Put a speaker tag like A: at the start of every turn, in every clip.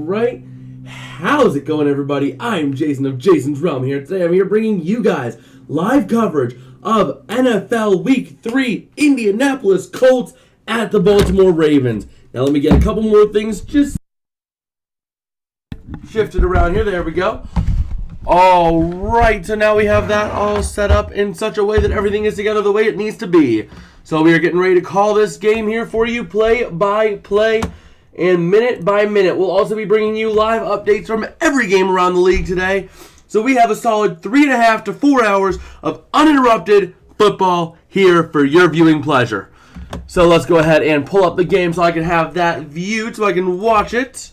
A: Alright, how's it going, everybody? I'm Jason of Jason's Realm here. Today I'm here bringing you guys live coverage of NFL Week 3 Indianapolis Colts at the Baltimore Ravens. Now let me get a couple more things just shifted around here. There we go. Alright, so now we have that all set up in such a way that everything is together the way it needs to be. So we are getting ready to call this game here for you, play by play and minute by minute. We'll also be bringing you live updates from every game around the league today. So we have a solid 3.5 to 4 hours of uninterrupted football here for your viewing pleasure. So let's go ahead and pull up the game so I can have that viewed so I can watch it.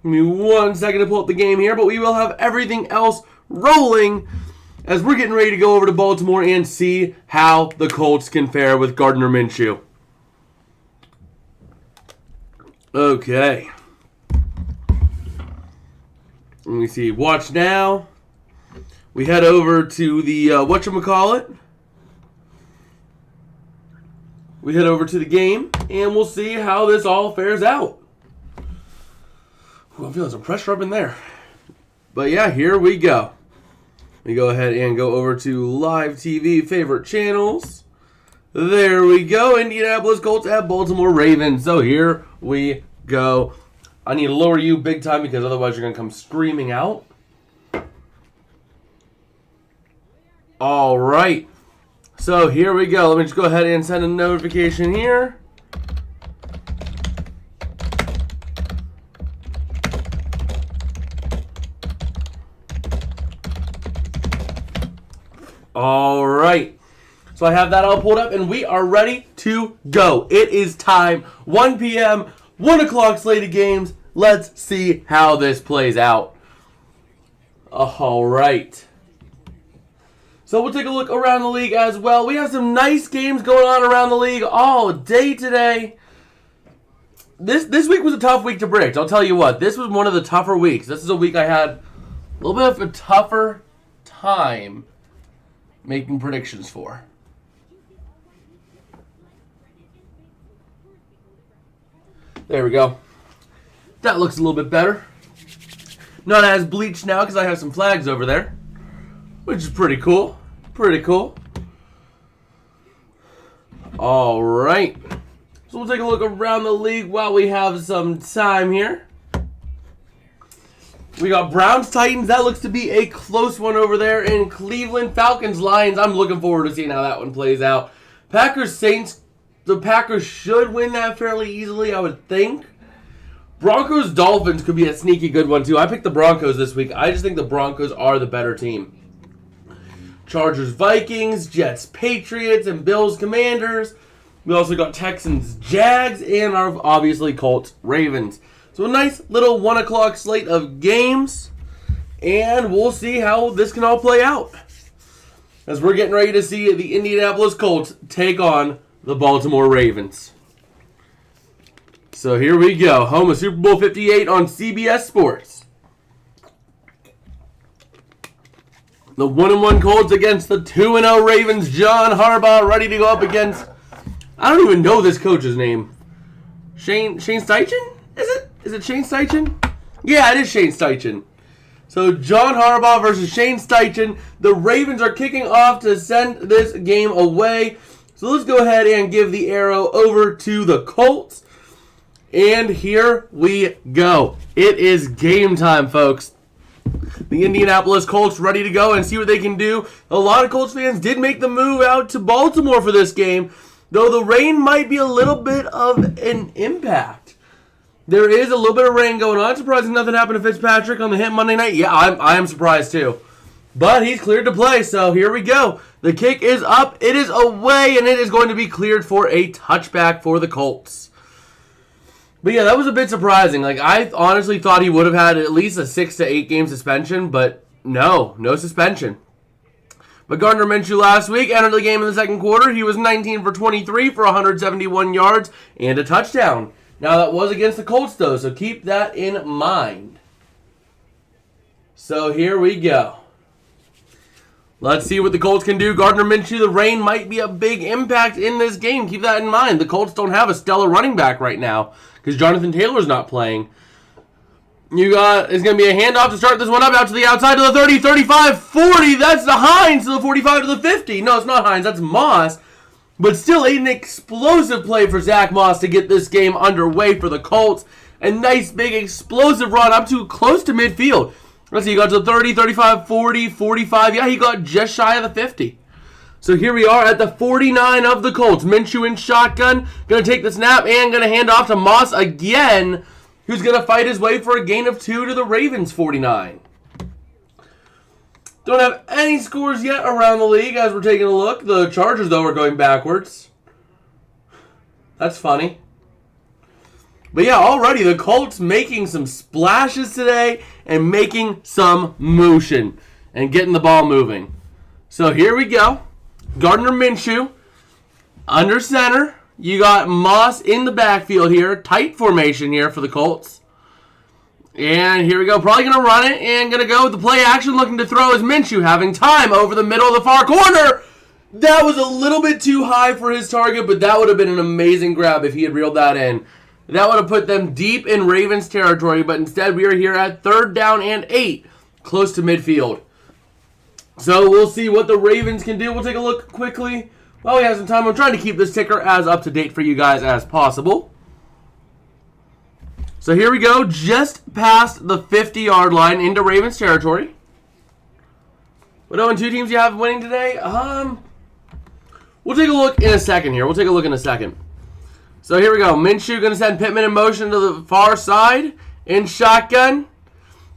A: Give me 1 second to pull up the game here, but we will have everything else rolling as we're getting ready to go over to Baltimore and see how the Colts can fare with Gardner Minshew. Okay. Let me see. Watch now. We head over to the, whatchamacallit. We head over to the game, and we'll see how this all fares out. Ooh, I'm feeling some pressure up in there. But yeah, here we go. We go ahead and go over to live TV favorite channels. There we go. Indianapolis Colts at Baltimore Ravens. So here we go. I need to lower you big time because otherwise you're going to come screaming out. All right. So here we go. Let me just go ahead and send a notification here. All right. So I have that all pulled up, and we are ready to go. It is time. 1 p.m., 1 o'clock slated games. Let's see how this plays out. All right. So we'll take a look around the league as well. We have some nice games going on around the league all day today. This week was a tough week to predict. I'll tell you what. This was one of the tougher weeks. This is a week I had a little bit of a tougher time making predictions for. There we go. That looks a little bit better. Not as bleached now because I have some flags over there, which is pretty cool. Pretty cool. All right. So we'll take a look around the league while we have some time here. We got Browns-Titans. That looks to be a close one over there in Cleveland. Falcons-Lions. I'm looking forward to seeing how that one plays out. Packers-Saints. The Packers should win that fairly easily, I would think. Broncos-Dolphins could be a sneaky good one, too. I picked the Broncos this week. I just think the Broncos are the better team. Chargers-Vikings, Jets-Patriots, and Bills-Commanders. We also got Texans-Jags, and our, obviously, Colts-Ravens. So a nice little 1 o'clock slate of games, and we'll see how this can all play out as we're getting ready to see the Indianapolis Colts take on the Baltimore Ravens. So here we go. Home of Super Bowl 58 on CBS Sports. The 1-1 Colts against the 2-0 Ravens. John Harbaugh ready to go up against, I don't even know this coach's name. Shane Steichen? Is it Shane Steichen? Yeah, it is Shane Steichen. So John Harbaugh versus Shane Steichen. The Ravens are kicking off to send this game away. So let's go ahead and give the arrow over to the Colts. And here we go. It is game time, folks. The Indianapolis Colts ready to go and see what they can do. A lot of Colts fans did make the move out to Baltimore for this game, though the rain might be a little bit of an impact. There is a little bit of rain going on. Surprising nothing happened to Fitzpatrick on the hit Monday night. Yeah, I am surprised too. But he's cleared to play, so here we go. The kick is up, it is away, and it is going to be cleared for a touchback for the Colts. But yeah, that was a bit surprising. Like, I honestly thought he would have had at least a 6 to 8 game suspension, but no suspension. But Gardner Minshew last week entered the game in the second quarter. He was 19 for 23 for 171 yards and a touchdown. Now, that was against the Colts, though, so keep that in mind. So here we go. Let's see what the Colts can do. Gardner Minshew, the rain might be a big impact in this game. Keep that in mind. The Colts don't have a stellar running back right now because Jonathan Taylor's not playing. It's going to be a handoff to start this one up out to the outside to the 30, 35, 40. That's the Hines to the 45 to the 50. No, it's not Hines. That's Moss. But still an explosive play for Zach Moss to get this game underway for the Colts. A nice big explosive run up to close to midfield. Let's see, he got to the 30, 35, 40, 45. Yeah, he got just shy of the 50. So here we are at the 49 of the Colts. Minshew in shotgun. Going to take the snap and going to hand off to Moss again, who's going to fight his way for a gain of 2 to the Ravens 49. Don't have any scores yet around the league as we're taking a look. The Chargers, though, are going backwards. That's funny. But yeah, already the Colts making some splashes today and making some motion and getting the ball moving. So here we go. Gardner Minshew under center. You got Moss in the backfield here. Tight formation here for the Colts. And here we go. Probably going to run it and going to go with the play action. Looking to throw is Minshew. Having time over the middle of the far corner. That was a little bit too high for his target, but that would have been an amazing grab if he had reeled that in. That would have put them deep in Ravens territory, but instead we are here at 3rd down and 8, close to midfield. So we'll see what the Ravens can do. We'll take a look quickly while we have some time. I'm trying to keep this ticker as up to date for you guys as possible. So here we go, just past the 50-yard line into Ravens territory. What 0-2 teams you have winning today? We'll take a look in a second here. So here we go. Minshew going to send Pittman in motion to the far side in shotgun.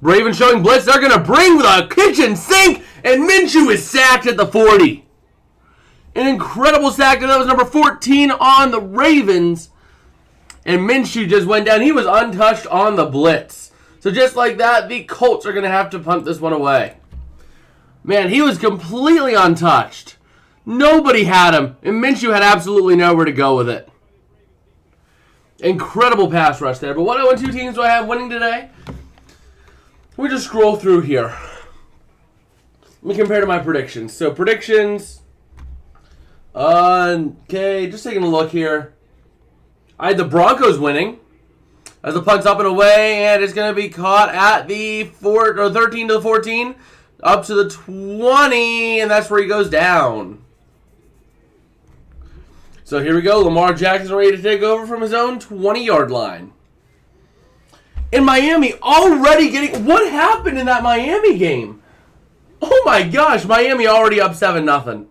A: Ravens showing blitz. They're going to bring the kitchen sink, and Minshew is sacked at the 40. An incredible sack. That was number 14 on the Ravens. And Minshew just went down. He was untouched on the blitz. So just like that, the Colts are going to have to punt this one away. Man, he was completely untouched. Nobody had him. And Minshew had absolutely nowhere to go with it. Incredible pass rush there. But what 0-2 teams do I have winning today? We just scroll through here. Let me compare to my predictions. So predictions. Okay, just taking a look here. I had the Broncos winning as the punt's up and away, and it's going to be caught at the 13 to the 14, up to the 20, and that's where he goes down. So here we go. Lamar Jackson ready to take over from his own 20-yard line. In Miami, already getting... What happened in that Miami game? Oh my gosh, Miami already up 7-0.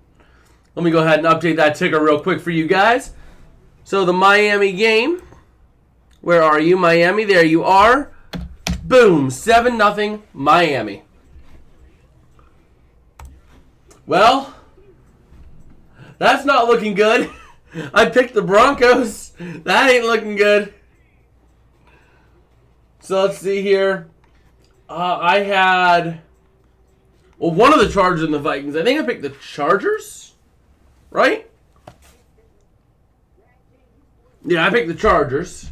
A: Let me go ahead and update that ticker real quick for you guys. So the Miami game, where are you, Miami? There you are. Boom, 7-0 Miami. Well, that's not looking good. I picked the Broncos. That ain't looking good. So let's see here. I had, one of the Chargers and the Vikings. I think I picked the Chargers, right? Yeah, I picked the Chargers.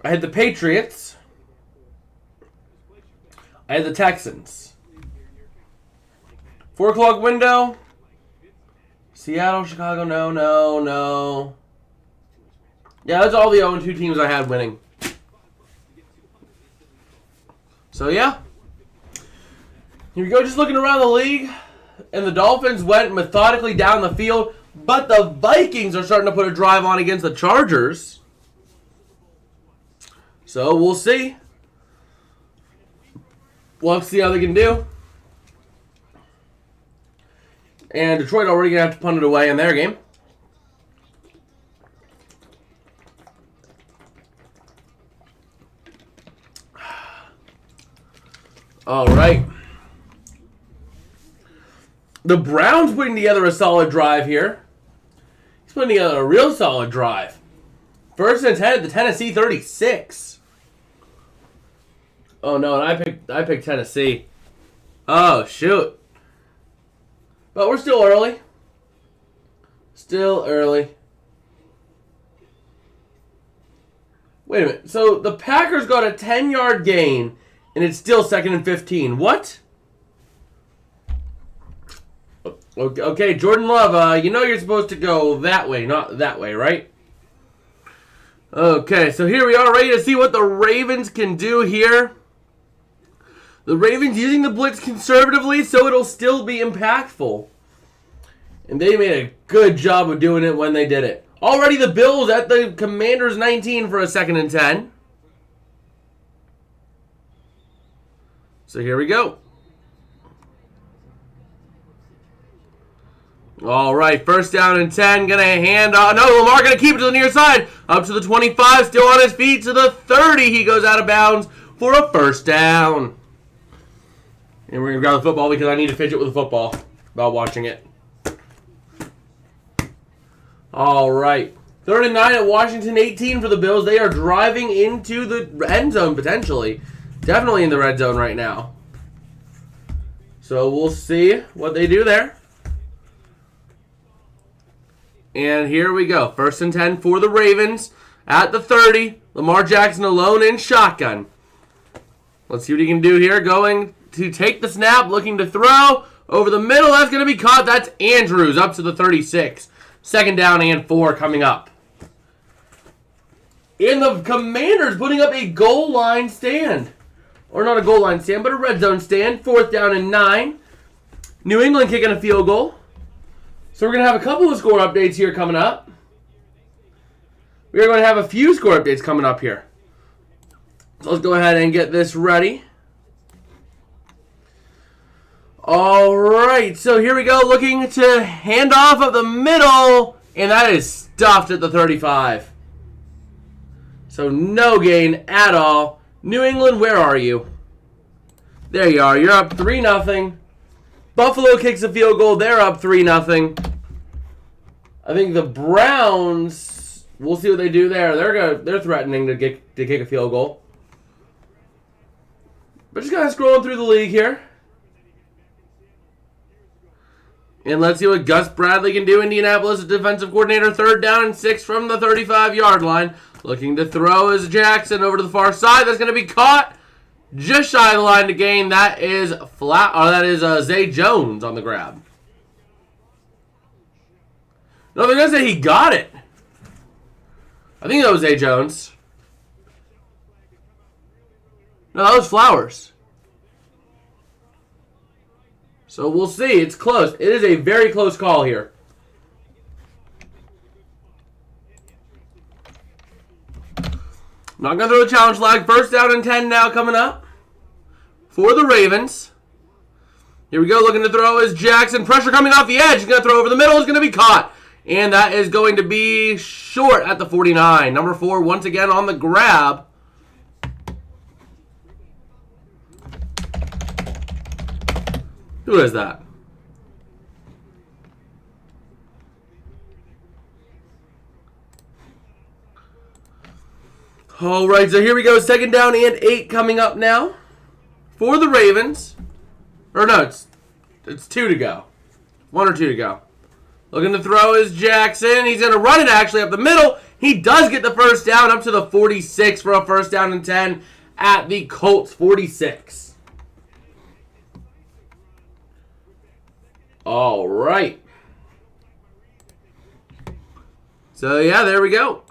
A: I had the Patriots. I had the Texans. 4 o'clock window. Seattle, Chicago, no. Yeah, that's all the 0-2 teams I had winning. So, yeah. Here we go, just looking around the league. And the Dolphins went methodically down the field. But the Vikings are starting to put a drive on against the Chargers. So, we'll see. We'll have to see how they can do. And Detroit already going to have to punt it away in their game. All right. The Browns putting together a solid drive here. He's putting together a real solid drive. 1st and 10 at the Tennessee 36. Oh no, and I picked Tennessee. Oh shoot. But we're still early. Still early. Wait a minute. So the Packers got a 10-yard gain, and it's still 2nd and 15. What? Okay, Jordan Love, you know you're supposed to go that way, not that way, right? Okay, so here we are ready to see what the Ravens can do here. The Ravens using the blitz conservatively so it'll still be impactful. And they made a good job of doing it when they did it. Already the Bills at the Commanders 19 for a 2nd and 10. So here we go. All right, 1st down and 10. Going to hand off. No, Lamar going to keep it to the near side. Up to the 25. Still on his feet to the 30. He goes out of bounds for a 1st down. And we're going to grab the football because I need to fidget with the football while watching it. All right. 3rd and 9 at Washington 18 for the Bills. They are driving into the end zone potentially. Definitely in the red zone right now. So we'll see what they do there. And here we go. 1st and 10 for the Ravens at the 30. Lamar Jackson alone in shotgun. Let's see what he can do here. Going to take the snap, looking to throw. Over the middle, that's going to be caught. That's Andrews up to the 36. 2nd down and 4 coming up. And the Commanders putting up a goal line stand. Or not a goal line stand, but a red zone stand. 4th down and 9. New England kicking a field goal. So we're going to have a couple of score updates here coming up. We're going to have a few score updates coming up here. So let's go ahead and get this ready. All right, so here we go. Looking to hand off of the middle. And that is stuffed at the 35. So no gain at all. New England, where are you? There you are. You're up 3-0. Buffalo kicks a field goal. They're up 3-0. I think the Browns, we'll see what they do there. They're threatening to kick a field goal. But just kind of scrolling through the league here. And let's see what Gus Bradley can do. Indianapolis defensive coordinator, 3rd down and 6 from the 35-yard line. Looking to throw is Jackson over to the far side. That's going to be caught just shy of the line to gain. That is Zay Jones on the grab. No, they're going to say he got it. I think that was Zay Jones. No, that was Flowers. So we'll see. It's close. It is a very close call here. Not going to throw a challenge flag. 1st down and 10 now coming up for the Ravens. Here we go. Looking to throw is Jackson. Pressure coming off the edge. He's going to throw over the middle. It's going to be caught. And that is going to be short at the 49. Number 4 once again on the grab. Who is that? All right, so here we go. 2nd down and 8 coming up now for the Ravens. Or no, it's 2 to go. 1 or 2 to go. Looking to throw is Jackson. He's going to run it actually up the middle. He does get the 1st down up to the 46 for a 1st down and 10 at the Colts 46. All right. So, yeah, there we go.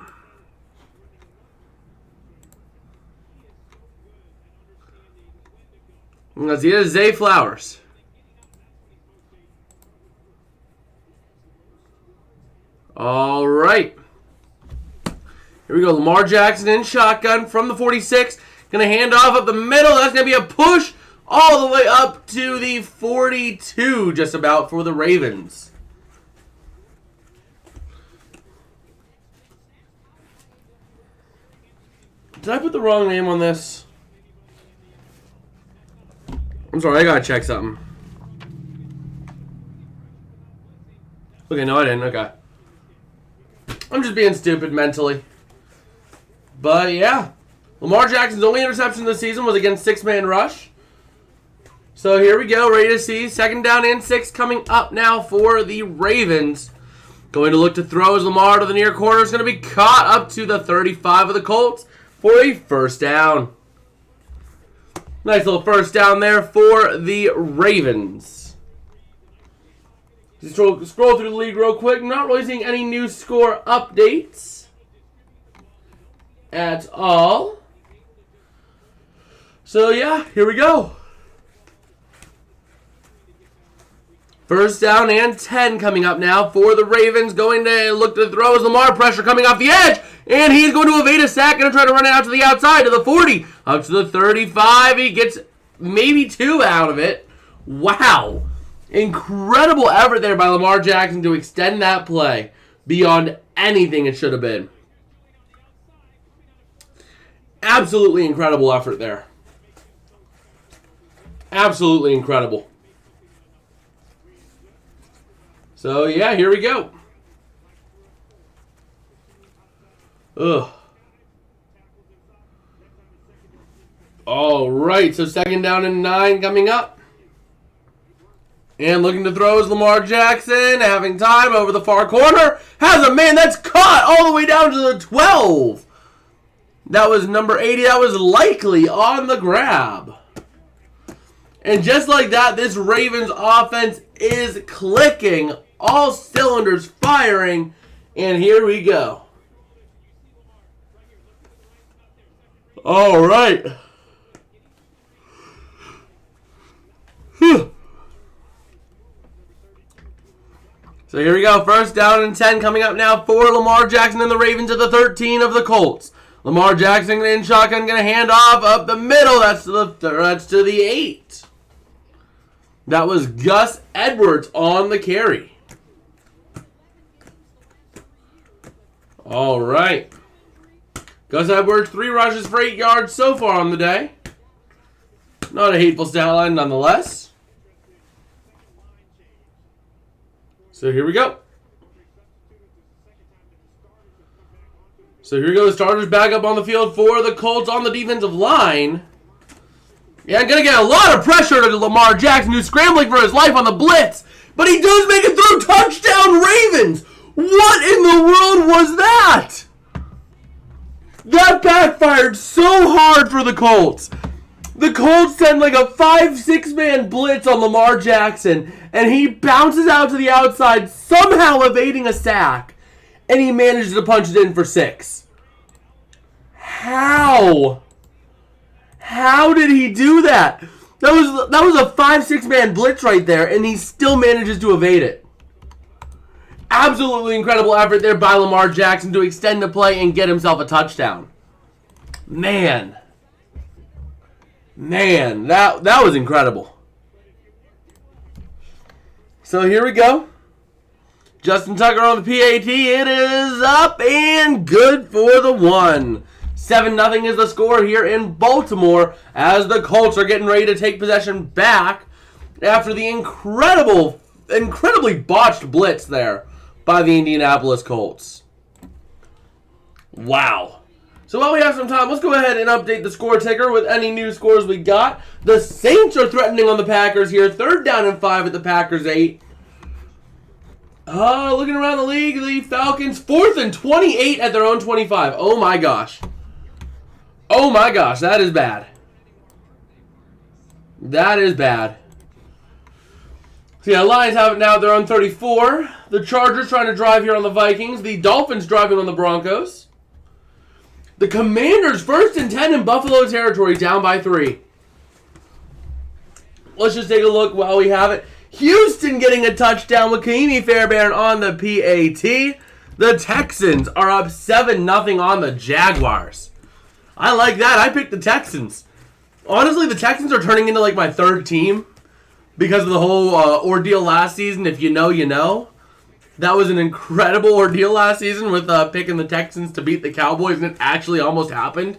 A: Let's see, it is Zay Flowers. All right. Here we go. Lamar Jackson in shotgun from the 46. Going to hand off up the middle. That's going to be a push all the way up to the 42 just about for the Ravens. Did I put the wrong name on this? I'm sorry, I gotta check something. Okay, no I didn't, okay. I'm just being stupid mentally. But yeah, Lamar Jackson's only interception this season was against 6-man rush. So here we go, ready to see 2nd down and 6 coming up now for the Ravens. Going to look to throw as Lamar to the near corner. It's going to be caught up to the 35 of the Colts for a 1st down. Nice little 1st down there for the Ravens. Just scroll through the league real quick. Not really seeing any new score updates. at all. So, yeah, here we go. First down and 10 coming up now for the Ravens. Going to look to throw as Lamar, pressure coming off the edge. And he's going to evade a sack. Going to try to run it out to the outside to the 40. Up to the 35. He gets maybe 2 out of it. Wow. Incredible effort there by Lamar Jackson to extend that play beyond anything it should have been. Absolutely incredible effort there. Absolutely incredible. So, yeah, here we go. Ugh. All right, so second down and 9 coming up. And looking to throw is Lamar Jackson, having time over the far corner. Has a man that's caught all the way down to the 12. That was number 80. That was likely on the grab. And just like that, this Ravens offense is clicking. All cylinders firing. And here we go. All right. Whew. So here we go. First down and 10 coming up now for Lamar Jackson and the Ravens at the 13 of the Colts. Lamar Jackson in shotgun, going to hand off up the middle. That's to the 8. That was Gus Edwards on the carry. All right. Gus Edwards, 3 rushes for 8 yards so far on the day. Not a hateful stat line nonetheless. So here we go. So here we go. The starters back up on the field for the Colts on the defensive line. Yeah, I'm going to get a lot of pressure to Lamar Jackson, who's scrambling for his life on the blitz. But he does make it through. Touchdown, Ravens! What in the world was that? That backfired so hard for the Colts. The Colts send like a 5-6 man blitz on Lamar Jackson, and he bounces out to the outside, somehow evading a sack, and he manages to punch it in for 6. How? How did he do that? That was a 5-6 man blitz right there, and he still manages to evade it. Absolutely incredible effort there by Lamar Jackson to extend the play and get himself a touchdown. Man, that was incredible. So here we go. Justin Tucker on the PAT. It is up and good for the 1. 7-0 is the score here in Baltimore as the Colts are getting ready to take possession back after the incredibly botched blitz there by the Indianapolis Colts. Wow. So while we have some time, let's go ahead and update the score ticker with any new scores we got. The Saints are threatening on the Packers here. 3rd down and 5 at the Packers 8. Looking around the league, the Falcons 4th and 28 at their own 25. Oh my gosh. Oh my gosh, that is bad. That is bad. So yeah, Lions have it now at their own 34. The Chargers trying to drive here on the Vikings. The Dolphins driving on the Broncos. The Commanders 1st and 10 in Buffalo territory, down by 3. Let's just take a look while we have it. Houston getting a touchdown with Kaimi Fairbairn on the PAT. The Texans are up 7-0 on the Jaguars. I like that. I picked the Texans. Honestly, the Texans are turning into like my 3rd team because of the whole ordeal last season. If you know, you know. That was an incredible ordeal last season with picking the Texans to beat the Cowboys, and it actually almost happened.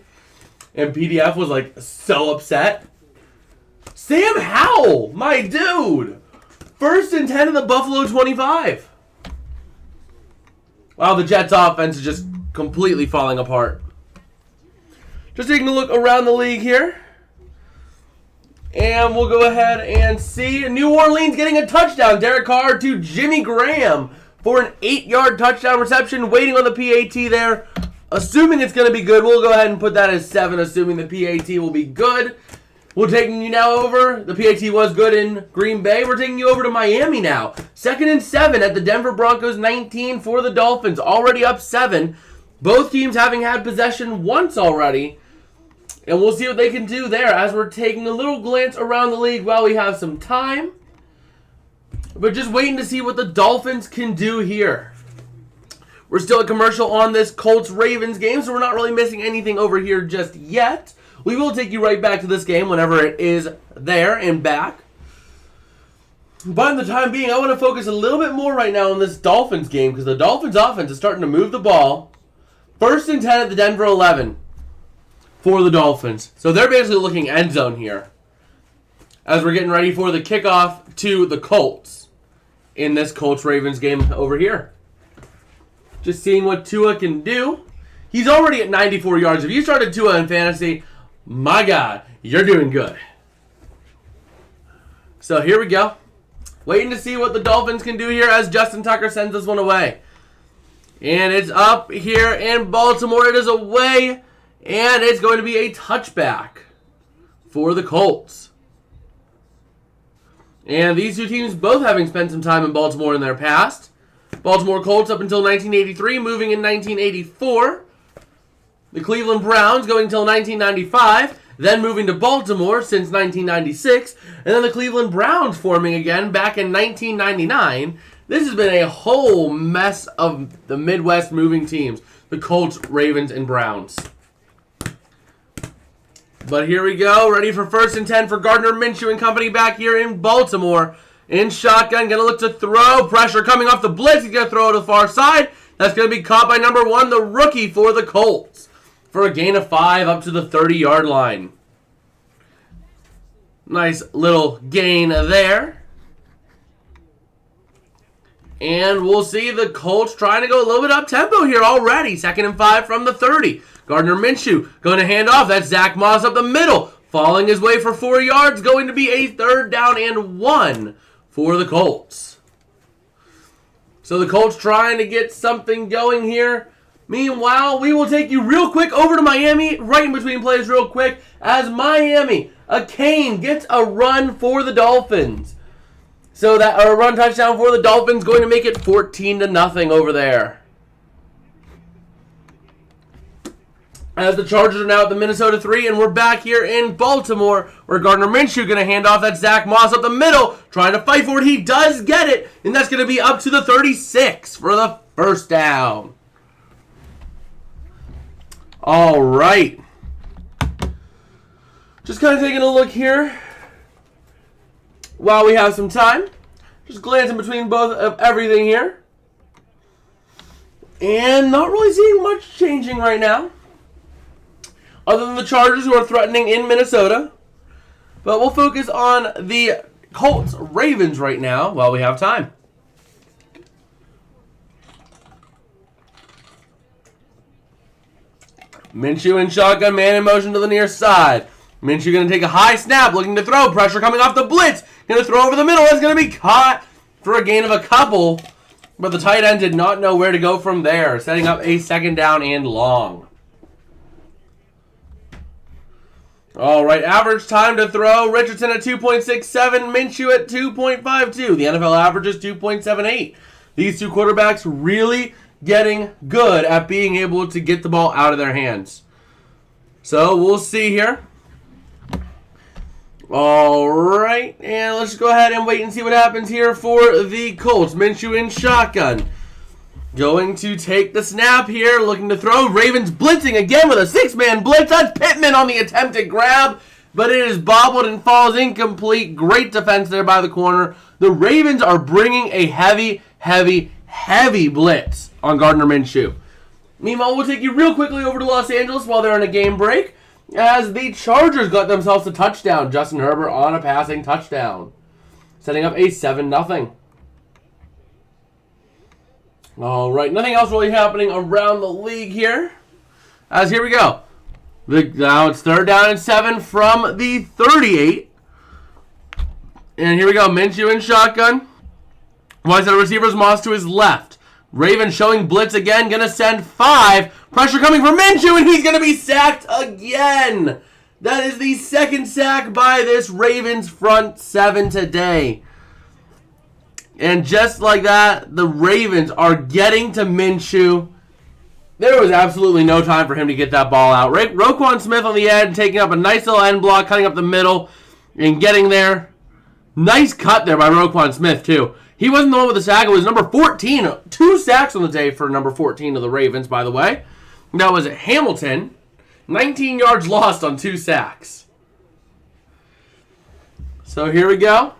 A: And PDF was like so upset. Sam Howell, my dude. 1st and 10 in the Buffalo 25. Wow, the Jets offense is just completely falling apart. Just taking a look around the league here. And we'll go ahead and see New Orleans getting a touchdown. Derek Carr to Jimmy Graham for an 8-yard touchdown reception. Waiting on the PAT there. Assuming it's going to be good, we'll go ahead and put that as 7, assuming the PAT will be good. We're taking you now over. The PAT was good in Green Bay. We're taking you over to Miami now. 2nd and 7 at the Denver Broncos 19 for the Dolphins. Already up 7. Both teams having had possession once already. And we'll see what they can do there as we're taking a little glance around the league while we have some time. But just waiting to see what the Dolphins can do here. We're still a commercial on this Colts-Ravens game, so we're not really missing anything over here just yet. We will take you right back to this game whenever it is there and back. But in the time being, I want to focus a little bit more right now on this Dolphins game because the Dolphins offense is starting to move the ball. 1st and 10 at the Denver 11 for the Dolphins. So they're basically looking end zone here as we're getting ready for the kickoff to the Colts in this Colts-Ravens game over here. Just seeing what Tua can do. He's already at 94 yards. If you started Tua in fantasy, my God, you're doing good. So here we go. Waiting to see what the Dolphins can do here as Justin Tucker sends this one away. And it's up here in Baltimore. It is away. And it's going to be a touchback for the Colts. And these two teams both having spent some time in Baltimore in their past. Baltimore Colts up until 1983, moving in 1984. The Cleveland Browns going until 1995, then moving to Baltimore since 1996, and then the Cleveland Browns forming again back in 1999. This has been a whole mess of the Midwest moving teams, the Colts, Ravens, and Browns. But here we go, ready for 1st and 10 for Gardner Minshew and company back here in Baltimore. In shotgun, going to look to throw. Pressure coming off the blitz. He's going to throw it to the far side. That's going to be caught by number 1, the rookie for the Colts, for a gain of 5 up to the 30-yard line. Nice little gain there. And we'll see the Colts trying to go a little bit up-tempo here already. 2nd and 5 from the 30. Gardner Minshew going to hand off. That's Zach Moss up the middle. Falling his way for 4 yards. Going to be a 3rd down and 1 for the Colts. So the Colts trying to get something going here. Meanwhile, we will take you real quick over to Miami, right in between plays real quick, as Miami, Aaand gets a run for the Dolphins. So that a run touchdown for the Dolphins, going to make it 14-0 over there. As the Chargers are now at the Minnesota 3, and we're back here in Baltimore, where Gardner Minshew going to hand off that Zach Moss up the middle, trying to fight for it. He does get it, and that's going to be up to the 36 for the 1st down. All right. Just kind of taking a look here while we have some time. Just glancing between both of everything here. And not really seeing much changing right now, other than the Chargers who are threatening in Minnesota. But we'll focus on the Colts Ravens right now while we have time. Minshew in shotgun, man in motion to the near side. Minshew going to take a high snap, looking to throw. Pressure coming off the blitz. Going to throw over the middle. That's going to be caught for a gain of a couple. But the tight end did not know where to go from there, setting up a 2nd down and long. All right, average time to throw. Richardson at 2.67, Minshew at 2.52. The NFL average is 2.78. These two quarterbacks really getting good at being able to get the ball out of their hands. So we'll see here. All right, and let's go ahead and wait and see what happens here for the Colts. Minshew in shotgun. Going to take the snap here, looking to throw. Ravens blitzing again with a 6-man blitz. That's Pittman on the attempted grab, but it is bobbled and falls incomplete. Great defense there by the corner. The Ravens are bringing a heavy blitz on Gardner Minshew. Meanwhile, we'll take you real quickly over to Los Angeles while they're in a game break, as the Chargers got themselves a touchdown. Justin Herbert on a passing touchdown, setting up a 7-0. All right, nothing else really happening around the league here. As here we go. Now it's 3rd down and 7 from the 38. And here we go. Minshew in shotgun. Wide side receivers, Moss to his left. Ravens showing blitz again. Going to send 5. Pressure coming from Minshew, and he's going to be sacked again. That is the 2nd sack by this Ravens front 7 today. And just like that, the Ravens are getting to Minshew. There was absolutely no time for him to get that ball out. Roquan Smith on the end, taking up a nice little end block, cutting up the middle, and getting there. Nice cut there by Roquan Smith, too. He wasn't the one with the sack. It was number 14. 2 sacks on the day for number 14 of the Ravens, by the way. That was Hamilton. 19 yards lost on 2 sacks. So here we go.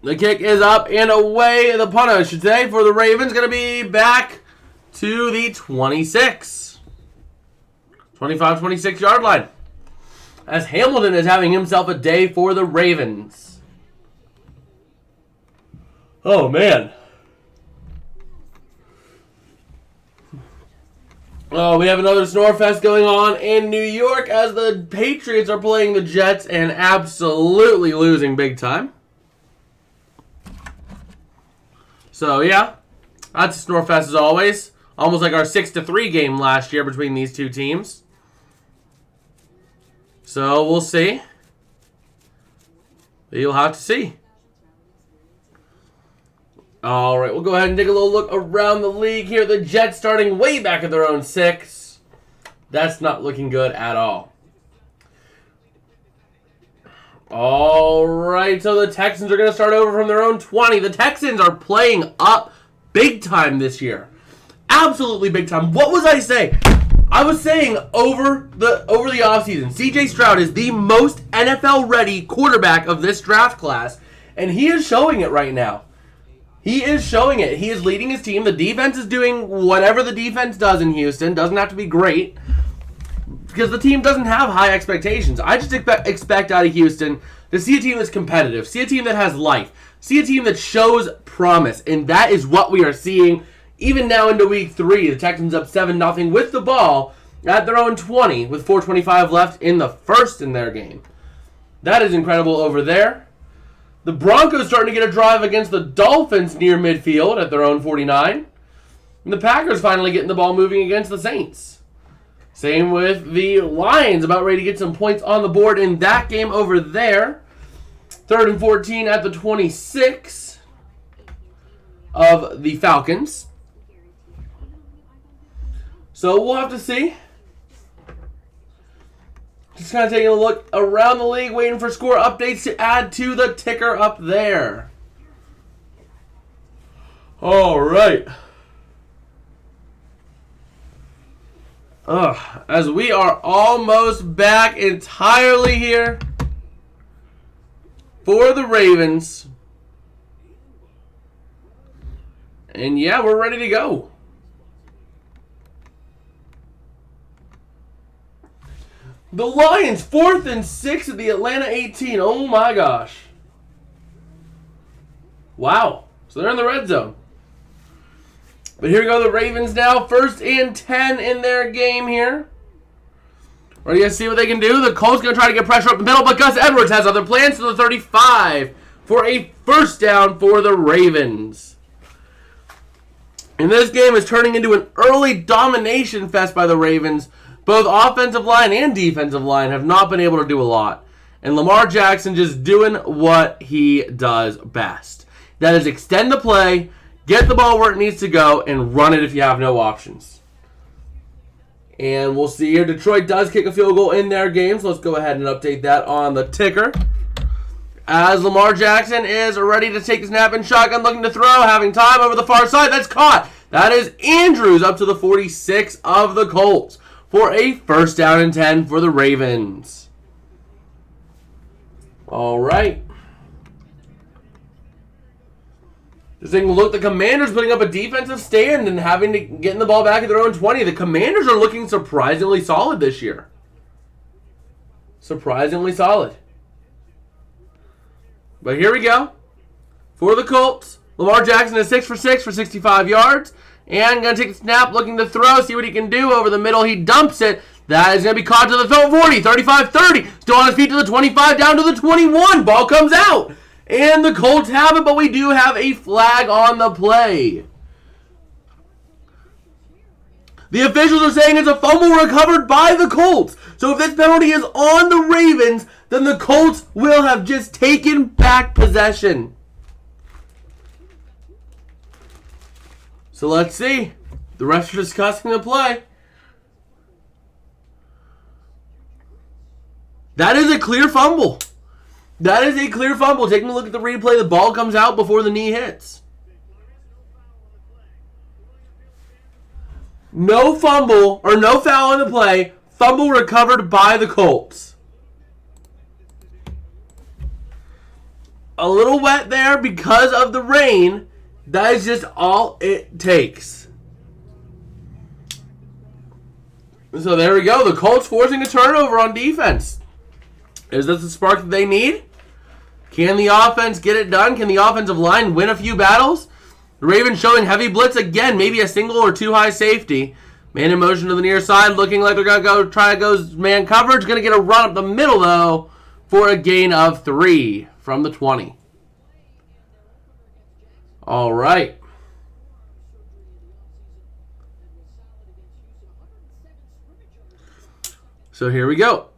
A: The kick is up and away. The punt, I should say, for the Ravens. Going to be back to the 26. 25-26 yard line. As Hamilton is having himself a day for the Ravens. Oh, man. Oh, we have another Snorefest going on in New York as the Patriots are playing the Jets and absolutely losing big time. So, yeah, that's a Snorefest as always. Almost like our 6-3 game last year between these two teams. So, we'll see. You'll have to see. All right, we'll go ahead and take a little look around the league here. The Jets starting way back at their own 6. That's not looking good at all. All right, so the Texans are going to start over from their own 20. The Texans are playing up big time this year. Absolutely big time. What was I saying? I was saying over the offseason, C.J. Stroud is the most NFL-ready quarterback of this draft class, and he is showing it right now. He is showing it. He is leading his team. The defense is doing whatever the defense does in Houston. Doesn't have to be great because the team doesn't have high expectations. I just expect out of Houston to see a team that's competitive, see a team that has life, see a team that shows promise, and that is what we are seeing even now into week 3. The Texans up 7-0 with the ball at their own 20 with 4:25 left in the first in their game. That is incredible over there. The Broncos starting to get a drive against the Dolphins near midfield at their own 49. And the Packers finally getting the ball moving against the Saints. Same with the Lions, about ready to get some points on the board in that game over there. 3rd and 14 at the 26 of the Falcons. So we'll have to see. Just kind of taking a look around the league, waiting for score updates to add to the ticker up there. All right. As we are almost back entirely here for the Ravens. And yeah, we're ready to go. The Lions, 4th and 6 at the Atlanta 18. Oh my gosh. Wow. So they're in the red zone. But here go the Ravens now. 1st and 10 in their game here. Ready to see what they can do. The Colts going to try to get pressure up the middle, but Gus Edwards has other plans to the 35 for a first down for the Ravens. And this game is turning into an early domination fest by the Ravens. Both offensive line and defensive line have not been able to do a lot. And Lamar Jackson just doing what he does best. That is extend the play, get the ball where it needs to go, and run it if you have no options. And we'll see here. Detroit does kick a field goal in their game, so let's go ahead and update that on the ticker. As Lamar Jackson is ready to take the snap and shotgun, looking to throw, having time over the far side. That's caught. That is Andrews up to the 46 of the Colts for a first down and 10 for the Ravens. All right. Just taking a look, the Commanders putting up a defensive stand and having to get the ball back at their own 20. The Commanders are looking surprisingly solid this year. Surprisingly solid. But here we go. For the Colts, Lamar Jackson is 6 for 6 for 65 yards. And going to take the snap, looking to throw, see what he can do over the middle. He dumps it. That is going to be caught to the 40, 35, 30. Still on his feet to the 25, down to the 21. Ball comes out. And the Colts have it, but we do have a flag on the play. The officials are saying it's a fumble recovered by the Colts. So if this penalty is on the Ravens, then the Colts will have just taken back possession. So let's see. The refs are discussing the play. That is a clear fumble. That is a clear fumble. Taking a look at the replay, the ball comes out before the knee hits. No fumble, or no foul in the play. Fumble recovered by the Colts. A little wet there because of the rain. That is just all it takes. So there we go. The Colts forcing a turnover on defense. Is this the spark that they need? Can the offense get it done? Can the offensive line win a few battles? The Ravens showing heavy blitz again. Maybe a single or two high safety. Man in motion to the near side. Looking like they're going to try to go man coverage. Going to get a run up the middle, though, for a gain of 3 from the 20. All right. So here we go.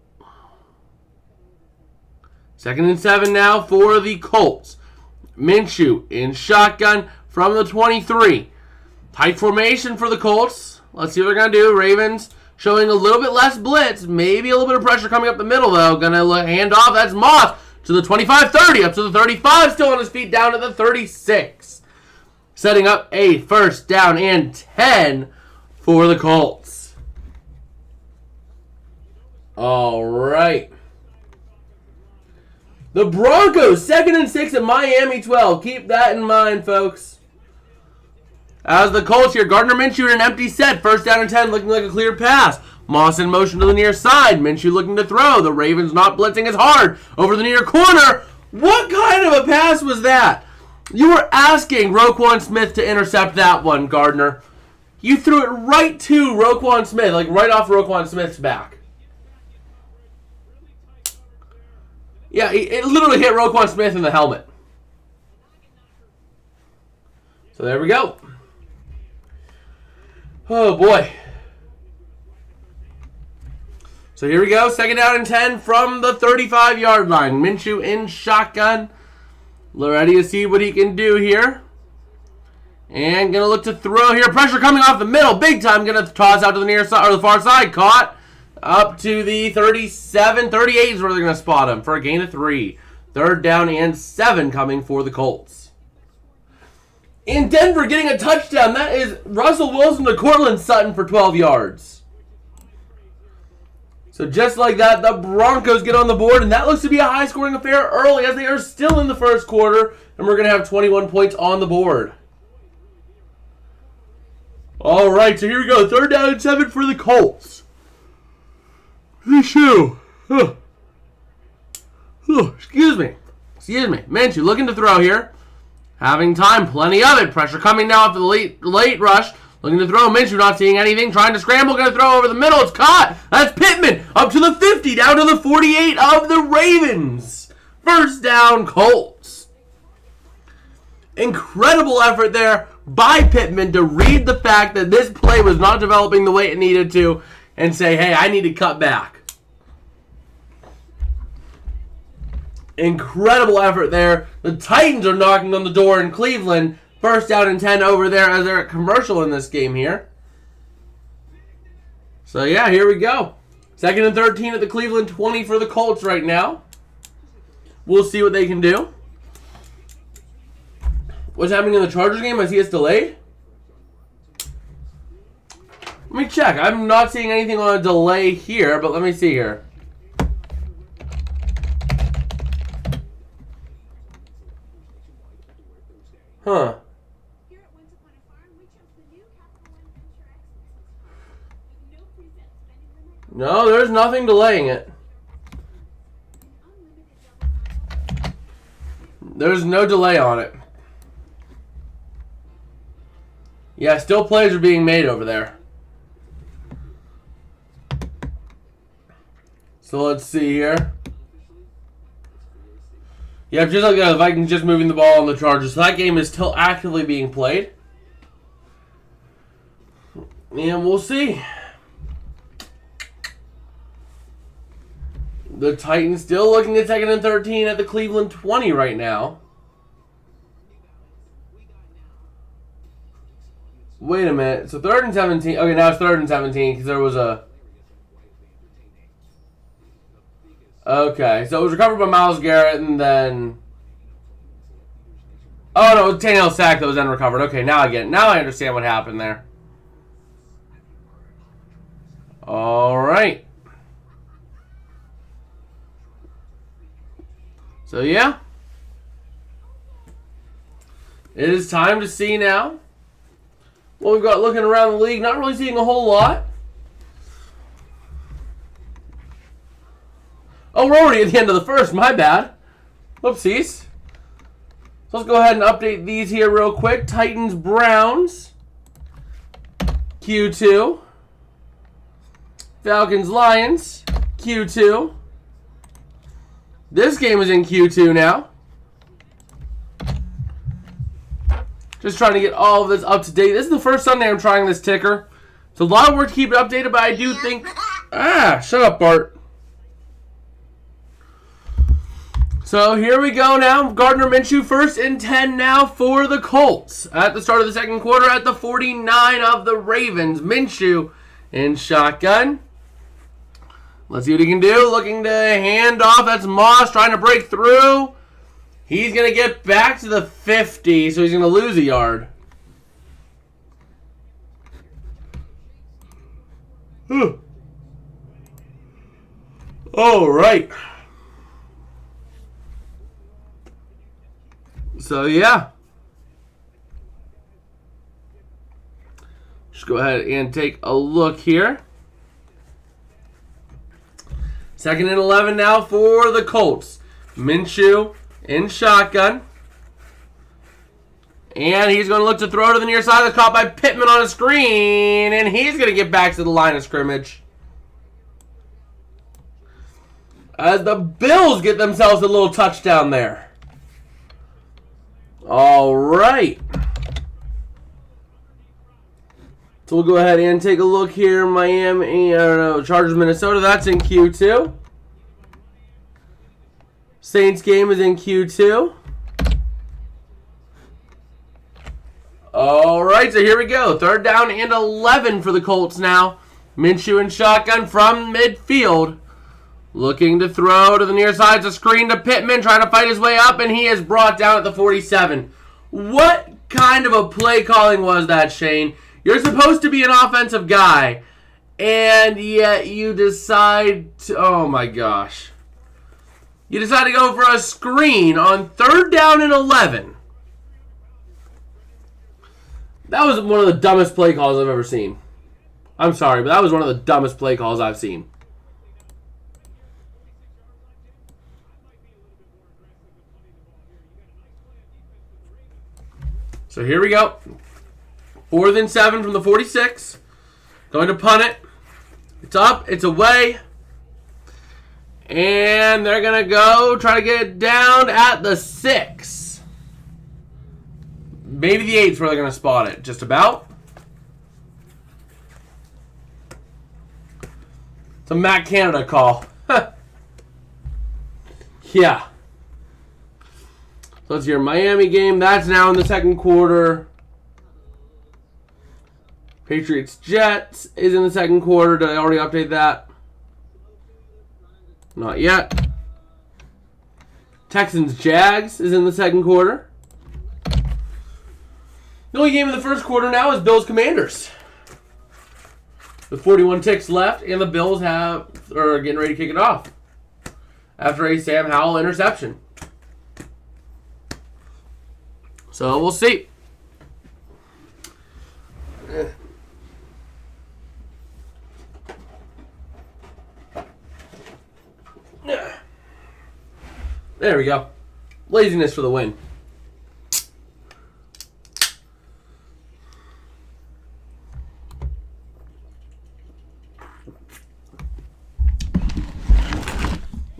A: 2nd and 7 now for the Colts. Minshew in shotgun from the 23. Tight formation for the Colts. Let's see what they're going to do. Ravens showing a little bit less blitz. Maybe a little bit of pressure coming up the middle, though. Going to hand off. That's Moss to the 25-30. Up to the 35. Still on his feet down to the 36. Setting up a 1st down and 10 for the Colts. All right. The Broncos, 2nd and 6 at Miami 12. Keep that in mind, folks. As the Colts here, Gardner Minshew in an empty set. 1st down and 10, looking like a clear pass. Moss in motion to the near side. Minshew looking to throw. The Ravens not blitzing as hard. Over the near corner. What kind of a pass was that? You were asking Roquan Smith to intercept that one, Gardner. You threw it right to Roquan Smith, like right off Roquan Smith's back. Yeah, it literally hit Roquan Smith in the helmet. So there we go. Oh, boy. So here we go. 2nd down and 10 from the 35-yard line. Minshew in shotgun. Ready to see what he can do here. And going to look to throw here. Pressure coming off the middle. Big time. Going to toss out to the near side or the far side. Caught. Up to the 37, 38 is where they're going to spot him for a gain of 3. 3rd down and 7 coming for the Colts. In Denver getting a touchdown. That is Russell Wilson to Cortland Sutton for 12 yards. So just like that, the Broncos get on the board, and that looks to be a high-scoring affair early as they are still in the 1st quarter, and we're going to have 21 points on the board. All right, so here we go. 3rd down and 7 for the Colts. Minshew. Excuse me. Minshew looking to throw here. Having time. Plenty of it. Pressure coming now after the late rush. Looking to throw. Minshew not seeing anything. Trying to scramble. Going to throw over the middle. It's caught. That's Pittman. Up to the 50. Down to the 48 of the Ravens. 1st down, Colts. Incredible effort there by Pittman to read the fact that this play was not developing the way it needed to and say, hey, I need to cut back. Incredible effort there. The Titans are knocking on the door in Cleveland. 1st down and 10 over there as they're at commercial in this game here. So, yeah, here we go. 2nd and 13 at the Cleveland 20 for the Colts right now. We'll see what they can do. What's happening in the Chargers game? I see it's delayed. Let me check. I'm not seeing anything on a delay here, but let me see here. Huh. No, there's nothing delaying it. There's no delay on it. Yeah, still plays are being made over there. So let's see here. Yeah, just like the Vikings just moving the ball on the Chargers. So that game is still actively being played. And we'll see. The Titans still looking at 2nd and 13 at the Cleveland 20 right now. wait a minute. So 3rd and 17. Okay, now it's 3rd and 17 because there was a... Okay, so it was recovered by Myles Garrett and then... Oh, no, it was Tannehill sack that was then recovered. Okay, now I get it. Now I understand what happened there. All right. So, yeah. It is time to see now what we've got looking around the league. Not really seeing a whole lot. Oh, we're already at the end of the first. My bad. Whoopsies. So let's go ahead and update these here real quick. Titans, Browns. Q2. Falcons, Lions. Q2. This game is in Q2 now. Just trying to get all of this up to date. This is the first Sunday I'm trying this ticker. It's a lot of work to keep it updated, but I do think... Ah, shut up, Bart. So here we go now. Gardner Minshew 1st and 10 now for the Colts. At the start of the second quarter at the 49 of the Ravens. Minshew in shotgun. Let's see what he can do. Looking to hand off. That's Moss trying to break through. He's going to get back to the 50, so he's going to lose a yard. All right. So, yeah. Just go ahead and take a look here. 2nd and 11 now for the Colts. Minshew in shotgun. And he's going to look to throw to the near side. That's caught by Pittman on a screen. And he's going to get back to the line of scrimmage. As the Bills get themselves a little touchdown there. All right. So we'll go ahead and take a look here. Chargers, Minnesota. That's in Q2. Saints game is in Q2. All right, so here we go. 3rd down and 11 for the Colts now. Minshew in shotgun from midfield. Looking to throw to the near side. It's a screen to Pittman, trying to fight his way up, and he is brought down at the 47. What kind of a play calling was that, Shane? You're supposed to be an offensive guy, and yet you decide to... Oh, my gosh. You decide to go for a screen on 3rd down and 11. That was one of the dumbest play calls I've ever seen. I'm sorry, but that was one of the dumbest play calls I've seen. So here we go. 4th and 7 from the 46. Going to punt it. It's up. It's away. And they're going to go try to get it down at the 6. Maybe the 8's where they're going to spot it. Just about. It's a Matt Canada call. Yeah. So let's hear Miami game. That's now in the second quarter. Patriots Jets is in the second quarter. Did I already update that? Not yet. Texans Jags is in the second quarter. The only game in the first quarter now is Bills Commanders. With 41 ticks left, and the Bills are getting ready to kick it off after a Sam Howell interception. So we'll see. There we go. Laziness for the win.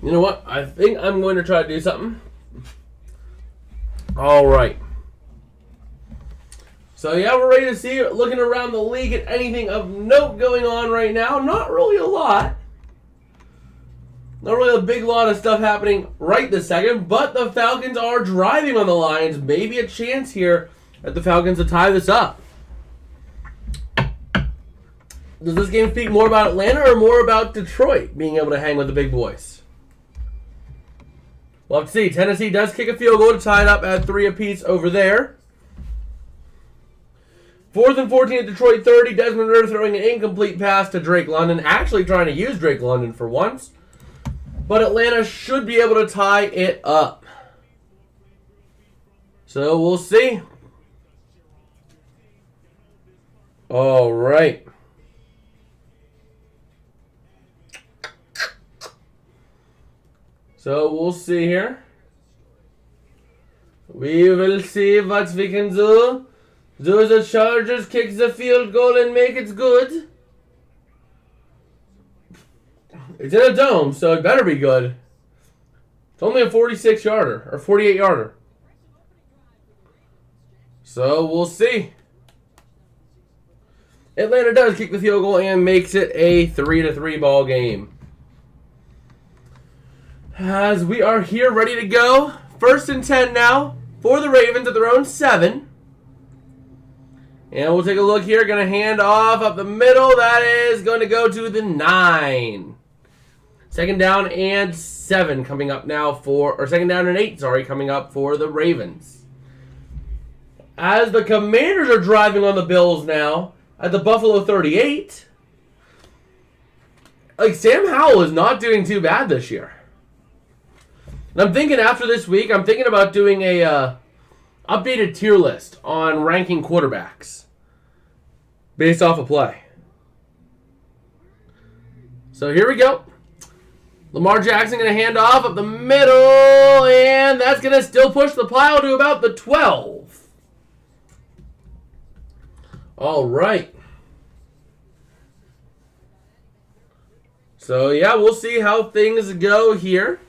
A: You know what? I think I'm going to try to do something. All right. So, yeah, we're ready to see, looking around the league at anything of note going on right now. Not really a lot. Not really a big lot of stuff happening right this second, but the Falcons are driving on the Lions. Maybe a chance here at the Falcons to tie this up. Does this game speak more about Atlanta or more about Detroit being able to hang with the big boys? We'll have to see. Tennessee does kick a field goal to tie it up at 3 apiece over there. 4th and 14 at Detroit 30. Desmond Ridder throwing an incomplete pass to Drake London. Actually trying to use Drake London for once. But Atlanta should be able to tie it up. So we'll see. All right. So we'll see here. We will see what we can do. Do the Chargers kick the field goal and make it good? It's in a dome, so it better be good. It's only a 46-yarder, or 48-yarder. So we'll see. Atlanta does kick the field goal and makes it a 3-3 ball game. As we are here ready to go. 1st and 10 now for the Ravens at their own 7. And we'll take a look here. Going to hand off up the middle. That is going to go to the 9. 2nd down and 7 coming up now for, or 2nd down and 8, sorry, coming up for the Ravens. As the Commanders are driving on the Bills now at the Buffalo 38. Like, Sam Howell is not doing too bad this year. And I'm thinking after this week, I'm thinking about doing a updated tier list on ranking quarterbacks based off of play. So here we go. Lamar Jackson going to hand off up the middle, and that's going to still push the pile to about the 12. All right. So, yeah, we'll see how things go here.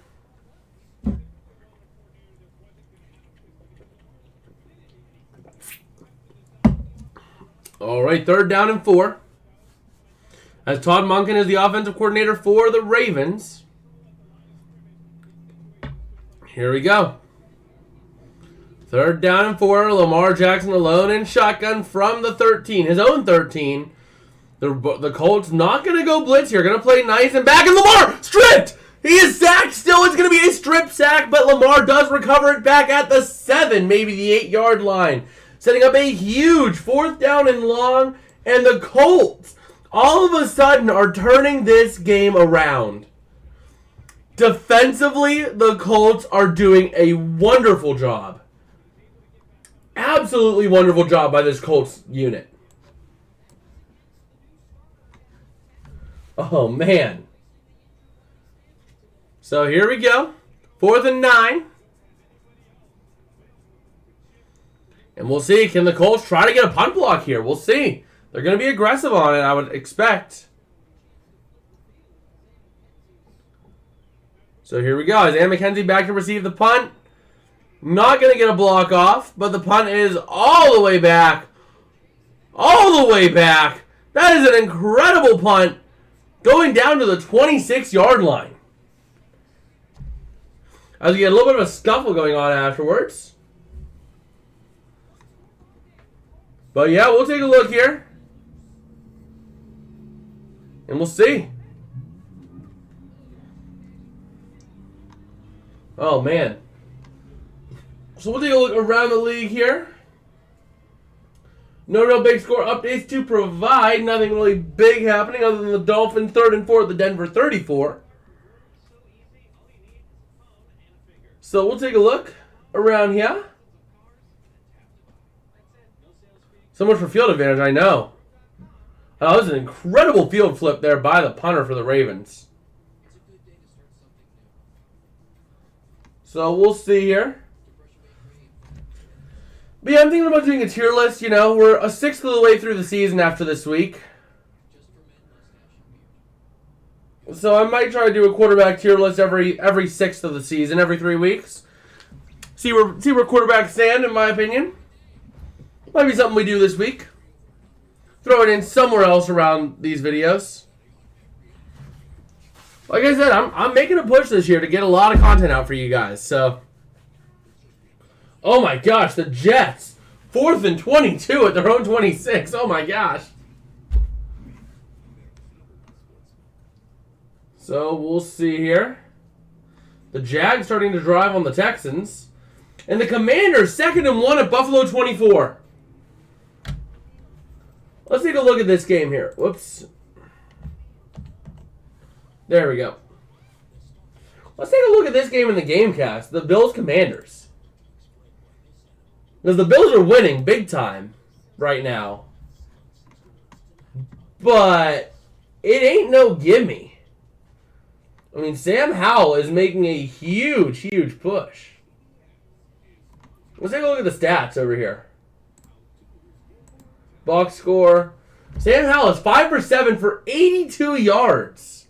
A: All right, 3rd down and 4. As Todd Monken is the offensive coordinator for the Ravens. Here we go. 3rd down and 4. Lamar Jackson alone in shotgun from the 13. His own 13. The Colts not going to go blitz here. Going to play nice and back. And Lamar stripped. He is sacked still. It's going to be a strip sack. But Lamar does recover it back at the 7. Maybe the 8-yard line. Setting up a huge 4th down and long. And the Colts all of a sudden are turning this game around. Defensively, the Colts are doing a wonderful job. Absolutely wonderful job by this Colts unit. Oh, man. So here we go. 4th and 9. And we'll see. Can the Colts try to get a punt block here? We'll see. They're going to be aggressive on it, I would expect. So here we go. Isaiah McKenzie back to receive the punt. Not going to get a block off, but the punt is all the way back. All the way back. That is an incredible punt. Going down to the 26-yard line. As we get a little bit of a scuffle going on afterwards. But yeah, we'll take a look here. And we'll see. Oh, man. So we'll take a look around the league here. No real big score updates to provide. Nothing really big happening other than the Dolphins 3rd and 4 at the Denver 34. So we'll take a look around here. So much for field advantage, I know. Oh, that was an incredible field flip there by the punter for the Ravens. So we'll see here. But yeah, I'm thinking about doing a tier list. You know, we're a 6th of the way through the season after this week. So I might try to do a quarterback tier list every 6th of the season, every 3 weeks. See where quarterbacks stand, in my opinion. Might be something we do this week. Throw it in somewhere else around these videos. Like I said, I'm making a push this year to get a lot of content out for you guys. So, oh my gosh, the Jets, 4th and 22 at their own 26. Oh my gosh. So we'll see here. The Jags starting to drive on the Texans. And the Commanders 2nd and 1 at Buffalo 24. Let's take a look at this game here. Whoops. There we go. Let's take a look at this game in the Gamecast. The Bills-Commanders. Because the Bills are winning big time right now. But it ain't no gimme. I mean, Sam Howell is making a huge, huge push. Let's take a look at the stats over here. Box score. Sam Howell is 5 for 7 for 82 yards.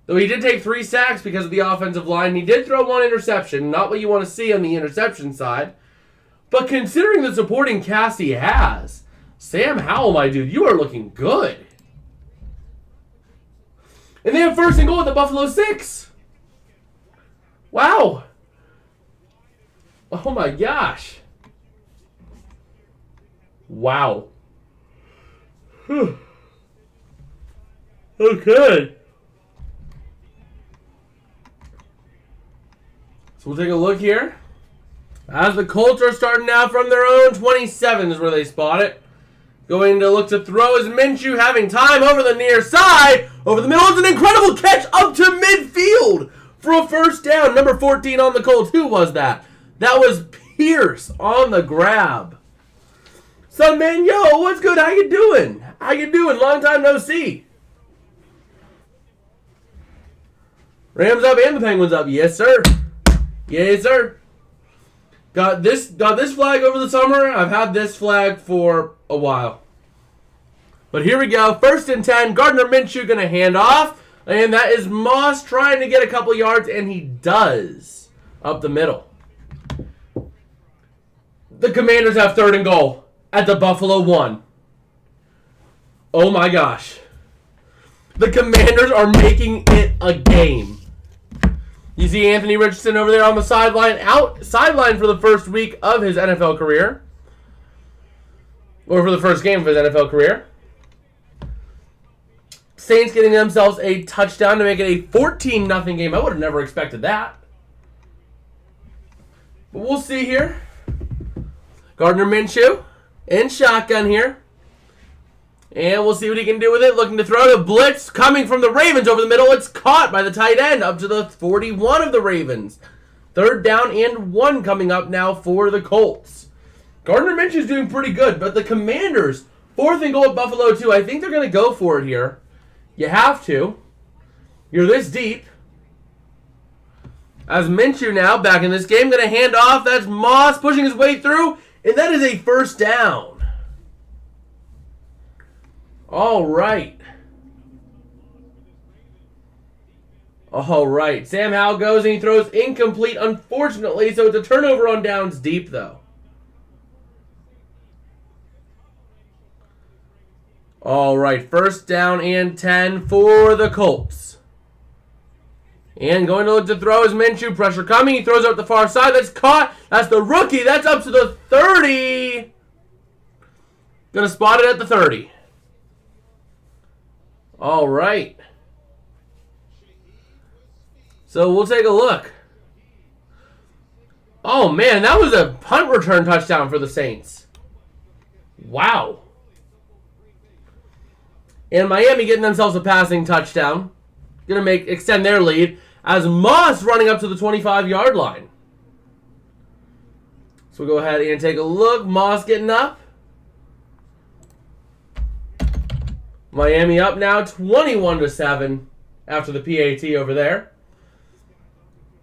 A: Though he did take 3 sacks because of the offensive line. He did throw 1 interception. Not what you want to see on the interception side. But considering the supporting cast he has, Sam Howell, my dude, you are looking good. And they have 1st and goal at the Buffalo 6. Wow. Oh my gosh. Wow. Okay. So we'll take a look here. As the Colts are starting out from their own 27 is where they spot it. Going to look to throw is Minshew, having time over the near side. Over the middle is an incredible catch up to midfield for a 1st down. Number 14 on the Colts. Who was that? That was Pierce on the grab. Son, man, yo, what's good? How you doing? How you doing? Long time no see. Rams up and the Penguins up. Yes, sir. Yes, sir. Got this flag over the summer. I've had this flag for a while. But here we go. 1st and 10. Gardner Minshew going to hand off. And that is Moss trying to get a couple yards. And he does. Up the middle. The Commanders have 3rd and goal at the Buffalo 1. Oh my gosh. The Commanders are making it a game. You see Anthony Richardson over there on the sideline for the first week of his NFL career. Or for the first game of his NFL career. Saints getting themselves a touchdown to make it a 14-0 game. I would have never expected that. But we'll see here. Gardner Minshew in shotgun here. And we'll see what he can do with it. Looking to throw to blitz. Coming from the Ravens over the middle. It's caught by the tight end up to the 41 of the Ravens. 3rd down and 1 coming up now for the Colts. Gardner Minshew's doing pretty good. But the Commanders, 4th and goal at Buffalo 2. I think they're going to go for it here. You have to. You're this deep. As Minshew now back in this game. Going to hand off. That's Moss pushing his way through. And that is a 1st down. All right. All right. Sam Howell goes and he throws incomplete, unfortunately. So it's a turnover on downs deep, though. All right. 1st down and 10 for the Colts. And going to look to throw is Minshew. Pressure coming. He throws out the far side. That's caught. That's the rookie. That's up to the 30. Going to spot it at the 30. All right. So we'll take a look. Oh, man, that was a punt return touchdown for the Saints. Wow. And Miami getting themselves a passing touchdown. Going to extend their lead as Moss running up to the 25-yard line. So we'll go ahead and take a look. Moss getting up. Miami up now 21-7 after the PAT over there.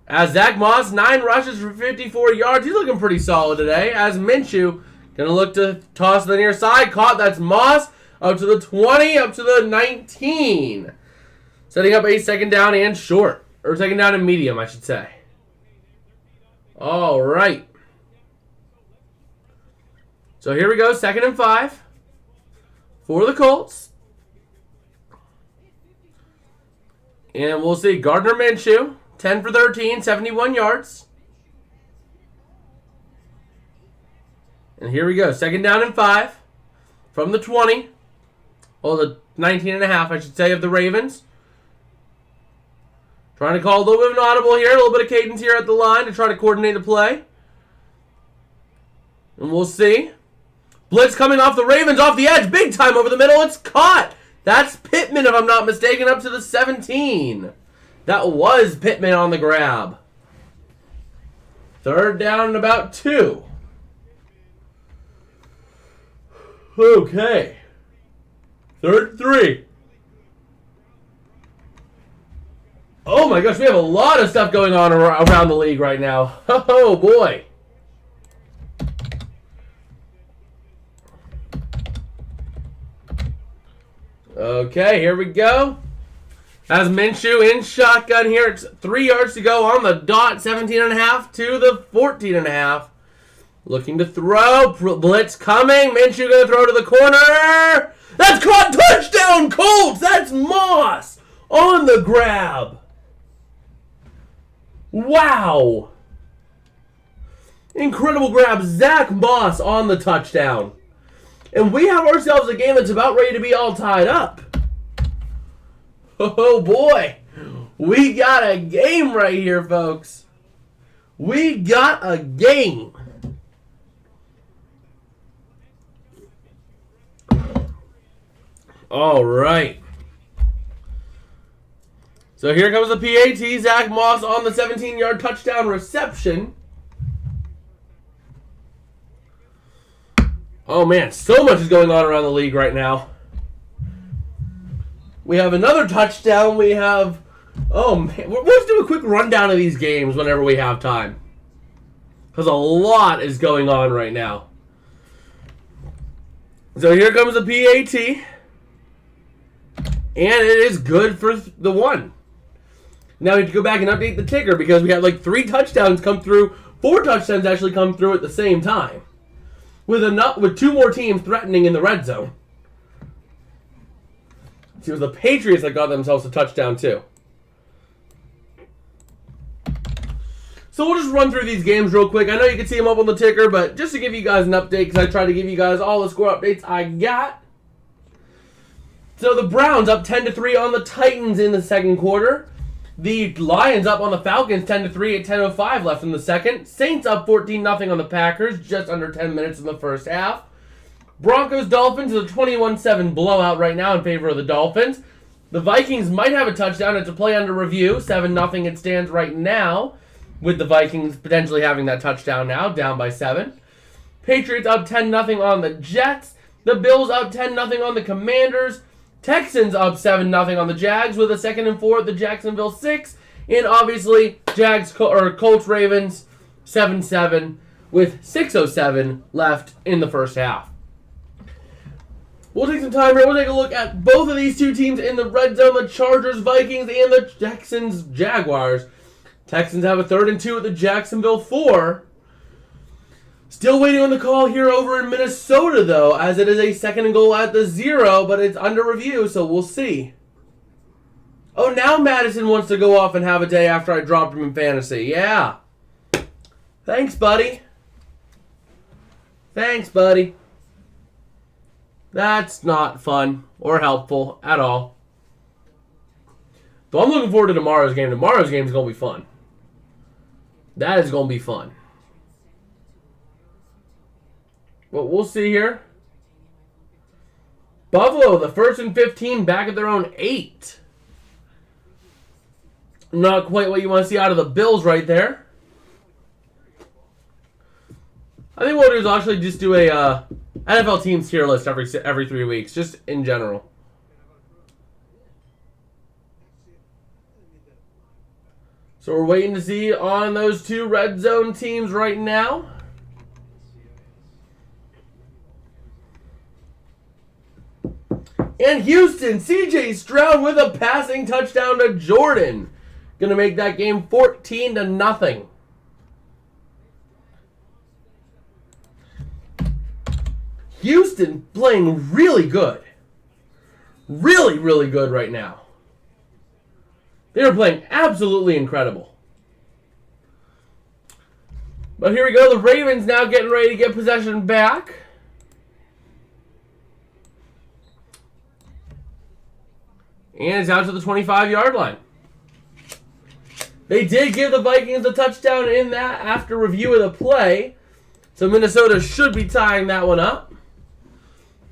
A: As Zach Moss, 9 rushes for 54 yards. He's looking pretty solid today. As Minshew going to look to toss to the near side. Caught. That's Moss. Up to the 20. Up to the 19. Setting up a 2nd down and short. Or 2nd down and medium, I should say. All right. So here we go. 2nd and 5 for the Colts. And we'll see Gardner Minshew, 10 for 13, 71 yards. And here we go. 2nd down and 5 from the 20. Well, the 19 and a half, I should say, of the Ravens. Trying to call a little bit of an audible here. A little bit of cadence here at the line to try to coordinate the play. And we'll see. Blitz coming off the Ravens, off the edge. Big time over the middle. It's caught. That's Pittman, if I'm not mistaken, up to the 17. That was Pittman on the grab. Third down and about 2. Okay. Third and 3. Oh my gosh, we have a lot of stuff going on around the league right now. Oh boy. Okay, here we go. As Minshew in shotgun here. It's 3 yards to go on the dot. 17.5 to the 14.5. Looking to throw. Blitz coming. Minshew going to throw to the corner. That's caught. Touchdown, Colts. That's Moss on the grab. Wow. Incredible grab. Zach Moss on the touchdown. And we have ourselves a game that's about ready to be all tied up. Oh boy. We got a game right here, folks. We got a game. All right. So here comes the PAT. Zach Moss on the 17-yard touchdown reception. Oh man, so much is going on around the league right now. We have another touchdown. We have... Oh man, let's do a quick rundown of these games whenever we have time. Because a lot is going on right now. So here comes the PAT. And it is good for the 1. Now we have to go back and update the ticker because we had like 3 touchdowns come through. 4 touchdowns actually come through at the same time. With 2 more teams threatening in the red zone. See, it was the Patriots that got themselves a touchdown too. So we'll just run through these games real quick. I know you can see them up on the ticker, but just to give you guys an update, because I try to give you guys all the score updates I got. So the Browns up 10-3 on the Titans in the second quarter. The Lions up on the Falcons 10-3 at 10:05 left in the second. Saints up 14-0 on the Packers, just under 10 minutes in the first half. Broncos Dolphins is a 21-7 blowout right now in favor of the Dolphins. The Vikings might have a touchdown. It's a play under review. 7-0 it stands right now, with the Vikings potentially having that touchdown now, down by 7. Patriots up 10-0 on the Jets. The Bills up 10-0 on the Commanders. Texans up 7-0 on the Jags with a 2nd and 4 at the Jacksonville 6. And obviously, Colts Ravens 7-7 with 6:07 left in the first half. We'll take some time here. We'll take a look at both of these 2 teams in the red zone, the Chargers Vikings and the Texans Jaguars. Texans have a 3rd and 2 at the Jacksonville 4. Still waiting on the call here over in Minnesota, though, as it is a 2nd and goal at the 0, but it's under review, so we'll see. Oh, now Madison wants to go off and have a day after I dropped him in fantasy. Yeah. Thanks, buddy. Thanks, buddy. That's not fun or helpful at all. But I'm looking forward to tomorrow's game. Tomorrow's game is going to be fun. That is going to be fun. But we'll see here. Buffalo, the 1st and 15, back at their own 8. Not quite what you want to see out of the Bills right there. I think what we'll do is actually just do a NFL teams tier list every 3 weeks, just in general. So we're waiting to see on those 2 red zone teams right now. And Houston, C.J. Stroud with a passing touchdown to Jordan. Going to make that game 14-0. Houston playing really good. Really, really good right now. They are playing absolutely incredible. But here we go. The Ravens now getting ready to get possession back. And it's out to the 25-yard line. They did give the Vikings a touchdown in that after review of the play. So Minnesota should be tying that one up.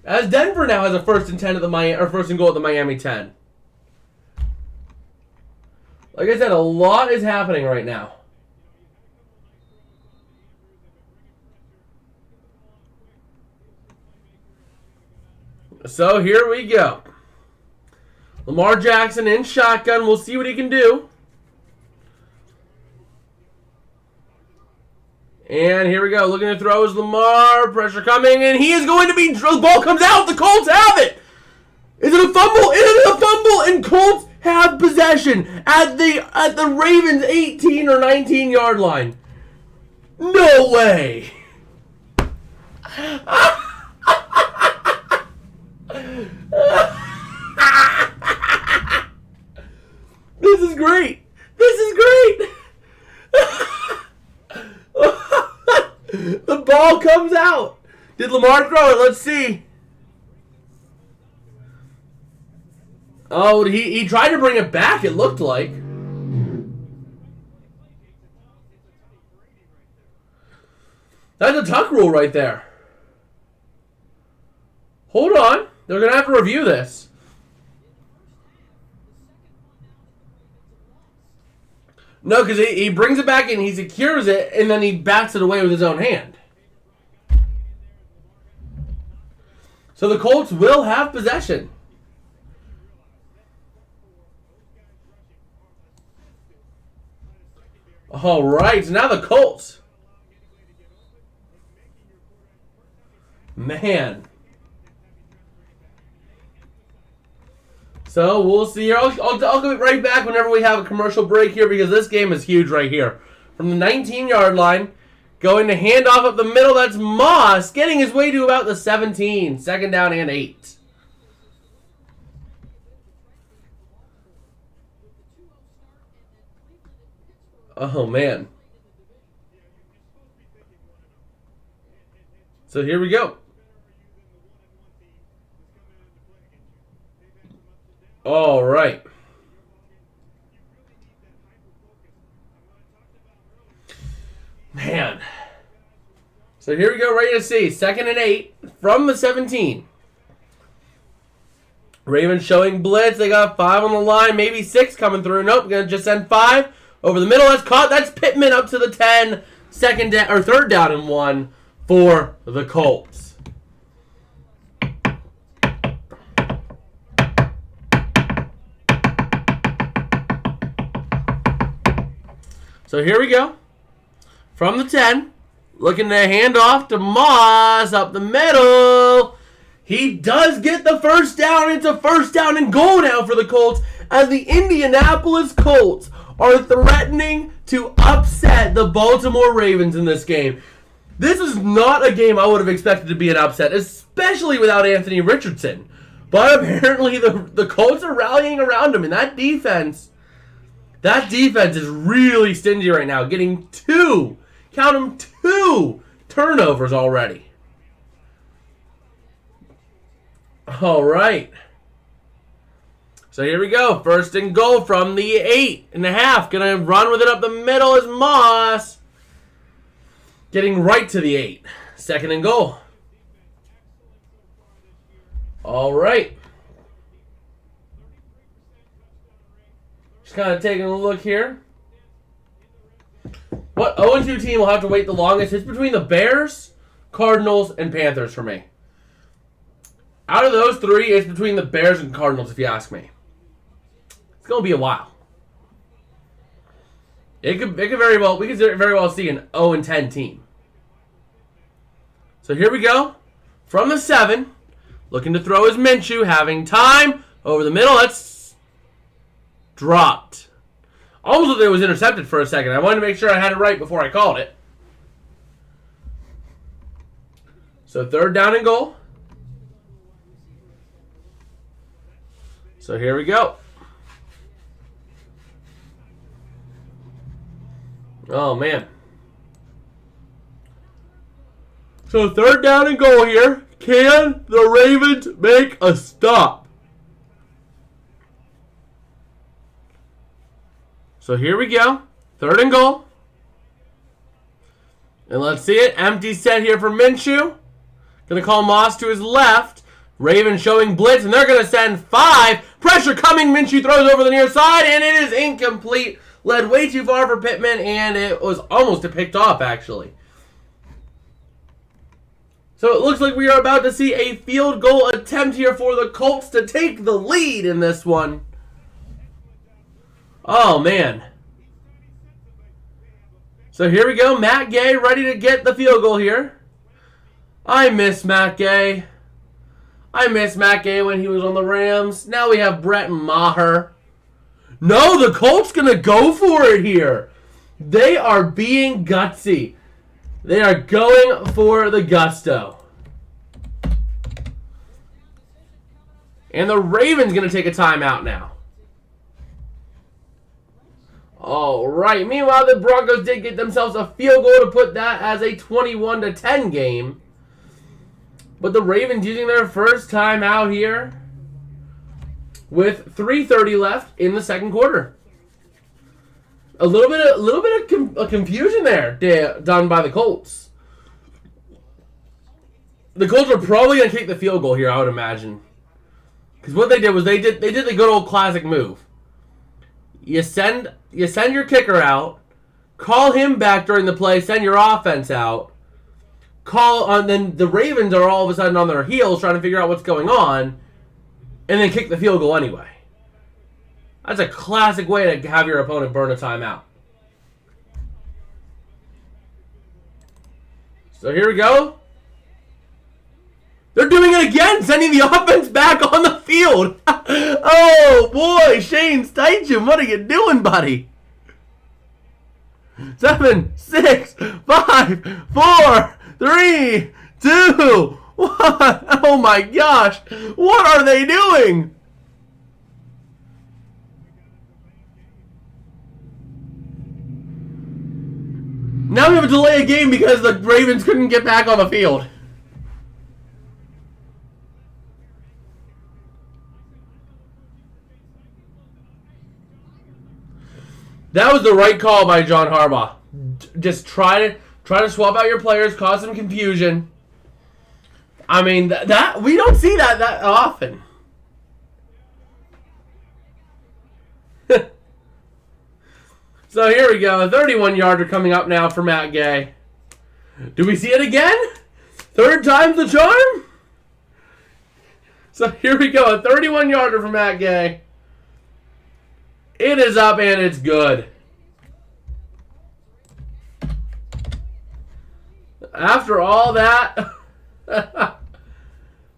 A: As Denver now has a 1st and 10 at the Miami, or 1st and goal at the Miami 10. Like I said, a lot is happening right now. So here we go. Lamar Jackson in shotgun. We'll see what he can do. And here we go. Looking to throw is Lamar. Pressure coming, and he is going to be... The ball comes out. The Colts have it. Is it a fumble? It is a fumble, and Colts have possession at the Ravens 18 or 19 yard line. No way. This is great. This is great. The ball comes out. Did Lamar throw it? Let's see. Oh, he tried to bring it back, it looked like. That's a tuck rule right there. Hold on. They're going to have to review this. No, because he brings it back and he secures it, and then he bats it away with his own hand. So the Colts will have possession. All right, so now the Colts. Man. So we'll see here. I'll give it right back whenever we have a commercial break here because this game is huge right here. From the 19-yard line, going to hand off up the middle. That's Moss getting his way to about the 17. 2nd down and 8. Oh, man. So here we go. All right. Man. So here we go, ready to see. 2nd and 8 from the 17. Ravens showing blitz. They got 5 on the line, maybe 6 coming through. Nope, going to just send 5. Over the middle, that's caught. That's Pittman up to the 10. 3rd down and 1 for the Colts. So here we go. From the 10, looking to hand off to Moss up the middle. He does get the 1st down. It's a 1st down and goal now for the Colts as the Indianapolis Colts are threatening to upset the Baltimore Ravens in this game. This is not a game I would have expected to be an upset, especially without Anthony Richardson. But apparently the Colts are rallying around him, and that defense is really stingy right now, getting 2 turnovers already. All right. So here we go. 1st and goal from the 8.5. Going to run with it up the middle is Moss. Getting right to the 8. 2nd and goal. All right. Just kind of taking a look here. What 0-2 team will have to wait the longest? It's between the Bears, Cardinals, and Panthers for me. Out of those 3, it's between the Bears and Cardinals, if you ask me. It's going to be a while. We could very well see an 0-10 team. So here we go. From the 7, looking to throw is Minshew, having time. Over the middle, that's dropped. Almost looked like it was intercepted for a second. I wanted to make sure I had it right before I called it. So 3rd down and goal. So here we go. Oh, man. So 3rd down and goal here. Can the Ravens make a stop? So here we go. Third and goal. And let's see it. Empty set here for Minshew. Going to call Moss to his left. Ravens showing blitz, and they're going to send 5. Pressure coming. Minshew throws over the near side, and it is incomplete. Led way too far for Pittman, and it was almost picked off, actually. So it looks like we are about to see a field goal attempt here for the Colts to take the lead in this one. Oh, man. So here we go. Matt Gay ready to get the field goal here. I miss Matt Gay. I miss Matt Gay when he was on the Rams. Now we have Brett Maher. No, the Colts going to go for it here. They are being gutsy. They are going for the gusto. And the Ravens going to take a timeout now. All right. Meanwhile, the Broncos did get themselves a field goal to put that as a 21-10 game. But the Ravens using their first timeout here with 3:30 left in the second quarter. A little bit of confusion there done by the Colts. The Colts are probably going to kick the field goal here, I would imagine. Because what they did was they did the good old classic move. You send your kicker out, call him back during the play, send your offense out, then the Ravens are all of a sudden on their heels trying to figure out what's going on, and then kick the field goal anyway. That's a classic way to have your opponent burn a timeout. So here we go. They're doing it again, sending the offense back on the field. Oh, boy, Shane Steichen, what are you doing, buddy? 7, 6, 5, 4, 3, 2, 1. Oh, my gosh. What are they doing? Now we have a delay of game because the Ravens couldn't get back on the field. That was the right call by John Harbaugh. Just try to swap out your players, cause some confusion. I mean, that we don't see that often. So here we go. A 31-yarder coming up now for Matt Gay. Do we see it again? Third time's the charm? So here we go. A 31-yarder for Matt Gay. It is up and it's good. After all that,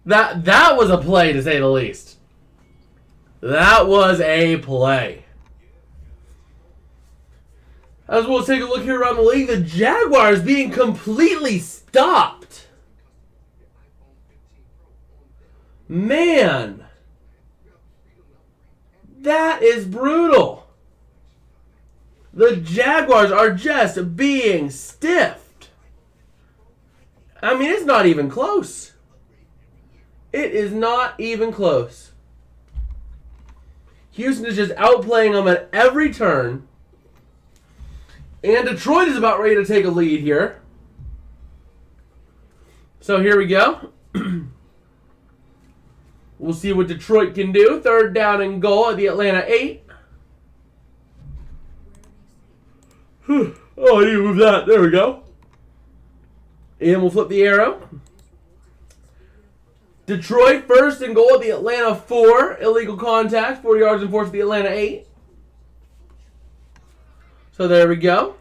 A: that was a play to say the least. That was a play. As we'll take a look here around the league, the Jaguars being completely stopped. Man. That is brutal. The Jaguars are just being stiffed. I mean, it's not even close. It is not even close. Houston is just outplaying them at every turn. And Detroit is about ready to take a lead here. So here we go. We'll see what Detroit can do. Third down and goal at the Atlanta 8. Oh, I need to move that. There we go. And we'll flip the arrow. Detroit first and goal at the Atlanta 4. Illegal contact. 4 yards and 4 for the Atlanta 8. So there we go.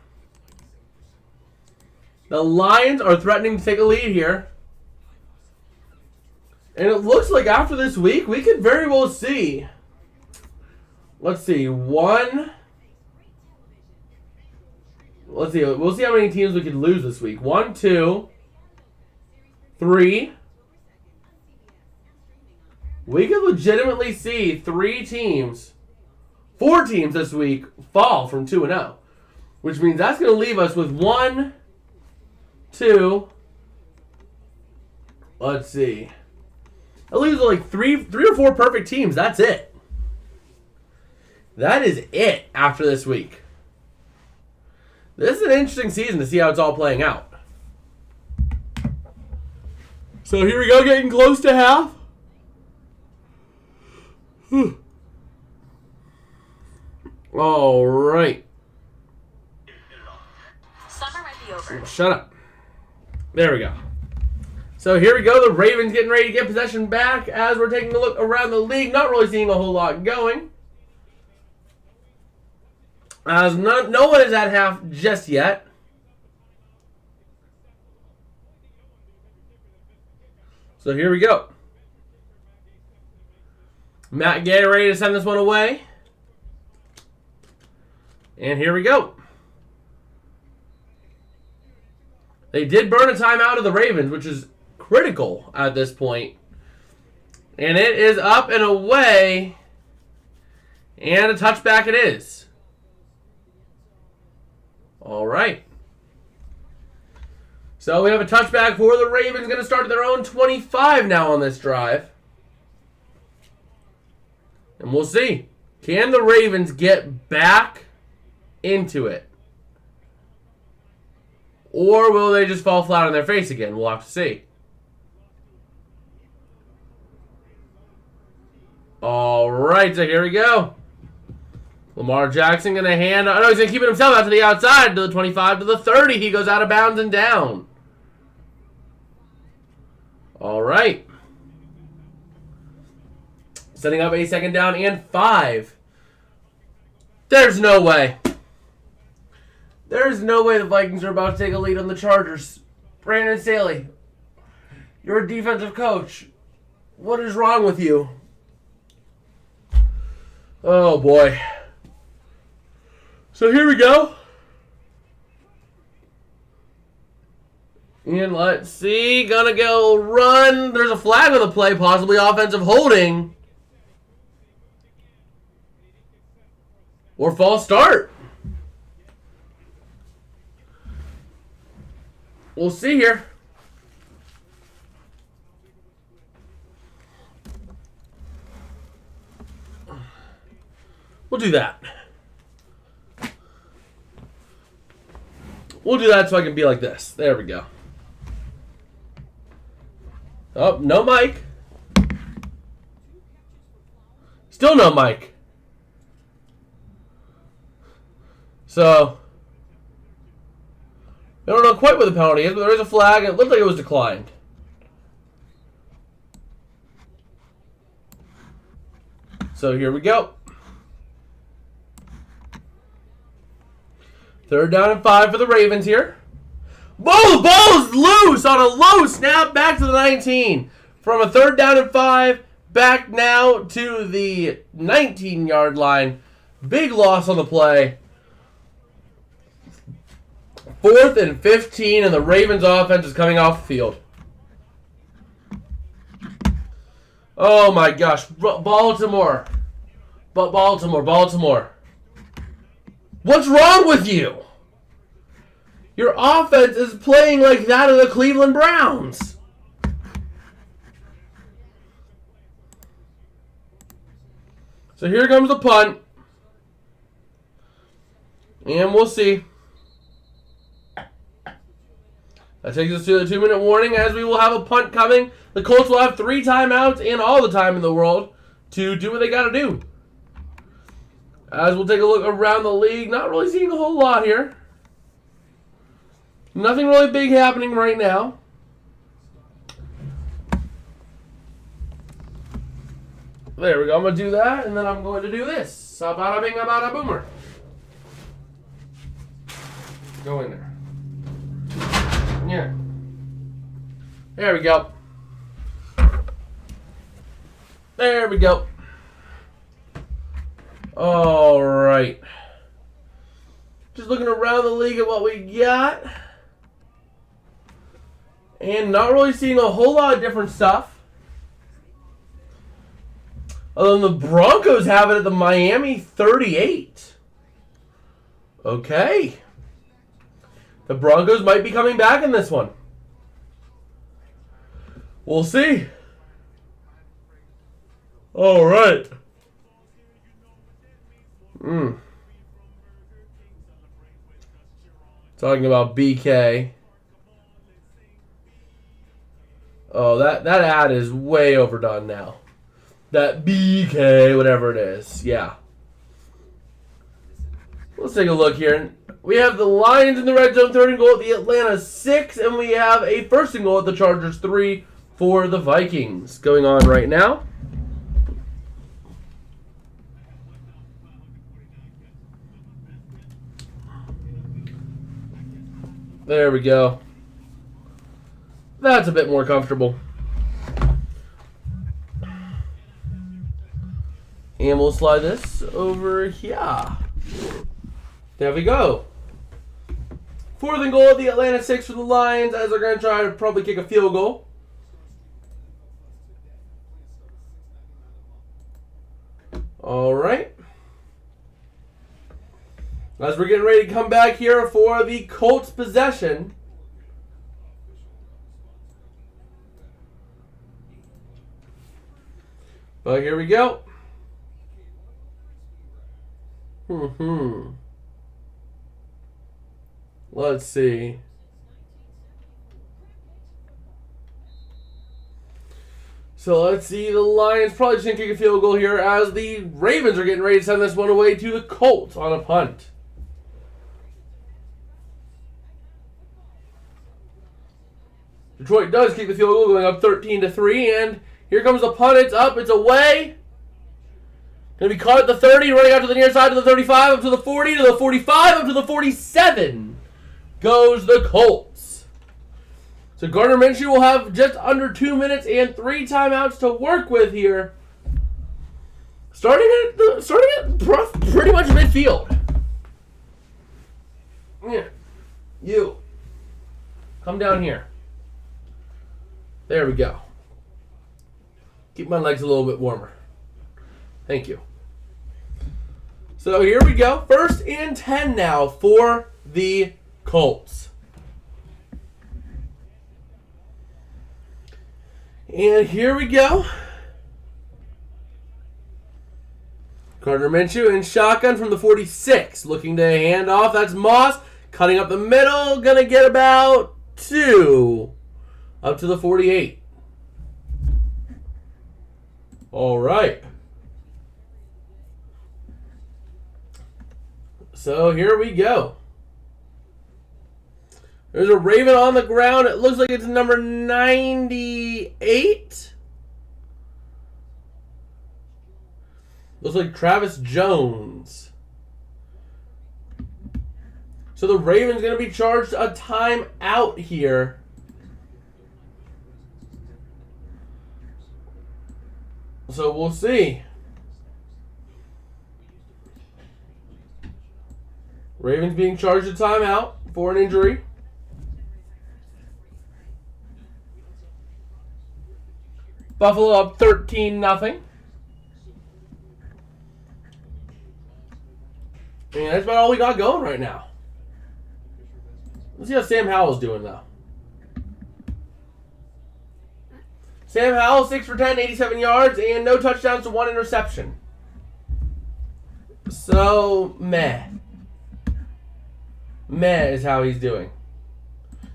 A: The Lions are threatening to take a lead here. And it looks like after this week, we could very well see. Let's see. We'll see how many teams we could lose this week. 1, 2, 3. We could legitimately see 4 teams this week fall from 2-0. Which means that's going to leave us with 1, 2. Let's see. That leaves like three or 4 perfect teams. That's it. That is it after this week. This is an interesting season to see how it's all playing out. So here we go, getting close to half. All right.
B: Summer might be over.
A: Shut up. There we go. So here we go. The Ravens getting ready to get possession back as we're taking a look around the league. Not really seeing a whole lot going. As no one is at half just yet. So here we go. Matt getting ready to send this one away. And here we go. They did burn a timeout of the Ravens, which is critical at this point. And it is up and away. And a touchback it is. All right. So we have a touchback for the Ravens. Going to start at their own 25 now on this drive. And we'll see. Can the Ravens get back into it? Or will they just fall flat on their face again? We'll have to see. All right, so here we go. Lamar Jackson going to hand... Oh, no, he's going to keep it himself out to the outside, to the 25, to the 30. He goes out of bounds and down. All right. Setting up a second down and 5. There's no way. There's no way the Vikings are about to take a lead on the Chargers. Brandon Staley, you're a defensive coach. What is wrong with you? Oh, boy. So here we go. And let's see. Gonna go run. There's a flag on the play, possibly offensive holding. Or false start. We'll see here. We'll do that. We'll do that so I can be like this. There we go. Oh, no mic. Still no mic. So, I don't know quite what the penalty is, but there is a flag. It looked like it was declined. So here we go. 3rd down and 5 for the Ravens here. Whoa, the ball's loose on a low snap back to the 19. From a 3rd down and 5, back now to the 19-yard line. Big loss on the play. 4th and 15, and the Ravens offense is coming off the field. Oh my gosh. Baltimore. Baltimore. What's wrong with you? Your offense is playing like that of the Cleveland Browns. So here comes the punt. And we'll see. That takes us to the 2-minute warning, as we will have a punt coming. The Colts will have 3 timeouts and all the time in the world to do what they got to do. As we'll take a look around the league, not really seeing a whole lot here. Nothing really big happening right now. There we go. I'm going to do that, and then I'm going to do this. Bada bing, bada boomer. Go in there. Yeah. There we go. There we go. All right. Just looking around the league at what we got. And not really seeing a whole lot of different stuff. Other than the Broncos have it at the Miami 38. Okay. The Broncos might be coming back in this one. We'll see. All right. Talking about BK. Oh, that ad is way overdone now. That BK, whatever it is. Yeah. Let's take a look here. We have the Lions in the red zone, 3rd and goal at the Atlanta 6, and we have a 1st and goal at the Chargers 3 for the Vikings going on right now. There we go. That's a bit more comfortable. And we'll slide this over here. There we go. 4th and goal at the Atlanta 6 for the Lions as they're going to try to probably kick a field goal. All right. As we're getting ready to come back here for the Colts possession. But here we go. Let's see. So let's see. The Lions probably just going to kick a field goal here as the Ravens are getting ready to send this one away to the Colts on a punt. Detroit does kick the field goal, going up 13-3, and here comes the punt. It's up. It's away. Going to be caught at the 30, running out to the near side to the 35, up to the 40, to the 45, up to the 47. Goes the Colts. So Gardner Minshew will have just under 2 minutes and 3 timeouts to work with here. Starting at pretty much midfield. Yeah. You. Come down here. There we go. Keep my legs a little bit warmer. Thank you. So here we go. 1st and 10 now for the Colts. And here we go. Gardner Minshew in shotgun from the 46. Looking to hand off. That's Moss. Cutting up the middle. Gonna get about 2. Up to the 48. All right. So here we go. There's a Raven on the ground. It looks like it's number 98. Looks like Travis Jones. So the Ravens going to be charged a timeout here. So we'll see. Ravens being charged a timeout for an injury. Buffalo up 13-0. And that's about all we got going right now. Let's see how Sam Howell's doing though. Sam Howell, 6 for 10, 87 yards, and no touchdowns to 1 interception. So, meh. Meh is how he's doing. But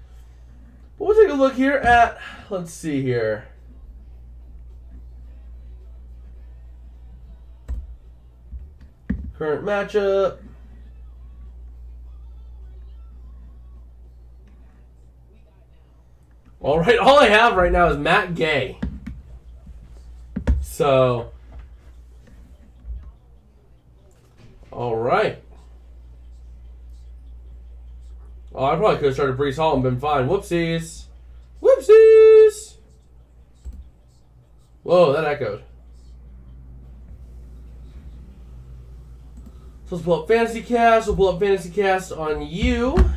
A: we'll take a look here at, let's see here. Current matchup. All right, all I have right now is Matt Gay. So, all right. Oh, I probably could have started Breece Hall and been fine. Whoopsies. Whoopsies. Whoa, that echoed. So let's pull up Fantasy Cast. We'll pull up Fantasy Cast on you.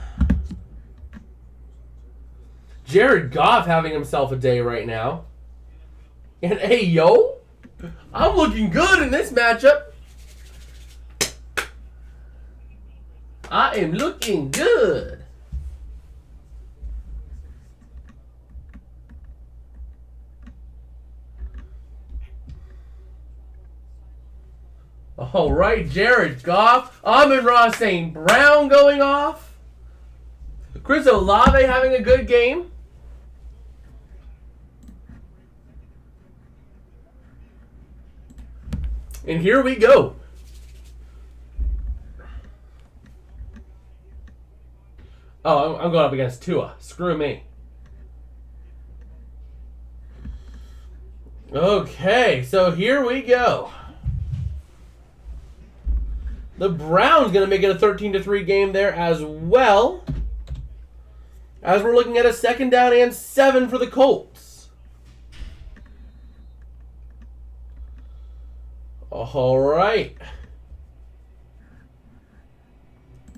A: Jared Goff having himself a day right now. And hey, yo, I'm looking good in this matchup. I am looking good. All right, Jared Goff. Amon-Ra St. Brown going off. Chris Olave having a good game. And here we go. Oh, I'm going up against Tua. Screw me. Okay, so here we go. The Browns going to make it a 13-3 game there as well. As we're looking at a 2nd down and 7 for the Colts. All right.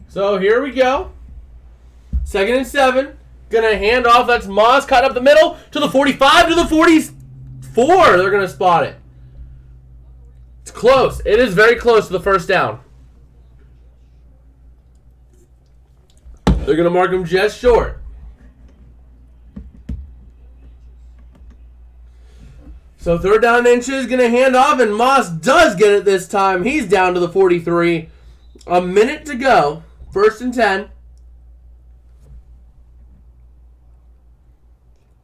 A: So here we go. 2nd and 7. Gonna hand off. That's Moss cut up the middle to the 45 to the 44. They're gonna spot it. It's close. It is very close to the 1st down. They're gonna mark him just short. So 3rd down inches, gonna hand off, and Moss does get it this time. He's down to the 43. A minute to go. 1st and 10.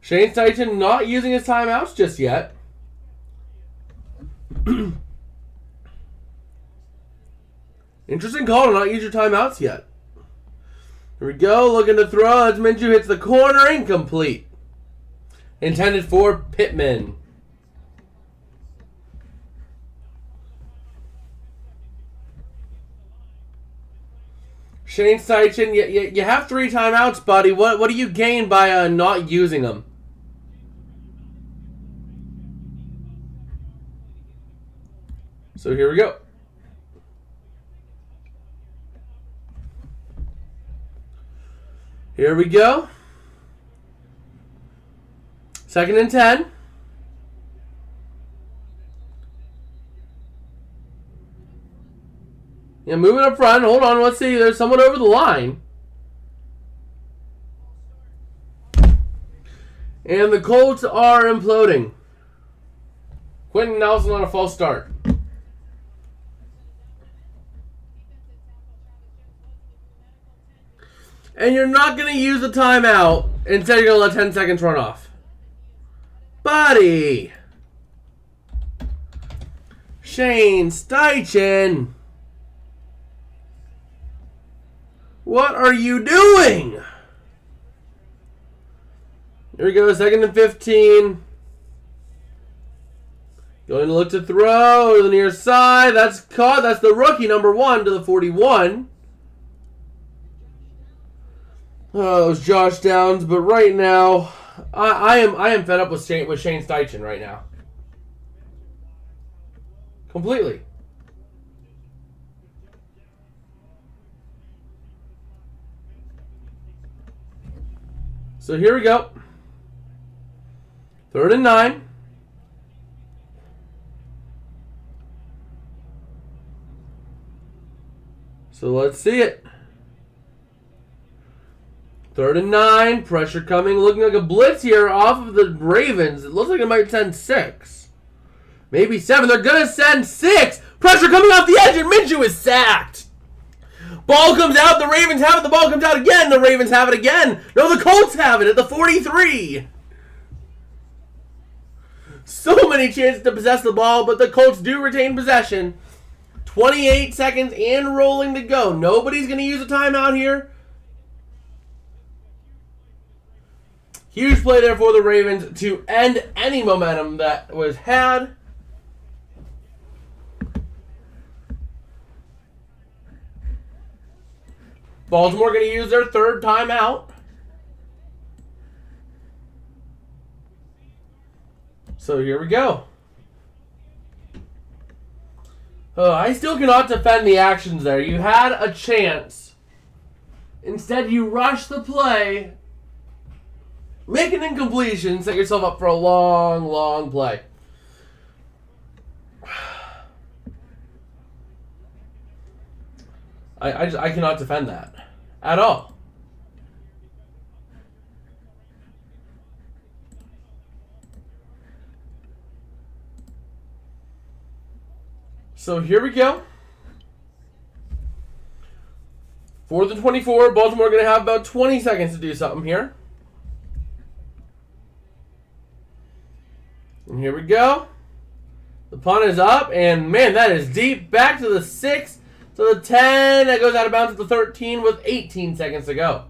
A: Shane Steichen not using his timeouts just yet. Interesting call to not use your timeouts yet. Here we go, looking to throw. That's Minshew, hits the corner, incomplete. Intended for Pittman. Shane Steichen, you have 3 timeouts, buddy. What do you gain by not using them? So here we go. Here we go. 2nd and 10. Yeah, moving up front. Hold on, let's see. There's someone over the line. And the Colts are imploding. Quentin Nelson on a false start. And you're not going to use the timeout. Instead, you're going to let 10 seconds run off. Buddy. Shane Steichen. What are you doing? Here we go, 2nd and 15. Going to look to throw to the near side. That's caught. That's the rookie, number 1 to the 41. Oh, it was Josh Downs, but right now, I am fed up with Shane Steichen right now. Completely. So here we go. 3rd and 9. So let's see it. 3rd and 9. Pressure coming. Looking like a blitz here off of the Ravens. It looks like it might send 6. Maybe 7. They're going to send 6. Pressure coming off the edge, and Minshew is sacked. Ball comes out. The Ravens have it. The ball comes out again. The Ravens have it again. No, the Colts have it at the 43. So many chances to possess the ball, but the Colts do retain possession. 28 seconds and rolling to go. Nobody's going to use a timeout here. Huge play there for the Ravens to end any momentum that was had. Baltimore going to use their 3rd timeout. So here we go. Oh, I still cannot defend the actions there. You had a chance. Instead, you rush the play, make an incompletion, set yourself up for a long, long play. I cannot defend that at all. So here we go. 4th and 24. Baltimore going to have about 20 seconds to do something here. And here we go. The punt is up, and man, that is deep. Back to the 6, to the 10. That goes out of bounds at the 13 with 18 seconds to go.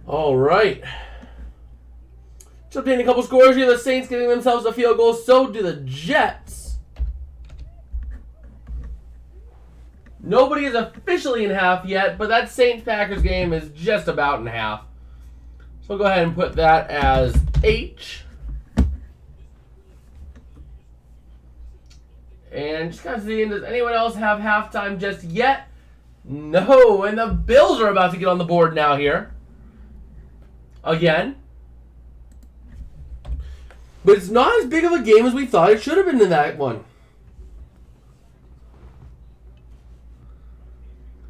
A: All right. Just updating a couple scores here. The Saints getting themselves a field goal. So do the Jets. Nobody is officially in half yet, but that Saints-Packers game is just about in half. So we'll go ahead and put that as H. And just kind of seeing, does anyone else have halftime just yet? No, and the Bills are about to get on the board now here. Again. But it's not as big of a game as we thought it should have been in that one.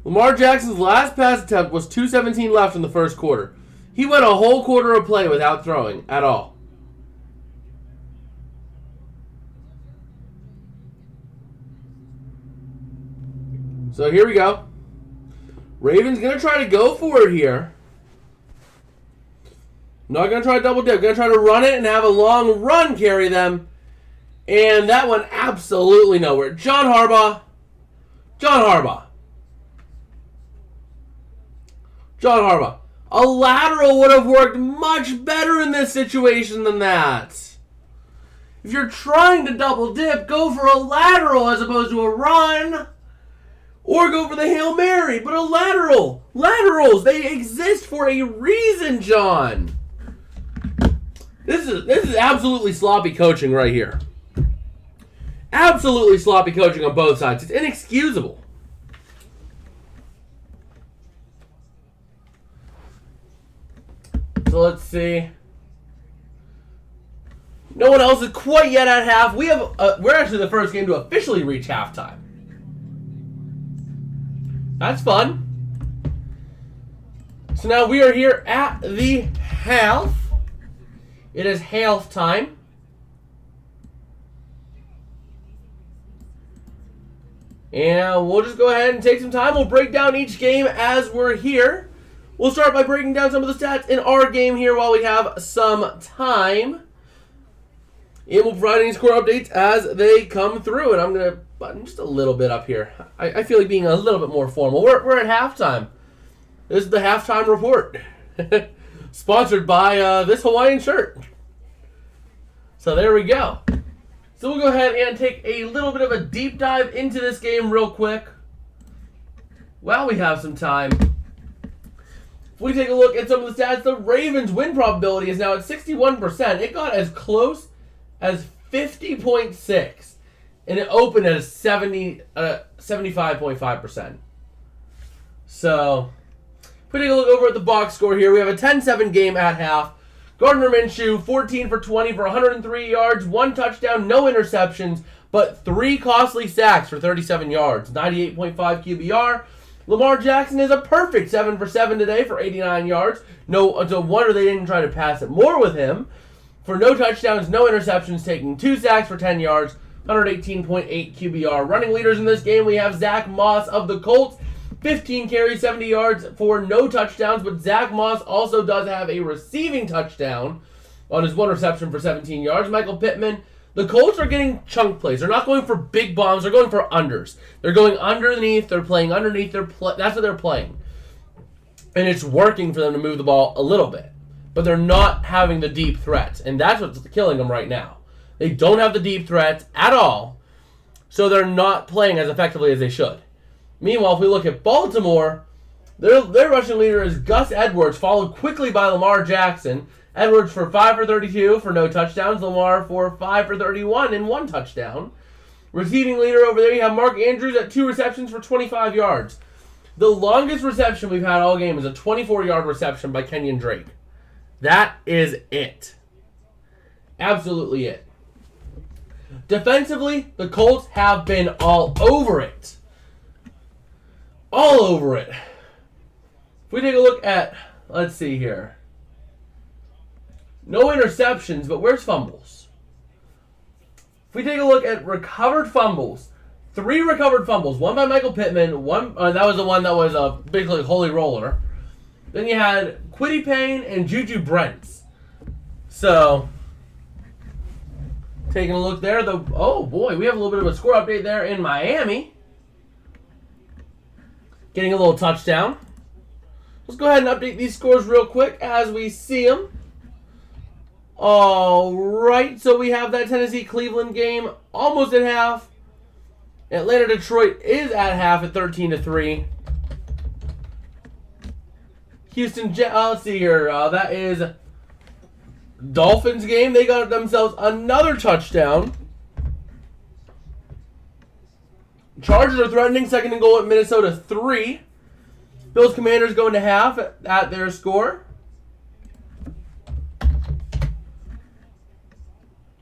A: Lamar Jackson's last pass attempt was 2:17 left in the first quarter. He went a whole quarter of play without throwing at all. So here we go. Ravens going to try to go for it here. Not going to try to double dip. Going to try to run it and have a long run carry them. And that went absolutely nowhere. John Harbaugh. A lateral would have worked much better in this situation than that. If you're trying to double dip, go for a lateral as opposed to a run. Or go for the Hail Mary. But a lateral. Laterals, they exist for a reason, John. This is absolutely sloppy coaching right here. Absolutely sloppy coaching on both sides. It's inexcusable. So let's see. No one else is quite yet at half. We're actually the first game to officially reach halftime. That's fun. So now we are here at the half. It is half time. And we'll just go ahead and take some time. We'll break down each game as we're here. We'll start by breaking down some of the stats in our game here while we have some time. And we'll provide any score updates as they come through. And I'm going to button just a little bit up here. I feel like being a little bit more formal. We're at halftime. This is the halftime report. Sponsored by this Hawaiian shirt. So there we go. So we'll go ahead and take a little bit of a deep dive into this game real quick while we have some time. If we take a look at some of the stats, the Ravens' win probability is now at 61%. It got as close as 50.6, and it opened at 75.5%. So, if we take a look over at the box score here, we have a 10-7 game at half. Gardner Minshew, 14 for 20 for 103 yards, 1 touchdown, no interceptions, but 3 costly sacks for 37 yards, 98.5 QBR. Lamar Jackson is a perfect 7 for 7 today for 89 yards. No wonder they didn't try to pass it more with him. For no touchdowns, no interceptions, taking 2 sacks for 10 yards, 118.8 QBR. Running leaders in this game, we have Zach Moss of the Colts, 15 carries, 70 yards for no touchdowns, but Zach Moss also does have a receiving touchdown on his 1 reception for 17 yards. Michael Pittman, the Colts are getting chunk plays. They're not going for big bombs. They're going for unders. They're going underneath. They're playing underneath. That's what they're playing. And it's working for them to move the ball a little bit. But they're not having the deep threats. And that's what's killing them right now. They don't have the deep threats at all. So they're not playing as effectively as they should. Meanwhile, if we look at Baltimore, their rushing leader is Gus Edwards, followed quickly by Lamar Jackson. Edwards for 5 for 32 for no touchdowns. Lamar for 5 for 31 and 1 touchdown. Receiving leader over there, you have Mark Andrews at 2 receptions for 25 yards. The longest reception we've had all game is a 24-yard reception by Kenyon Drake. That is it. Absolutely it. Defensively, the Colts have been all over it. All over it. If we take a look at, let's see here. No interceptions, but where's fumbles? If we take a look at recovered fumbles, 3 recovered fumbles. One by Michael Pittman. That was the one that was a basically holy roller. Then you had Kwity Paye and Juju Brents. So, taking a look there. Oh boy, we have a little bit of a score update there in Miami. Getting a little touchdown. Let's go ahead and update these scores real quick as we see them. All right, so we have that Tennessee-Cleveland game almost at half. Atlanta-Detroit is at half at 13-3. Houston, let's see here. That is Dolphins game. They got themselves another touchdown. Chargers are threatening. Second and goal at Minnesota 3. Bills Commanders going to half at their score.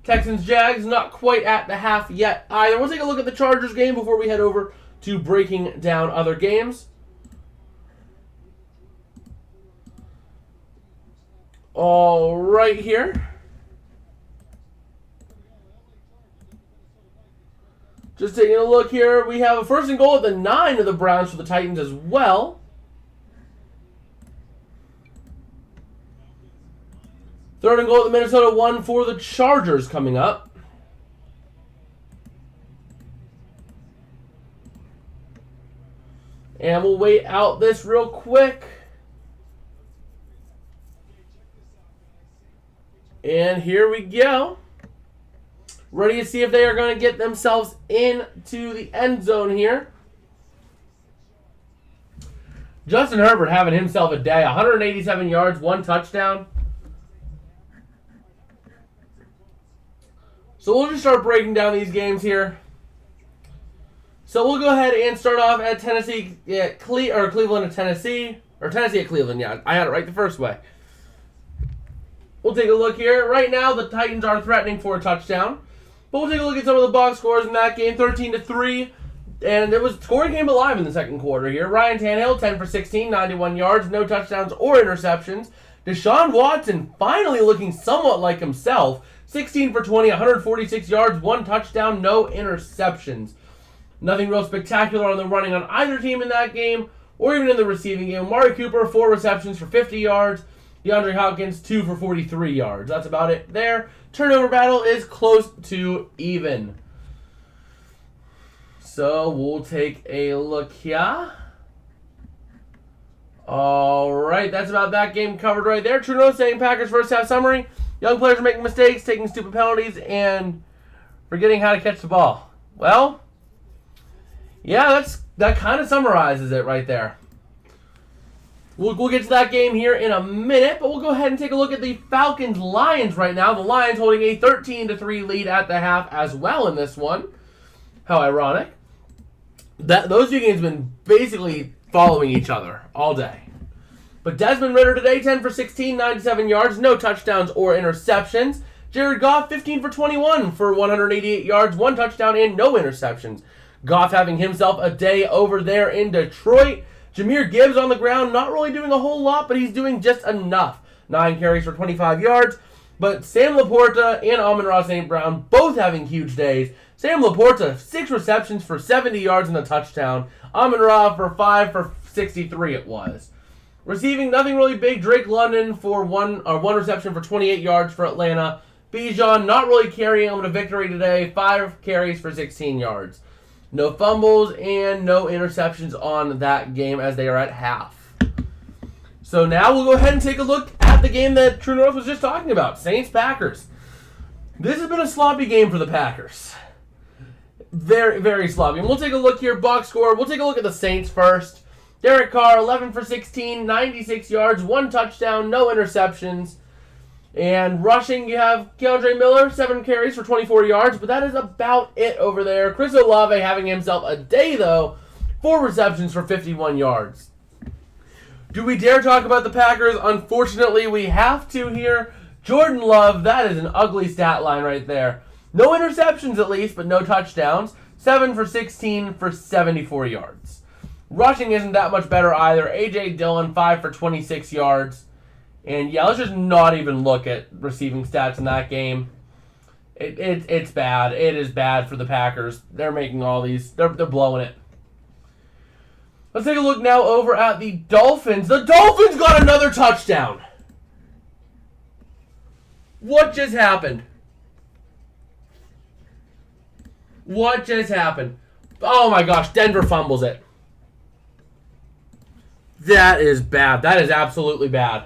A: Texans Jags not quite at the half yet either. We'll take a look at the Chargers game before we head over to breaking down other games. All right here. Just taking a look here. We have a first and goal at the 9 of the Browns for the Titans as well. Third and goal at the Minnesota 1 for the Chargers coming up. And we'll wait out this real quick. And here we go. Ready to see if they are going to get themselves into the end zone here. Justin Herbert having himself a day. 187 yards, 1 touchdown. So we'll just start breaking down these games here. So we'll go ahead and start off at Tennessee, Cleveland at Tennessee. Or Tennessee at Cleveland, yeah. I had it right the first way. We'll take a look here. Right now, the Titans are threatening for a touchdown. But we'll take a look at some of the box scores in that game. 13-3. And it was scoring game alive in the second quarter here. Ryan Tannehill, 10 for 16, 91 yards. No touchdowns or interceptions. Deshaun Watson finally looking somewhat like himself. 16 for 20, 146 yards, 1 touchdown, no interceptions. Nothing real spectacular on the running on either team in that game, or even in the receiving game. Amari Cooper, 4 receptions for 50 yards. DeAndre Hopkins, 2 for 43 yards. That's about it there. Turnover battle is close to even. So we'll take a look here. All right, that's about that game covered right there. True Note saying Packers first half summary. Young players are making mistakes, taking stupid penalties, and forgetting how to catch the ball. Well, yeah, that kind of summarizes it right there. We'll get to that game here in a minute, but we'll go ahead and take a look at the Falcons-Lions right now. The Lions holding a 13-3 lead at the half as well in this one. How ironic. Those two games have been basically following each other all day. But Desmond Ridder today, 10 for 16, 97 yards, no touchdowns or interceptions. Jared Goff, 15 for 21 for 188 yards, 1 touchdown and no interceptions. Goff having himself a day over there in Detroit. Jahmyr Gibbs on the ground, not really doing a whole lot, but he's doing just enough. 9 carries for 25 yards. But Sam Laporta and Amon-Ra St. Brown both having huge days. Sam Laporta, 6 receptions for 70 yards and a touchdown. Amon-Ra for 5 for 63 it was. Receiving nothing really big. Drake London for one reception for 28 yards for Atlanta. Bijan not really carrying them to victory today. 5 carries for 16 yards. No fumbles and no interceptions on that game as they are at half. So now we'll go ahead and take a look at the game that True North was just talking about. Saints-Packers. This has been a sloppy game for the Packers. Very, very sloppy. And we'll take a look here. Box score. We'll take a look at the Saints first. Derek Carr, 11 for 16, 96 yards, 1 touchdown, no interceptions. And rushing, you have Keandre Miller, 7 carries for 24 yards, but that is about it over there. Chris Olave having himself a day, though, 4 receptions for 51 yards. Do we dare talk about the Packers? Unfortunately, we have to here. Jordan Love, that is an ugly stat line right there. No interceptions at least, but no touchdowns. 7 for 16 for 74 yards. Rushing isn't that much better either. A.J. Dillon, 5 for 26 yards. And yeah, let's just not even look at receiving stats in that game. It's bad. It is bad for the Packers. They're making all these. They're blowing it. Let's take a look now over at the Dolphins. The Dolphins got another touchdown. What just happened? What just happened? Oh my gosh, Denver fumbles it. That is bad. That is absolutely bad.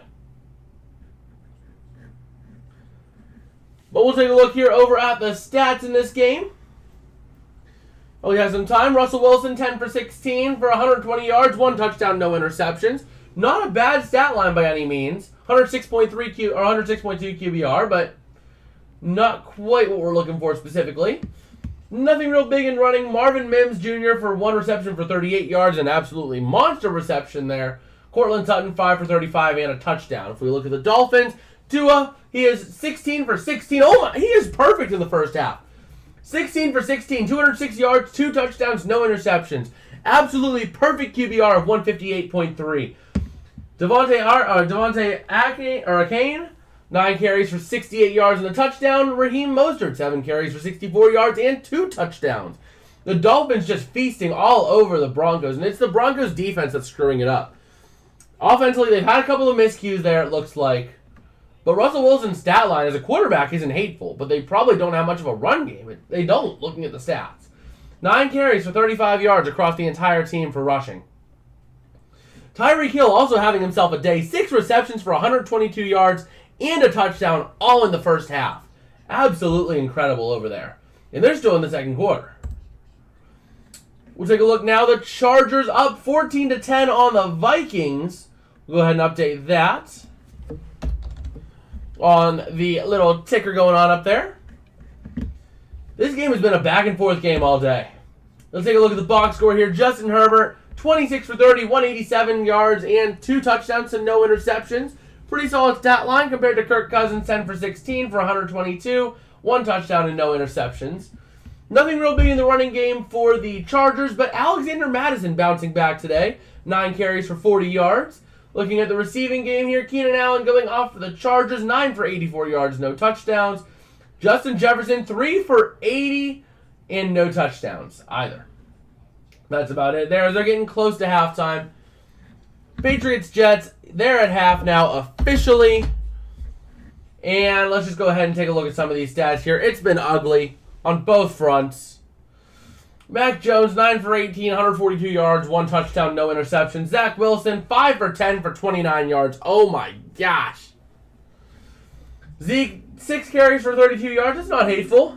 A: But we'll take a look here over at the stats in this game. Oh, we have some time. Russell Wilson, 10 for 16 for 120 yards, 1 touchdown, no interceptions. Not a bad stat line by any means. 106.2 QBR, but not quite what we're looking for specifically. Nothing real big in running. Marvin Mims Jr. for 1 reception for 38 yards, an absolutely monster reception there. Cortland Sutton, 5 for 35 and a touchdown. If we look at the Dolphins, Tua, he is 16 for 16. Oh my, he is perfect in the first half. 16 for 16, 206 yards, 2 touchdowns, no interceptions. Absolutely perfect QBR of 158.3. Devontae Akane, 9 carries for 68 yards and a touchdown. Raheem Mostert, 7 carries for 64 yards and 2 touchdowns. The Dolphins just feasting all over the Broncos, and it's the Broncos defense that's screwing it up. Offensively, they've had a couple of miscues there, it looks like. But Russell Wilson's stat line as a quarterback isn't hateful, but they probably don't have much of a run game. They don't, looking at the stats. 9 carries for 35 yards across the entire team for rushing. Tyreek Hill also having himself a day. 6 receptions for 122 yards and a touchdown all in the first half. Absolutely incredible over there. And they're still in the second quarter. We'll take a look now. The Chargers up 14-10 on the Vikings. We'll go ahead and update that on the little ticker going on up there. This game has been a back and forth game all day. Let's take a look at the box score here. Justin Herbert, 26 for 30, 187 yards, and 2 touchdowns and no interceptions. Pretty solid stat line compared to Kirk Cousins, 10 for 16 for 122, 1 touchdown and no interceptions. Nothing real big in the running game for the Chargers, but Alexander Mattison bouncing back today. 9 carries for 40 yards. Looking at the receiving game here, Keenan Allen going off for the Chargers, 9 for 84 yards, no touchdowns. Justin Jefferson, 3 for 80 and no touchdowns either. That's about it there. They're getting close to halftime. Patriots-Jets, they're at half now officially. And let's just go ahead and take a look at some of these stats here. It's been ugly on both fronts. Mac Jones, 9 for 18, 142 yards, 1 touchdown, no interceptions. Zach Wilson, 5 for 10 for 29 yards. Oh my gosh. Zeke, 6 carries for 32 yards. That's not hateful.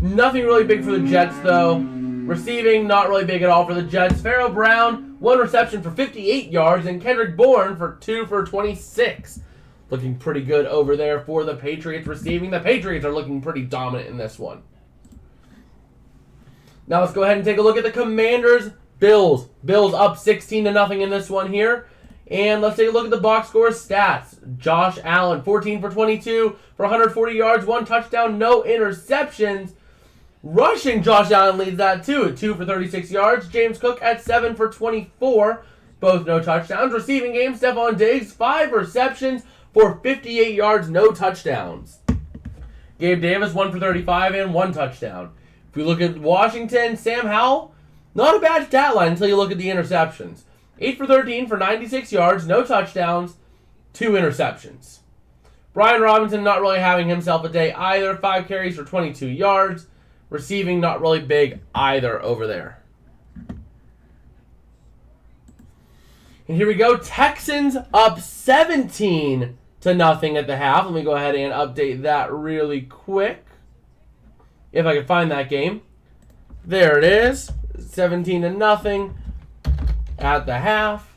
A: Nothing really big for the Jets, though. Receiving, not really big at all for the Jets. Pharaoh Brown, 1 reception for 58 yards, and Kendrick Bourne for 2 for 26. Looking pretty good over there for the Patriots receiving. The Patriots are looking pretty dominant in this one. Now let's go ahead and take a look at the Commanders. Bills. Bills up 16-0 in this one here. And let's take a look at the box score stats. Josh Allen, 14 for 22 for 140 yards, 1 touchdown, no interceptions. Rushing, Josh Allen leads that too at 2 for 36 yards. James Cook at 7 for 24, both no touchdowns. Receiving game, Stephon Diggs, 5 receptions for 58 yards, no touchdowns. Gabe Davis, 1 for 35 and 1 touchdown. If we look at Washington, Sam Howell, not a bad stat line until you look at the interceptions. 8 for 13 for 96 yards, no touchdowns, 2 interceptions. Brian Robinson not really having himself a day either. 5 carries for 22 yards. Receiving not really big either over there. And here we go. Texans up 17-0 at the half. Let me go ahead and update that really quick. If I can find that game. There it is. 17-0 at the half.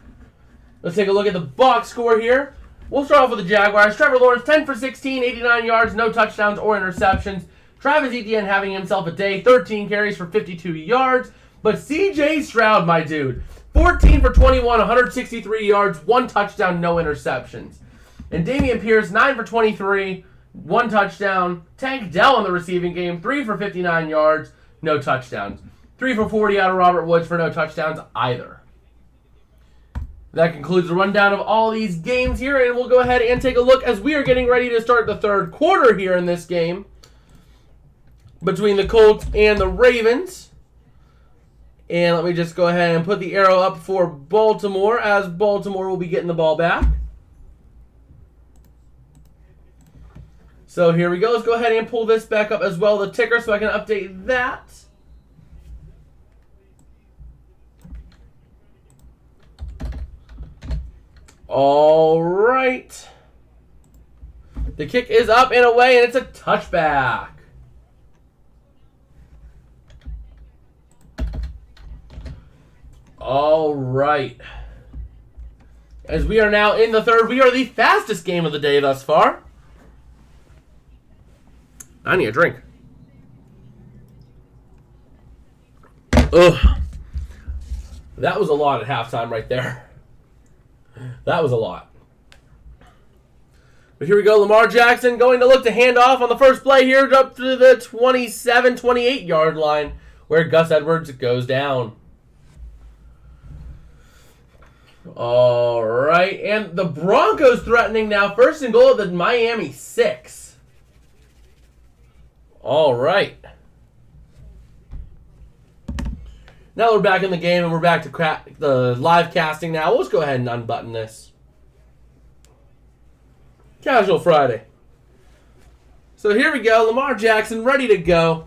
A: Let's take a look at the box score here. We'll start off with the Jaguars. Trevor Lawrence, 10 for 16, 89 yards, no touchdowns or interceptions. Travis Etienne having himself a day, 13 carries for 52 yards. But C.J. Stroud, my dude, 14 for 21, 163 yards, 1 touchdown, no interceptions. And Dameon Pierce, 9 for 23, 1 touchdown. Tank Dell in the receiving game, 3 for 59 yards, no touchdowns. 3 for 40 out of Robert Woods for no touchdowns either. That concludes the rundown of all these games here, and we'll go ahead and take a look as we are getting ready to start the third quarter here in this game. between the Colts and the Ravens. And let me just go ahead and put the arrow up for Baltimore, as Baltimore will be getting the ball back. So here we go. Let's go ahead and pull this back up as well, the ticker, so I can update that. All right. The kick is up and away, and it's a touchback. All right. As we are now in the third, we are the fastest game of the day thus far. I need a drink. Ugh. That was a lot at halftime right there. That was a lot. But here we go. Lamar Jackson going to look to hand off on the first play here up to the 27, 28 yard line where Gus Edwards goes down. All right. And the Broncos threatening now. First and goal at the Miami 6. All right. Now we're back in the game, and we're back to the live casting now. Let's go ahead and unbutton this. Casual Friday. So here we go. Lamar Jackson ready to go.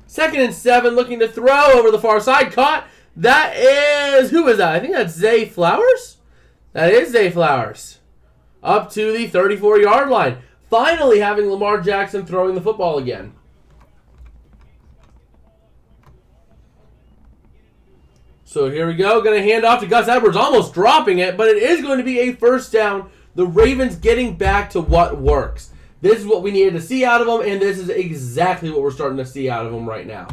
A: 2nd and 7, looking to throw over the far side. Caught. That is, who is that? I think that's Zay Flowers. That is Zay Flowers. Up to the 34-yard line. Finally having Lamar Jackson throwing the football again. So here we go. Going to hand off to Gus Edwards. Almost dropping it, but it is going to be a first down. The Ravens getting back to what works. This is what we needed to see out of them, and this is exactly what we're starting to see out of them right now.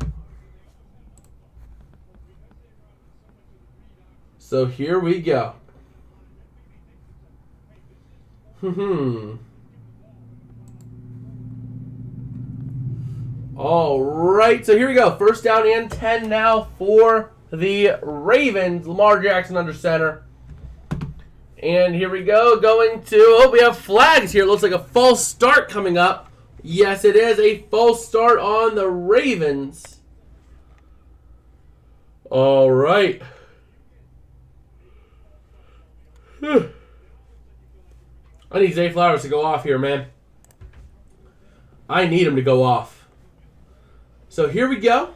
A: So here we go. All right, so here we go. First down and 10 now for the Ravens. Lamar Jackson under center. And here we go, going to, oh, we have flags here. It looks like a false start coming up. Yes, it is a false start on the Ravens. All right. I need Zay Flowers to go off here, man. I need him to go off. So here we go.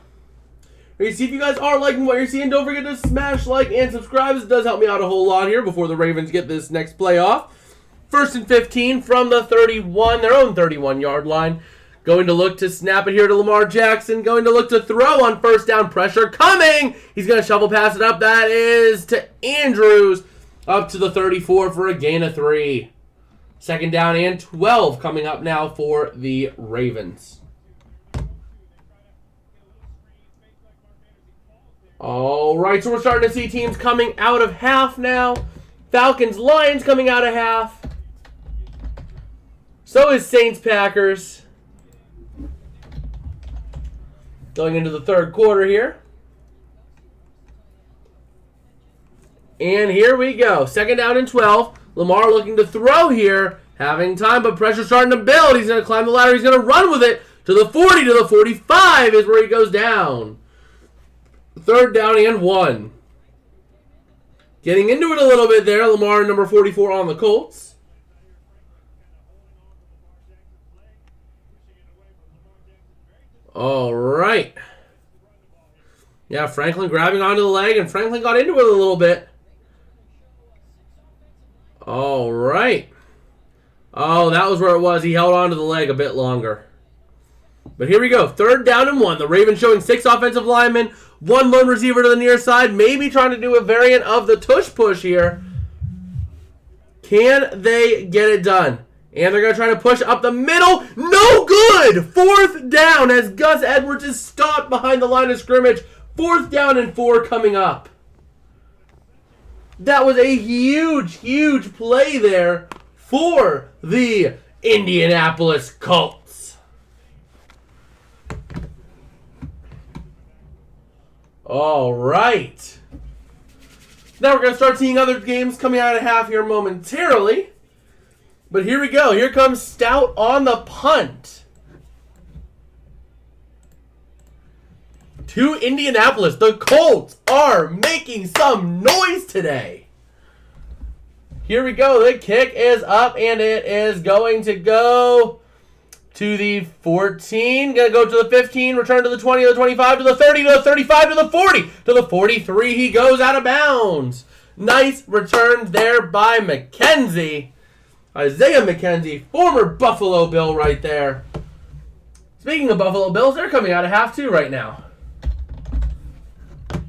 A: See if you guys are liking what you're seeing. Don't forget to smash like and subscribe. This does help me out a whole lot here before the Ravens get this next play off. 1st and 15 from the 31, their own 31-yard line. Going to look to snap it here to Lamar Jackson. Going to look to throw on first down. Pressure coming. He's going to shovel pass it up. That is to Andrews. Up to the 34 for a gain of 3. 2nd down and 12 coming up now for the Ravens. All right, so we're starting to see teams coming out of half now. Falcons, Lions coming out of half. So is Saints, Packers. Going into the third quarter here. And here we go. 2nd down and 12. Lamar looking to throw here. Having time, but pressure starting to build. He's going to climb the ladder. He's going to run with it to the 40, to the 45 is where he goes down. 3rd down and 1. Getting into it a little bit there. Lamar, number 44 on the Colts. All right. Yeah, Franklin grabbing onto the leg, and Franklin got into it a little bit. All right. Oh, that was where it was. He held onto the leg a bit longer. But here we go. 3rd down and 1. The Ravens showing 6 offensive linemen. 1 lone receiver to the near side. Maybe trying to do a variant of the tush push here. Can they get it done? And they're going to try to push up the middle. No good! 4th down as Gus Edwards is stopped behind the line of scrimmage. 4th down and 4 coming up. That was a huge, huge play there for the Indianapolis Colts. All right. Now we're going to start seeing other games coming out of half here momentarily. But here we go. Here comes Stout on the punt. to Indianapolis. The Colts are making some noise today. Here we go. The kick is up, and it is going to go to the 14. Going to go to the 15. Return to the 20, to the 25, to the 30, to the 35, to the 40, to the 43. He goes out of bounds. Nice return there by McKenzie. Isaiah McKenzie, former Buffalo Bill right there. Speaking of Buffalo Bills, they're coming out of half two right now.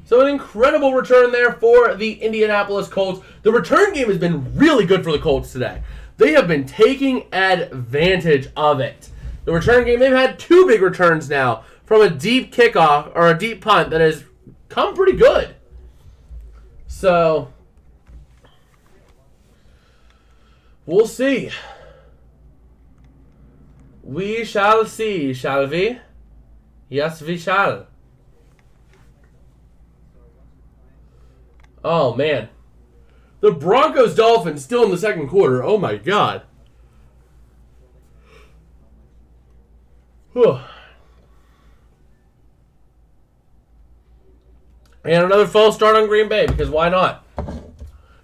A: So an incredible return there for the Indianapolis Colts. The return game has been really good for the Colts today. They have been taking advantage of it. The return game, they've had two big returns now from a deep kickoff or a deep punt that has come pretty good. So we'll see. We shall see, shall we? Yes, we shall. Oh, man. The Broncos-Dolphins still in the second quarter. Oh, my God. Whew. And another false start on Green Bay, because why not?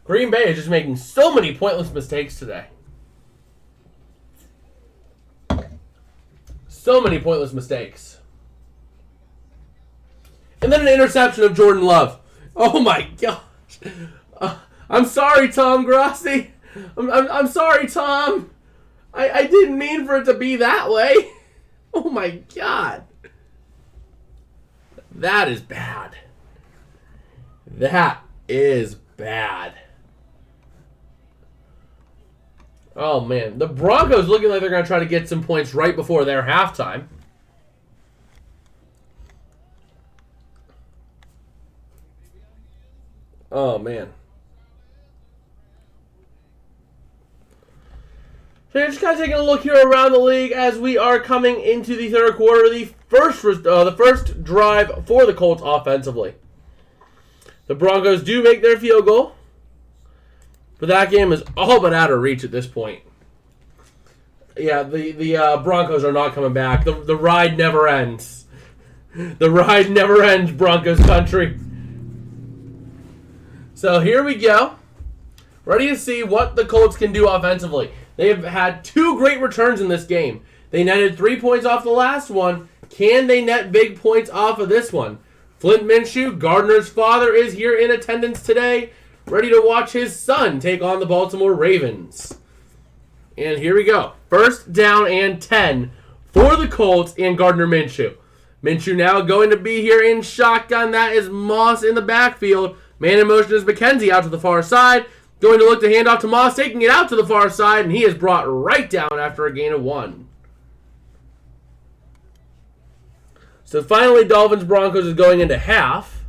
A: Green Bay is just making so many pointless mistakes today. So many pointless mistakes. And then an interception of Jordan Love. Oh my gosh. I'm sorry, Tom Grossi. I'm sorry, Tom. I didn't mean for it to be that way. Oh my God. That is bad. That is bad. Oh, man. The Broncos looking like they're going to try to get some points right before their halftime. Oh, man. So just kind of taking a look here around the league as we are coming into the third quarter. The first drive for the Colts offensively. The Broncos do make their field goal. But that game is all but out of reach at this point. Yeah, the Broncos are not coming back. The ride never ends. The ride never ends, Broncos country. So here we go. Ready to see what the Colts can do offensively. They have had two great returns in this game. They netted 3 points off the last one. Can they net big points off of this one? Flint Minshew, Gardner's father, is here in attendance today, ready to watch his son take on the Baltimore Ravens. And here we go. First down and 10 for the Colts and Gardner Minshew. Minshew now going to be here in shotgun. That is Moss in the backfield. Man in motion is McKenzie out to the far side. Going to look to hand off to Moss, taking it out to the far side, and he is brought right down after a gain of 1. So finally, Dolphins-Broncos is going into half.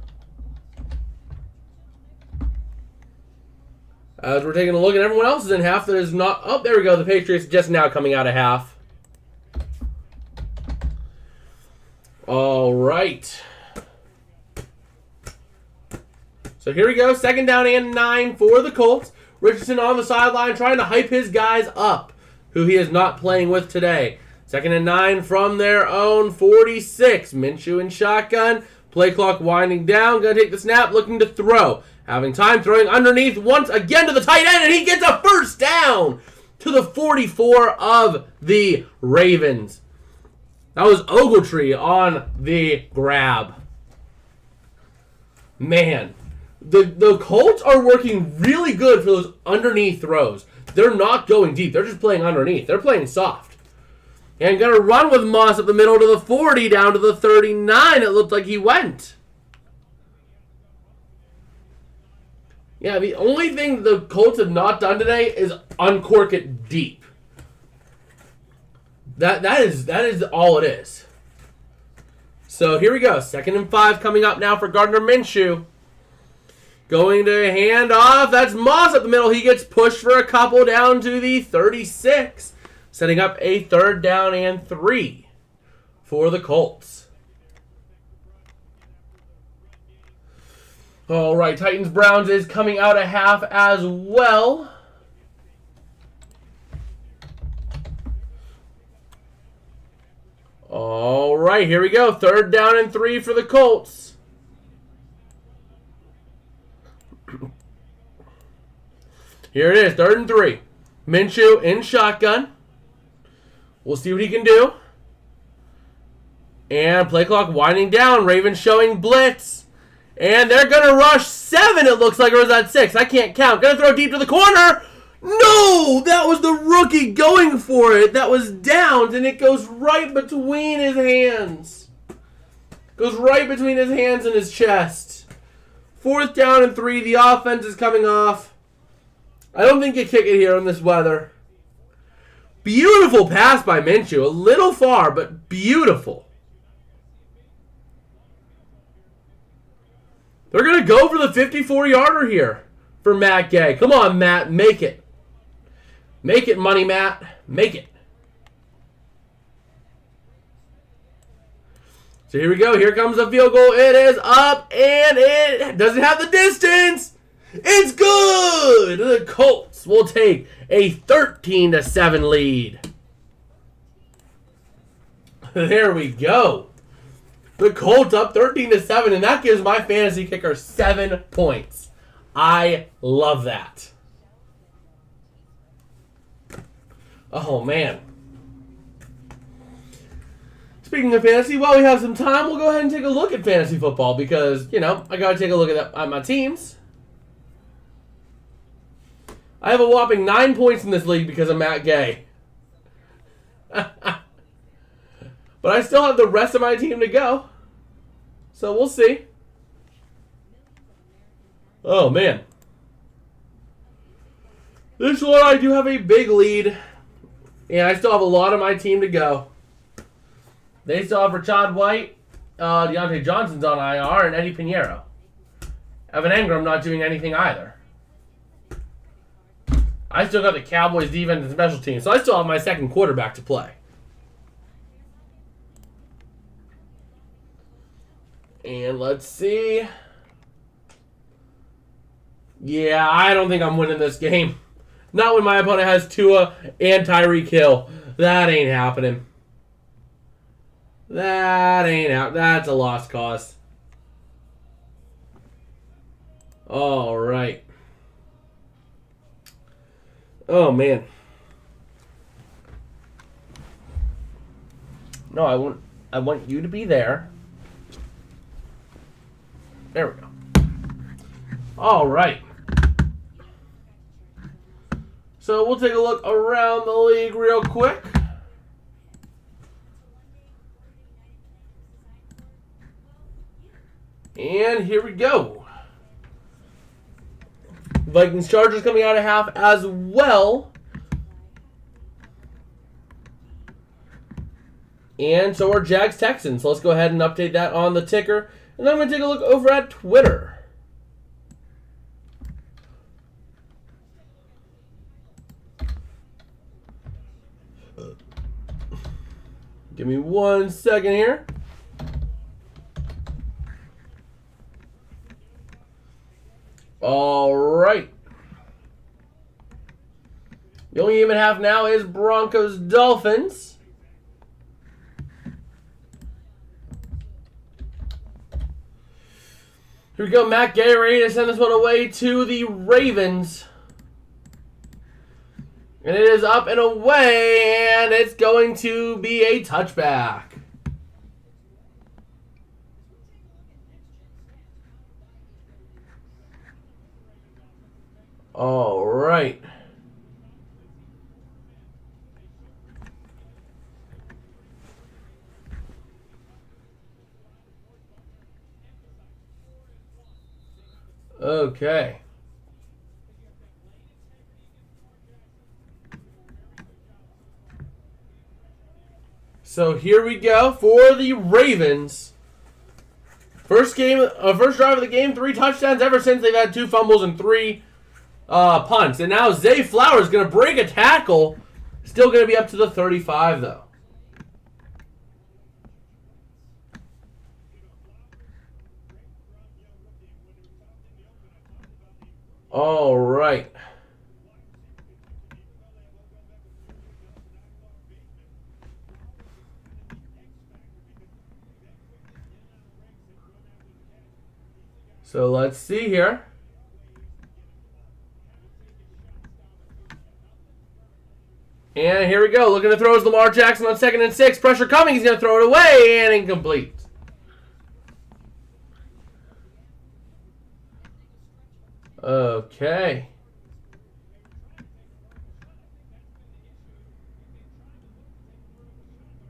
A: As we're taking a look at everyone else is in half that is not... Oh, there we go. The Patriots just now coming out of half. All right. So here we go. Second down and 9 for the Colts. Richardson on the sideline trying to hype his guys up, who he is not playing with today. Second and 9 from their own 46. Minshew in shotgun. Play clock winding down. Going to take the snap. Looking to throw. Having time. Throwing underneath once again to the tight end. And he gets a first down to the 44 of the Ravens. That was Ogletree on the grab. Man. The Colts are working really good for those underneath throws. They're not going deep. They're just playing underneath. They're playing soft. And going to run with Moss up the middle to the 40, down to the 39. It looked like he went. Yeah, the only thing the Colts have not done today is uncork it deep. That is all it is. So here we go. 2nd and 5 coming up now for Gardner Minshew. Going to hand off. That's Moss up the middle. He gets pushed for a couple down to the 36. Setting up a 3rd down and 3 for the Colts. All right, Titans-Browns is coming out at half as well. All right, here we go. 3rd down and 3 for the Colts. Here it is, 3rd and 3. Minshew in shotgun. We'll see what he can do. And play clock winding down. Ravens showing blitz. And they're going to rush 7, it looks like, or is that 6? I can't count. Going to throw deep to the corner. No! That was the rookie going for it. That was downed, and it goes right between his hands. Goes right between his hands and his chest. 4th down and 3. The offense is coming off. I don't think you kick it here in this weather. Beautiful pass by Minshew. A little far, but beautiful. They're going to go for the 54-yarder here for Matt Gay. Come on, Matt. Make it. Make it, money, Matt. Make it. So here we go. Here comes the field goal. It is up, and it doesn't have the distance. It's good. The Colts will take a 13-7 lead. There we go. The Colts up 13-7, and that gives my fantasy kicker 7 points. I love that. Oh, man. Speaking of fantasy, while we have some time, we'll go ahead and take a look at fantasy football because, you know, I got to take a look at my teams. I have a whopping 9 points in this league because of Matt Gay. But I still have the rest of my team to go. So we'll see. Oh, man. This one, I do have a big lead. And I still have a lot of my team to go. They still have Rashad White, Deontay Johnson's on IR, and Eddie Pinheiro. Evan Engram not doing anything either. I still got the Cowboys defense and special teams, so I still have my second quarterback to play. And let's see. Yeah, I don't think I'm winning this game. Not when my opponent has Tua and Tyreek Hill. That ain't happening. That's a lost cause. All right. Oh, man. No, I want you to be there. There we go. All right. So we'll take a look around the league real quick. And here we go. Vikings Chargers coming out of half as well. And so are Jags Texans. So let's go ahead and update that on the ticker. And then I'm going to take a look over at Twitter. Give me 1 second here. All right. The only game at half now is Broncos Dolphins. Here we go. Matt Gay ready to send this one away to the Ravens. And it is up and away, and it's going to be a touchback. All right. Okay. So here we go for the Ravens. First drive of the game, 3 touchdowns ever since they've had 2 fumbles and 3 punts. And now Zay Flowers going to break a tackle. Still going to be up to the 35, though. All right. So let's see here. And here we go. Looking to throw is Lamar Jackson on 2nd and 6. Pressure coming. He's going to throw it away and incomplete. Okay.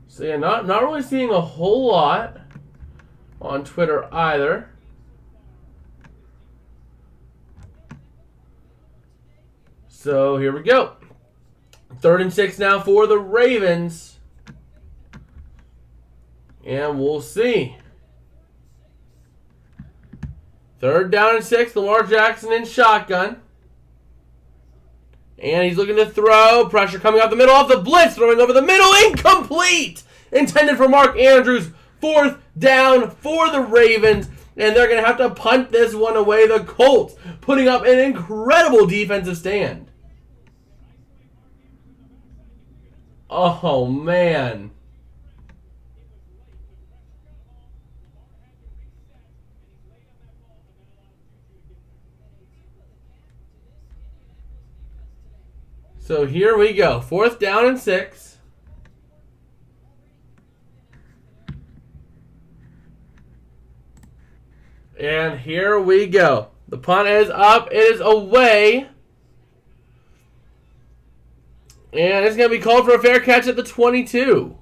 A: So yeah, not really seeing a whole lot on Twitter either. So here we go. 3rd and 6 now for the Ravens. And we'll see. 3rd down and 6. Lamar Jackson in shotgun. And he's looking to throw. Pressure coming off the middle of the blitz. Throwing over the middle. Incomplete. Intended for Mark Andrews. 4th down for the Ravens. And they're going to have to punt this one away. The Colts putting up an incredible defensive stand. Oh, man. So here we go. 4th down and 6. And here we go. The punt is up. It is away. And it's going to be called for a fair catch at the 22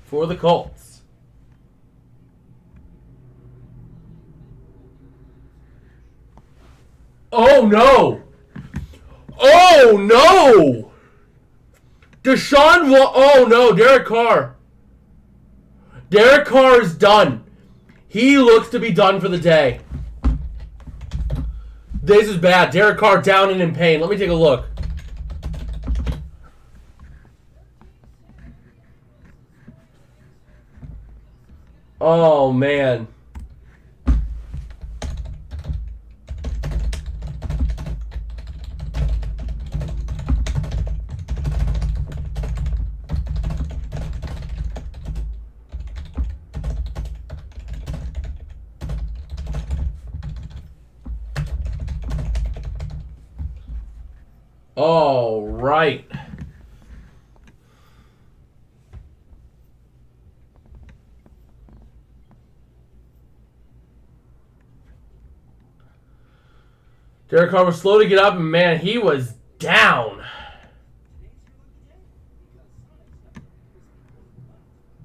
A: for the Colts. Oh, no. Oh, no. Oh, no. Derek Carr. Derek Carr is done. He looks to be done for the day. This is bad. Derek Carr down and in pain. Let me take a look. Oh, man. All right. Derek Carr was slow to get up, and man, he was down.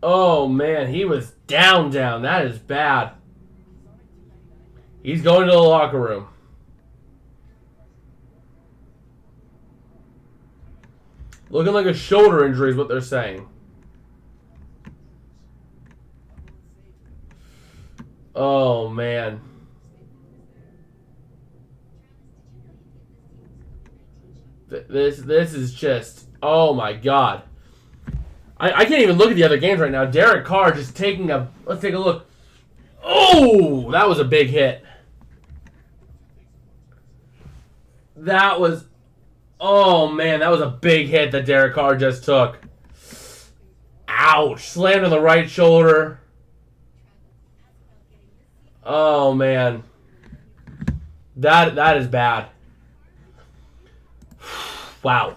A: Oh, man, he was down. That is bad. He's going to the locker room. Looking like a shoulder injury is what they're saying. Oh, man. This is just, oh my God. I can't even look at the other games right now. Derek Carr just taking a, let's take a look. Oh, that was a big hit. That was, oh man, that was a big hit that Derek Carr just took. Ouch, slammed on the right shoulder. Oh man. That is bad. Wow.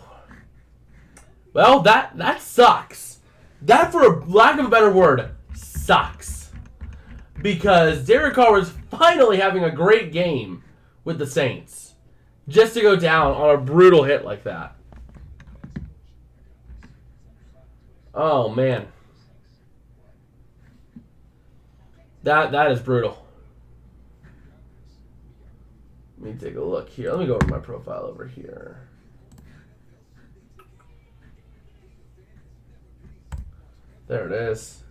A: Well, that sucks. That, for a lack of a better word, sucks. Because Derek Carr was finally having a great game with the Saints. Just to go down on a brutal hit like that. Oh, man. That is brutal. Let me take a look here. Let me go over my profile over here. There it is.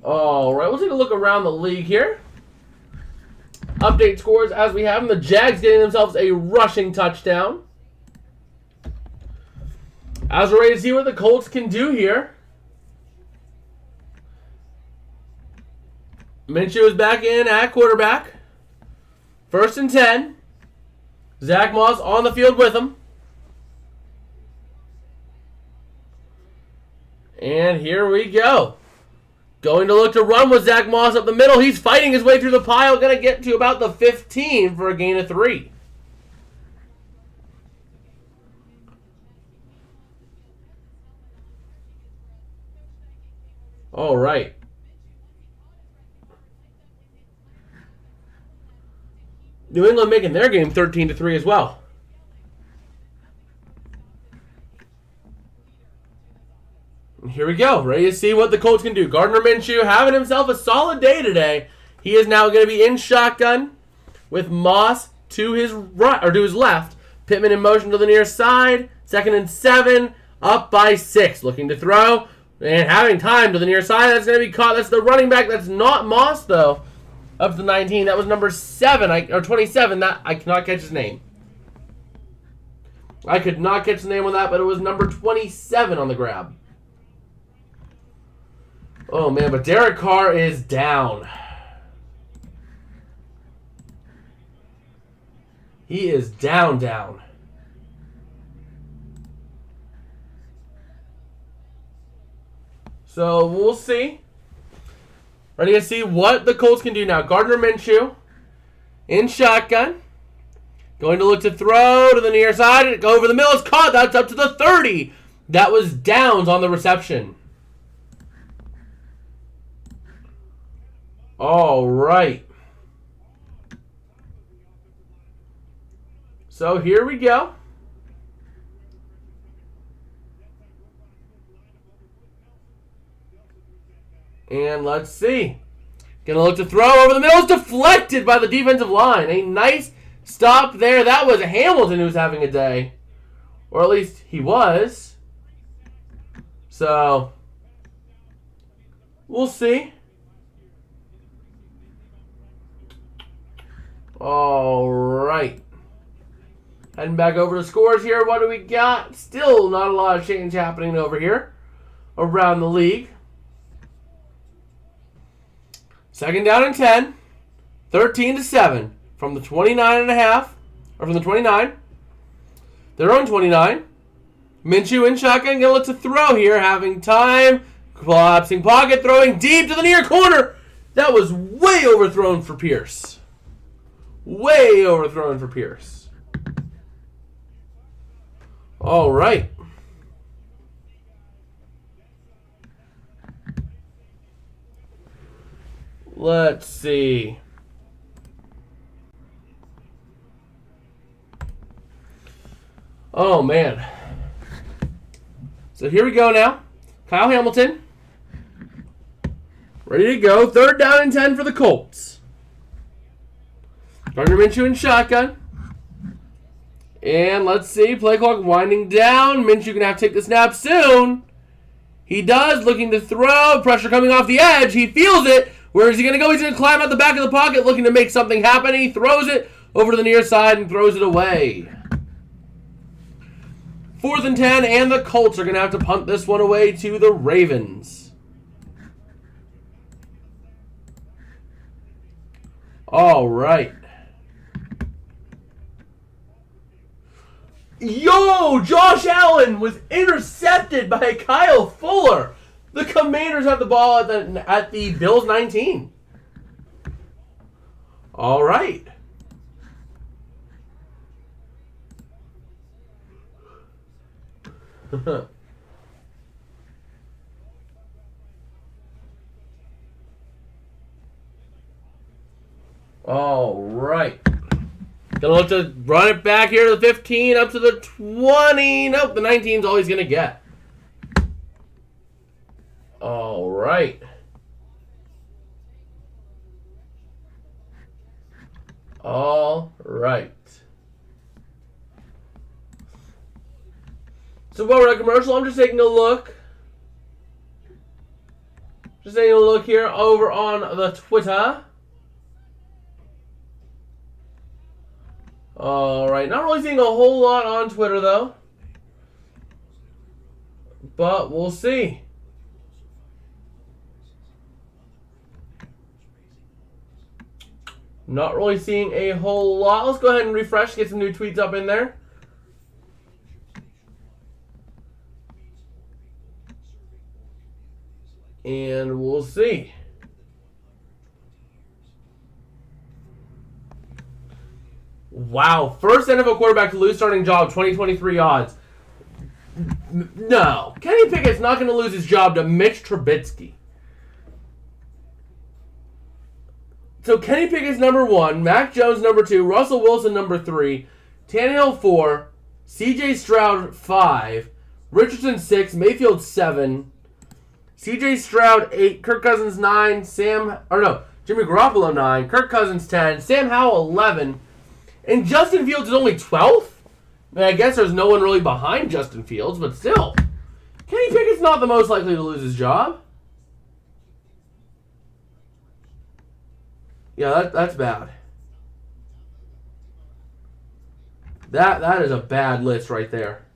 A: All right, we'll take a look around the league here. Update scores as we have them. The Jags getting themselves a rushing touchdown. As we're ready to see what the Colts can do here. Minshew is back in at quarterback. 1st and 10. Zach Moss on the field with him. And here we go. Going to look to run with Zach Moss up the middle. He's fighting his way through the pile. Going to get to about the 15 for a gain of 3. All right. New England making their game 13-3 as well. Here we go. Ready to see what the Colts can do. Gardner Minshew having himself a solid day today. He is now going to be in shotgun with Moss to his right or to his left. Pittman in motion to the near side. 2nd and 7. Up by 6. Looking to throw and having time to the near side. That's going to be caught. That's the running back. That's not Moss though. Up to the 19. That was number 7 or 27. That I cannot catch his name. I could not catch the name on that, but it was number 27 on the grab. Oh, man, but Derek Carr is down. He is down. So, we'll see. Ready to see what the Colts can do now. Gardner Minshew in shotgun. Going to look to throw to the near side. Go over the middle. It's caught. That's up to the 30. That was downs on the reception. All right. So here we go. And let's see. Gonna look to throw over the middle. It's deflected by the defensive line. A nice stop there. That was Hamilton who was having a day. Or at least he was. So, we'll see. All right. Heading back over to scores here. What do we got? Still not a lot of change happening over here around the league. 2nd down and 10. 13-7 from the 29.5, or from the 29. Their own 29. Minshew in shotgun. Going to look to throw here. Having time. Collapsing pocket. Throwing deep to the near corner. That was way overthrown for Pierce. Way overthrown for Pierce. All right. Let's see. Oh, man. So here we go now. Kyle Hamilton. Ready to go. 3rd down and 10 for the Colts. Gardner Minshew in shotgun. And let's see. Play clock winding down. Minshew going to have to take the snap soon. He does. Looking to throw. Pressure coming off the edge. He feels it. Where is he going to go? He's going to climb out the back of the pocket looking to make something happen. He throws it over to the near side and throws it away. 4th and 10. And the Colts are going to have to punt this one away to the Ravens. All right. Yo, Josh Allen was intercepted by Kyle Fuller. The Commanders have the ball at the Bills 19. All right. All right. Gonna look to run it back here to the 15, up to the 20. Nope, the 19's all he's gonna get. All right. All right. So while we're at commercial, I'm just taking a look. Just taking a look here over on the Twitter. All right, not really seeing a whole lot on Twitter though, but we'll see. Not really seeing a whole lot. Let's go ahead and refresh, get some new tweets up in there. And we'll see. Wow. First NFL quarterback to lose starting job, 2023 odds. No. Kenny Pickett's not going to lose his job to Mitch Trubisky. So Kenny Pickett's number 1, Mac Jones number 2, Russell Wilson number 3, Tannehill 4, CJ Stroud 5, Richardson 6, Mayfield 7, CJ Stroud 8, Kirk Cousins 9, Jimmy Garoppolo 9, Kirk Cousins 10, Sam Howell 11, and Justin Fields is only 12th? I guess there's no one really behind Justin Fields, but still. Kenny Pickett's not the most likely to lose his job. Yeah, that's bad. That is a bad list right there.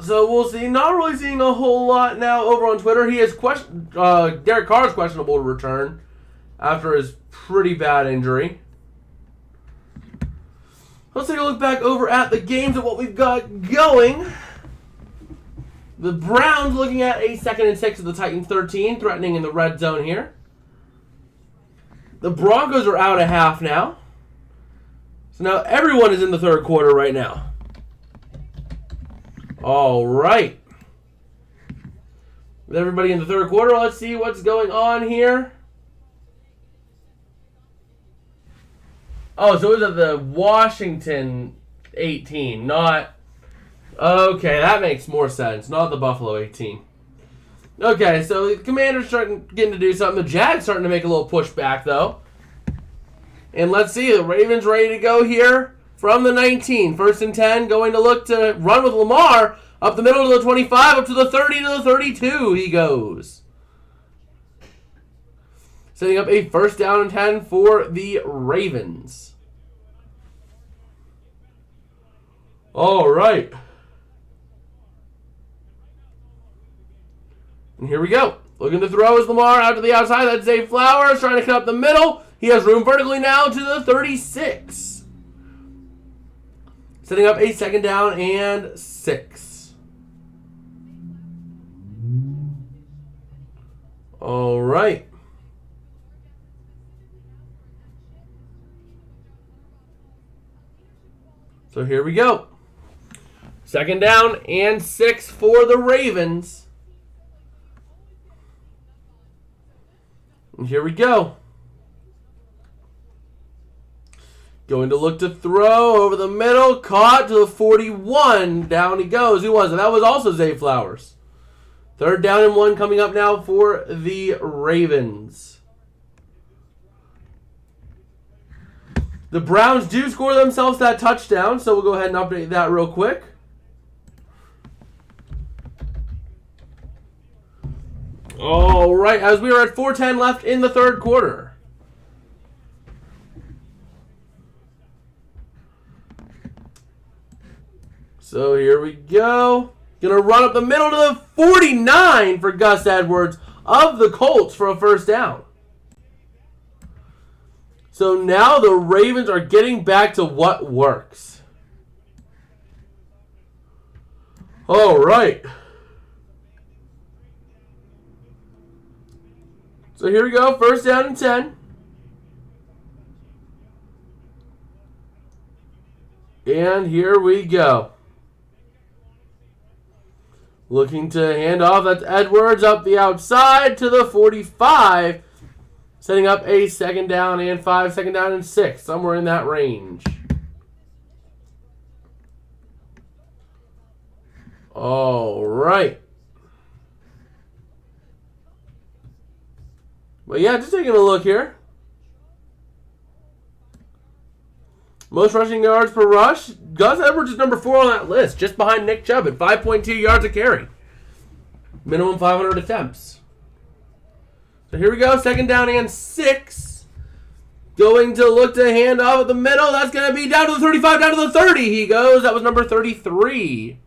A: So we'll see. Not really seeing a whole lot now over on Twitter. He has Derek Carr's questionable to return after his pretty bad injury. Let's take a look back over at the games of what we've got going. The Browns looking at a 2nd and 6 of the Titans 13, threatening in the red zone here. The Broncos are out a half now. So now everyone is in the third quarter right now. All right. With everybody in the third quarter, let's see what's going on here. Oh, so it was at the Washington 18, not... Okay, that makes more sense. Not the Buffalo 18. Okay, so the Commanders getting to do something. The Jags starting to make a little pushback, though. And let's see, the Ravens ready to go here from the 19. 1st and 10, going to look to run with Lamar. Up the middle to the 25, up to the 30 to the 32 he goes. Setting up a 1st down and 10 for the Ravens. All right. And here we go. Looking to throw is Lamar out to the outside. That's Zay Flowers trying to cut up the middle. He has room vertically now to the 36. Setting up a 2nd down and 6. All right. So here we go. 2nd down and 6 for the Ravens. And here we go. Going to look to throw over the middle. Caught to the 41. Down he goes. Who was it? That was also Zay Flowers. 3rd down and 1 coming up now for the Ravens. The Browns do score themselves that touchdown, so we'll go ahead and update that real quick. All right, as we are at 4:10 left in the third quarter. So here we go. Gonna run up the middle to the 49 for Gus Edwards of the Colts for a 1st down. So now the Ravens are getting back to what works. All right. So here we go, 1st down and 10. And here we go. Looking to hand off, that's Edwards up the outside to the 45. Setting up a 2nd down and 5, 2nd down and 6, somewhere in that range. All right. Well, yeah, just taking a look here. Most rushing yards per rush. Gus Edwards is number 4 on that list, just behind Nick Chubb at 5.2 yards a carry. Minimum 500 attempts. So here we go, 2nd down and 6. Going to look to hand off at the middle. That's going to be down to the 35, down to the 30 he goes. That was number 33.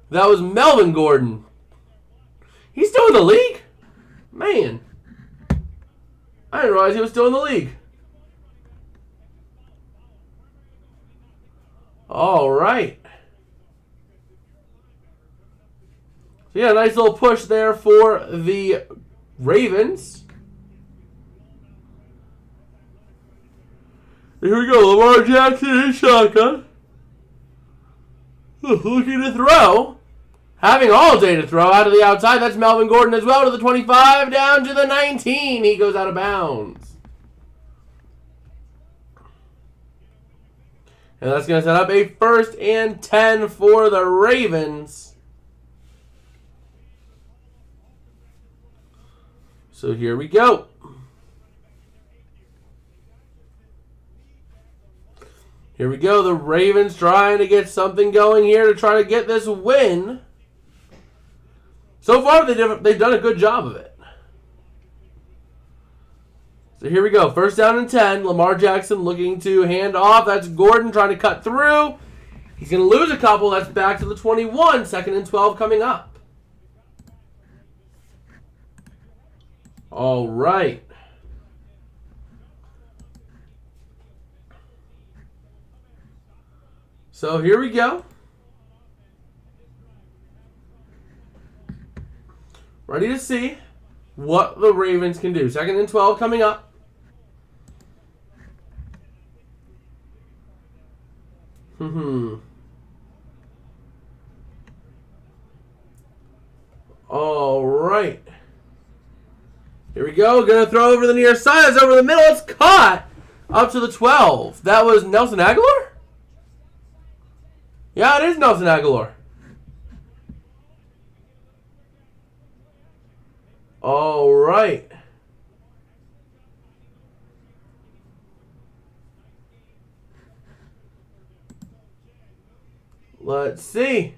A: That was Melvin Gordon. He's still in the league? Man. I didn't realize he was still in the league. All right. So yeah, nice little push there for the Ravens. Here we go, Lamar Jackson in shotgun. Looking to throw. Having all day to throw out of the outside. That's Melvin Gordon as well to the 25, down to the 19. He goes out of bounds. And that's going to set up a 1st and 10 for the Ravens. So here we go. Here we go. The Ravens trying to get something going here to try to get this win. So far, they've done a good job of it. So here we go. 1st down and 10. Lamar Jackson looking to hand off. That's Gordon trying to cut through. He's going to lose a couple. That's back to the 21. 2nd and 12 coming up. All right. So here we go. Ready to see what the Ravens can do. 2nd and 12 coming up. All right. Here we go. Going to throw over the near side. It's over the middle. It's caught up to the 12. That was Nelson Aguilar? Yeah, it is Nelson Aguilar. All right. Let's see.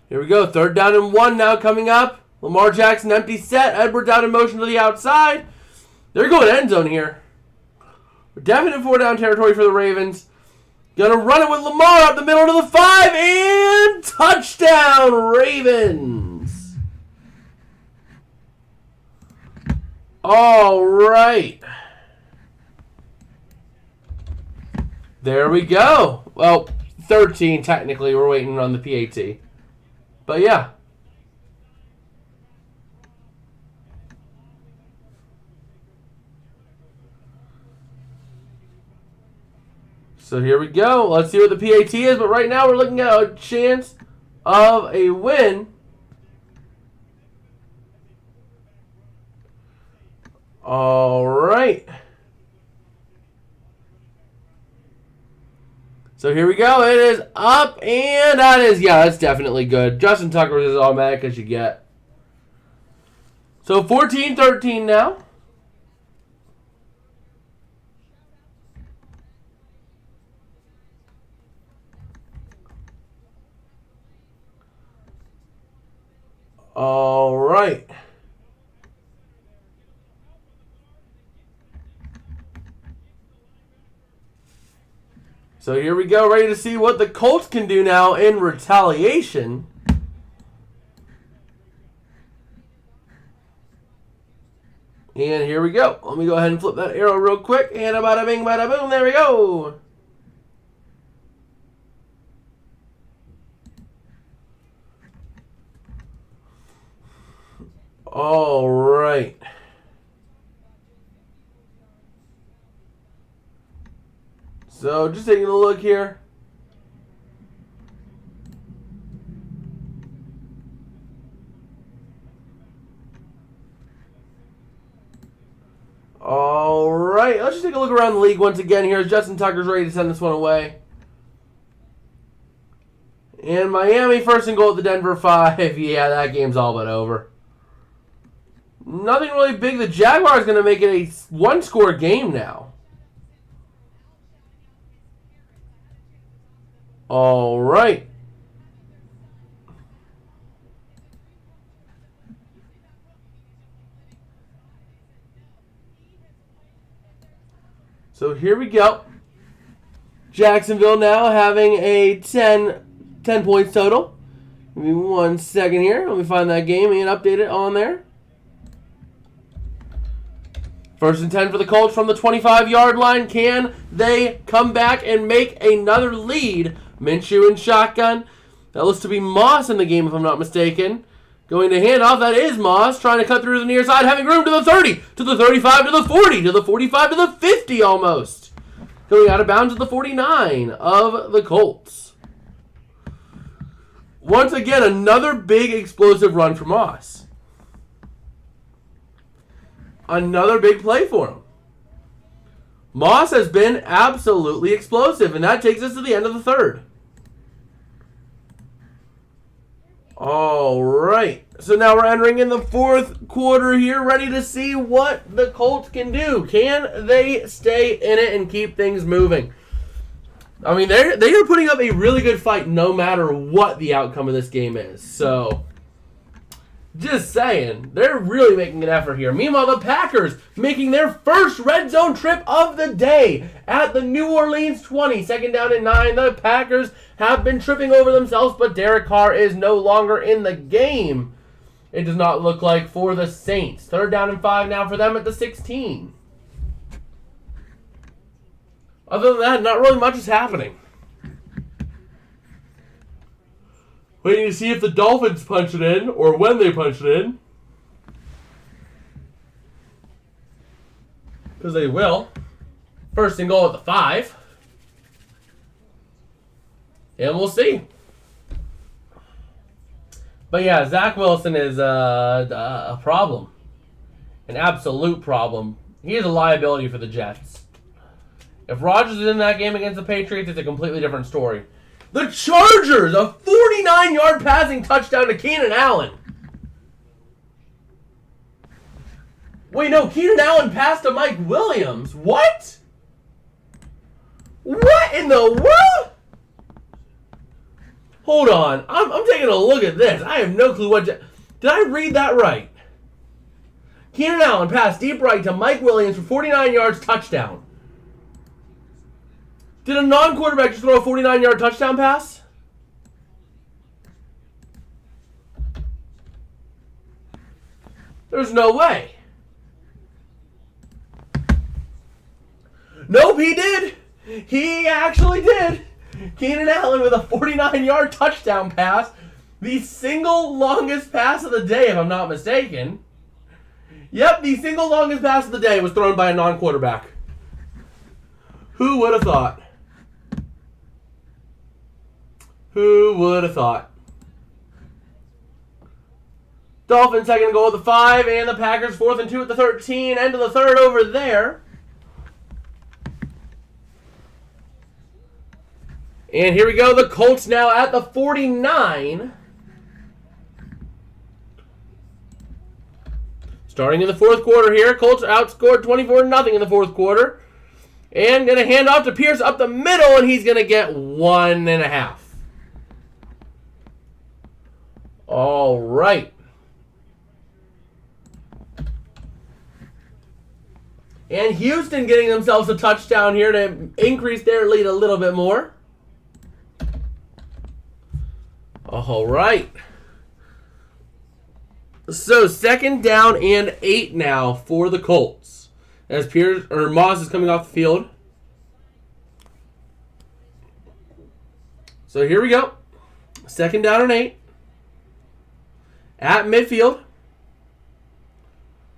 A: Here we go. 3rd down and 1 now coming up. Lamar Jackson empty set. Edwards out in motion to the outside. They're going end zone here. Definite 4-down territory for the Ravens. Gonna run it with Lamar up the middle to the 5 and touchdown Ravens. All right. There we go. Well, 13 technically. We're waiting on the PAT. But yeah. So here we go. Let's see what the PAT is. But right now we're looking at a chance of a win. All right. So here we go. It is up, and that's definitely good. Justin Tucker is as automatic as you get. So 14-13 now. All right. So here we go, ready to see what the Colts can do now in retaliation. And here we go. Let me go ahead and flip that arrow real quick. And bada bing, bada boom. There we go. All right. So just taking a look here. All right. Let's just take a look around the league once again here as Justin Tucker's ready to send this one away. And Miami 1st and goal at the Denver 5. Yeah, that game's all but over. Nothing really big. The Jaguars going to make it a one-score game now. All right. So here we go. Jacksonville now having a 10 points total. Give me 1 second here. Let me find that game and update it on there. 1st and 10 for the Colts from the 25-yard line. Can they come back and make another lead Minshew in shotgun. That looks to be Moss in the game, if I'm not mistaken. Going to hand off. That is Moss. Trying to cut through the near side. Having room to the 30, to the 35, to the 40, to the 45, to the 50 almost. Going out of bounds to the 49 of the Colts. Once again, another big explosive run for Moss. Another big play for him. Moss has been absolutely explosive, and that takes us to the end of the third. All right. So now we're entering in the fourth quarter here, ready to see what the Colts can do. Can they stay in it and keep things moving? I mean, they are putting up a really good fight no matter what the outcome of this game is. So, just saying, they're really making an effort here. Meanwhile, the Packers making their first red zone trip of the day at the New Orleans 20. Second down and 9. The Packers have been tripping over themselves, but Derek Carr is no longer in the game. It does not look like for the Saints. Third down and 5 now for them at the 16. Other than that, not really much is happening. Waiting to see if the Dolphins punch it in, or when they punch it in. Because they will. First and goal at the 5. And we'll see. But yeah, Zach Wilson is a problem. An absolute problem. He is a liability for the Jets. If Rodgers is in that game against the Patriots, it's a completely different story. The Chargers, a 49-yard passing touchdown to Keenan Allen. Wait, no, Keenan Allen passed to Mike Williams. What? What in the world? Hold on. I'm taking a look at this. I have no clue what... Did I read that right? Keenan Allen passed deep right to Mike Williams for 49 yards, touchdown. Did a non-quarterback just throw a 49-yard touchdown pass? There's no way. Nope, he did. He actually did. Keenan Allen with a 49-yard touchdown pass. The single longest pass of the day, if I'm not mistaken. Yep, the single longest pass of the day was thrown by a non-quarterback. Who would have thought? Who would have thought? Dolphins second and goal at the 5, and the Packers 4th and 2 at the 13. End of the third over there. And here we go. The Colts now at the 49. Starting in the fourth quarter here. Colts outscored 24-0 in the fourth quarter. And going to hand off to Pierce up the middle, and he's going to get 1.5. All right. And Houston getting themselves a touchdown here to increase their lead a little bit more. All right. So, second down and 8 now for the Colts. As Moss is coming off the field. So, here we go. Second down and 8. At midfield.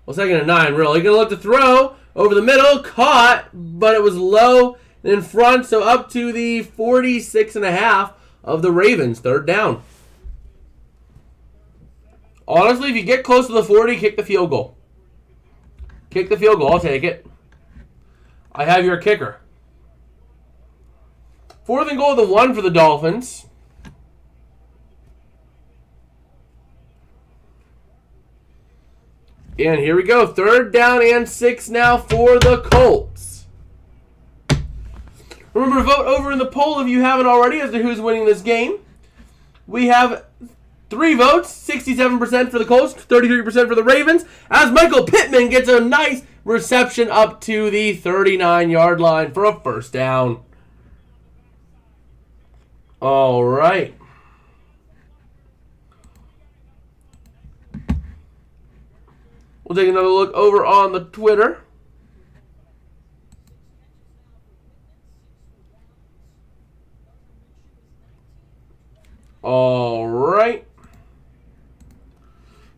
A: Well, second and 9, really. Going to look to throw over the middle. Caught, but it was low in front. So, up to the 46.5 of the Ravens. Third down. Honestly, if you get close to the 40, kick the field goal. Kick the field goal. I'll take it. I have your kicker. 4th and goal at the 1 for the Dolphins. And here we go. Third down and 6 now for the Colts. Remember to vote over in the poll if you haven't already as to who's winning this game. We have 3 votes, 67% for the Colts, 33% for the Ravens, as Michael Pittman gets a nice reception up to the 39-yard line for a first down. All right. We'll take another look over on the Twitter. All right.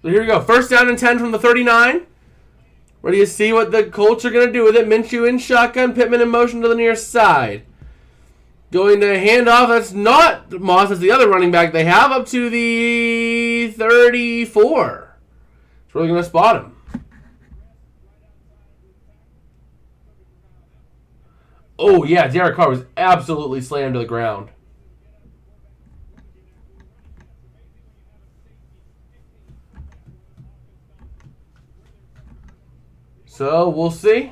A: So here we go. First down and 10 from the 39. Ready to see what the Colts are going to do with it. Minshew in shotgun. Pittman in motion to the near side. Going to hand off. That's not Moss. That's the other running back they have. Up to the 34. It's really going to spot him. Oh, yeah. Derek Carr was absolutely slammed to the ground. So, we'll see.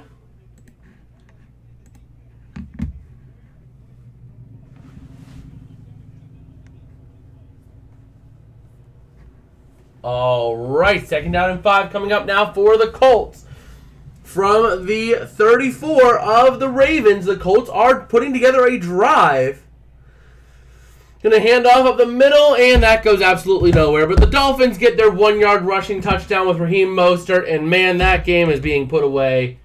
A: All right, second down and 5 coming up now for the Colts. From the 34 of the Ravens, the Colts are putting together a drive. Going to hand off up the middle, and that goes absolutely nowhere. But the Dolphins get their 1-yard rushing touchdown with Raheem Mostert, and man, that game is being put away.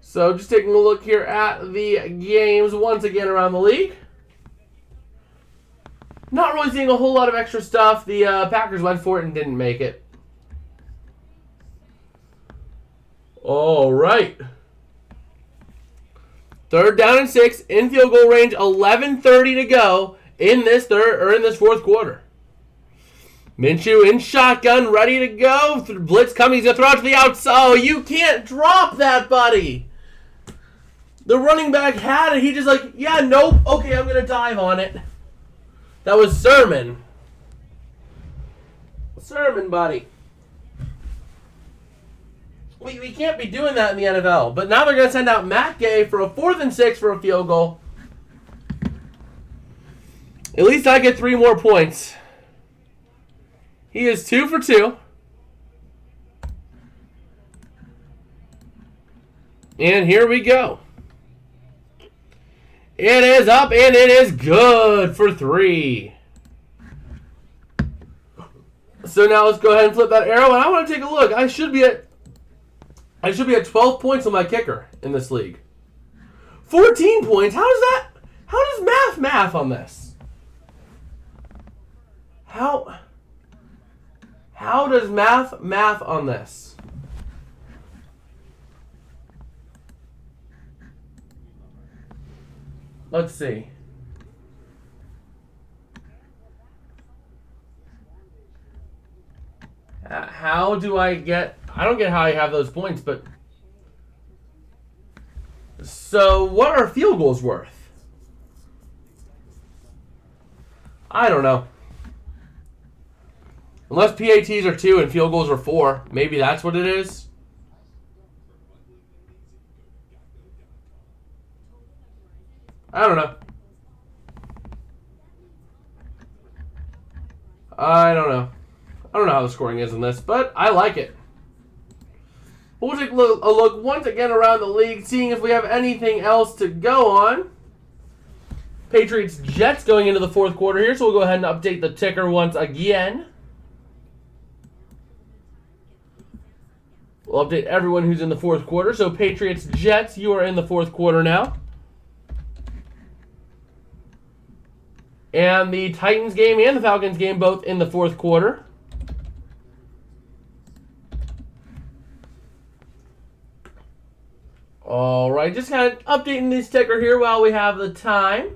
A: So just taking a look here at the games once again around the league. Not really seeing a whole lot of extra stuff. The Packers went for it and didn't make it. All right. Third down and 6 in field goal range. 11:30 to go in this fourth quarter. Minshew in shotgun, ready to go. Blitz coming. He's gonna throw it to the outside. Oh, you can't drop that, buddy. The running back had it. He just like, yeah, nope. Okay, I'm gonna dive on it. That was Sermon. Sermon, buddy. We can't be doing that in the NFL. But now they're going to send out Matt Gay for a 4th and 6 for a field goal. At least I get 3 more points. He is 2 for 2. And here we go. It is up and it is good for 3. So now let's go ahead and flip that arrow, and I want to take a look. I should be at 12 points on my kicker in this league. 14 points? How does math on this? How does math on this? Let's see. How do I get... I don't get how I have those points, but... So, what are field goals worth? I don't know. Unless PATs are 2 and field goals are 4. Maybe that's what it is. I don't know. I don't know how the scoring is in this, but I like it. We'll take a look once again around the league, seeing if we have anything else to go on. Patriots-Jets going into the fourth quarter here, so we'll go ahead and update the ticker once again. We'll update everyone who's in the fourth quarter. So Patriots-Jets, you are in the fourth quarter now. And the Titans game and the Falcons game both in the fourth quarter. All right, just kind of updating this ticker here while we have the time.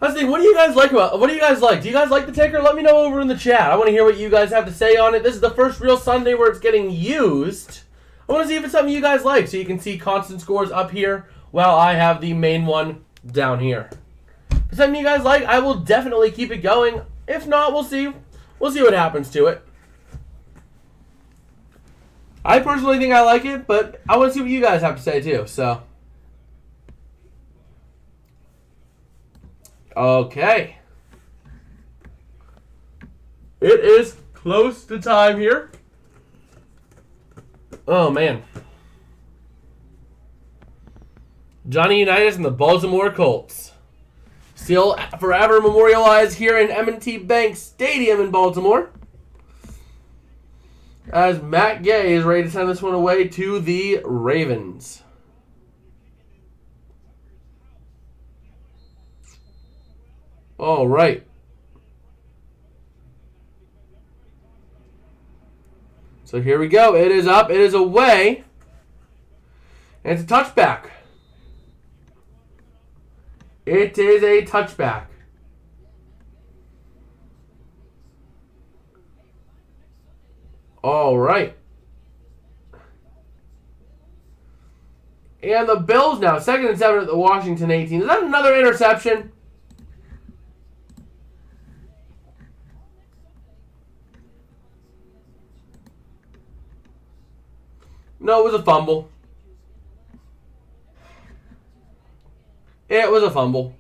A: Let's see, what do you guys like? Do you guys like the ticker? Let me know over in the chat. I want to hear what you guys have to say on it. This is the first real Sunday where it's getting used. I want to see if it's something you guys like, so you can see constant scores up here while I have the main one down here. If it's something you guys like, I will definitely keep it going. If not, we'll see. We'll see what happens to it. I personally think I like it, but I want to see what you guys have to say too, so. Okay. It is close to time here. Oh, man. Johnny Unitas and the Baltimore Colts. Still forever memorialized here in M&T Bank Stadium in Baltimore. As Matt Gay is ready to send this one away to the Ravens. All right. So here we go. It is up. It is away. And it's a touchback. It is a touchback. All right. And the Bills now, 2nd and 7 at the Washington 18. Is that another interception? No, it was a fumble. It was a fumble.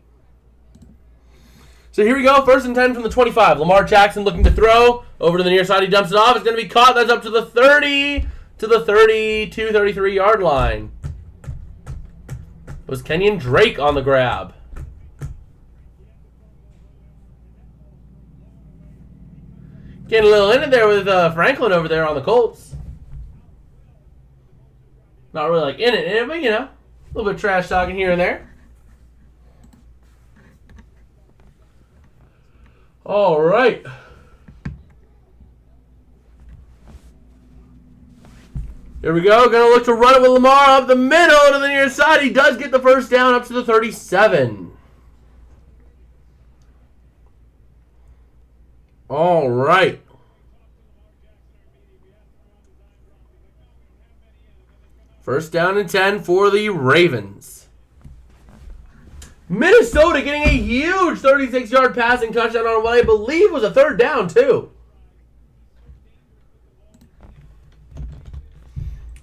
A: So here we go. 1st and 10 from the 25. Lamar Jackson looking to throw. Over to the near side. He dumps it off. It's going to be caught. That's up to the 30, to the 32, 33-yard line. It was Kenyon Drake on the grab. Getting a little in it there with Franklin over there on the Colts. Not really like in it, but you know, a little bit of trash talking here and there. All right. Here we go. Going to look to run it with Lamar up the middle to the near side. He does get the first down up to the 37. All right. First down and 10 for the Ravens. Minnesota getting a huge 36-yard passing touchdown on what I believe was a 3rd down, too.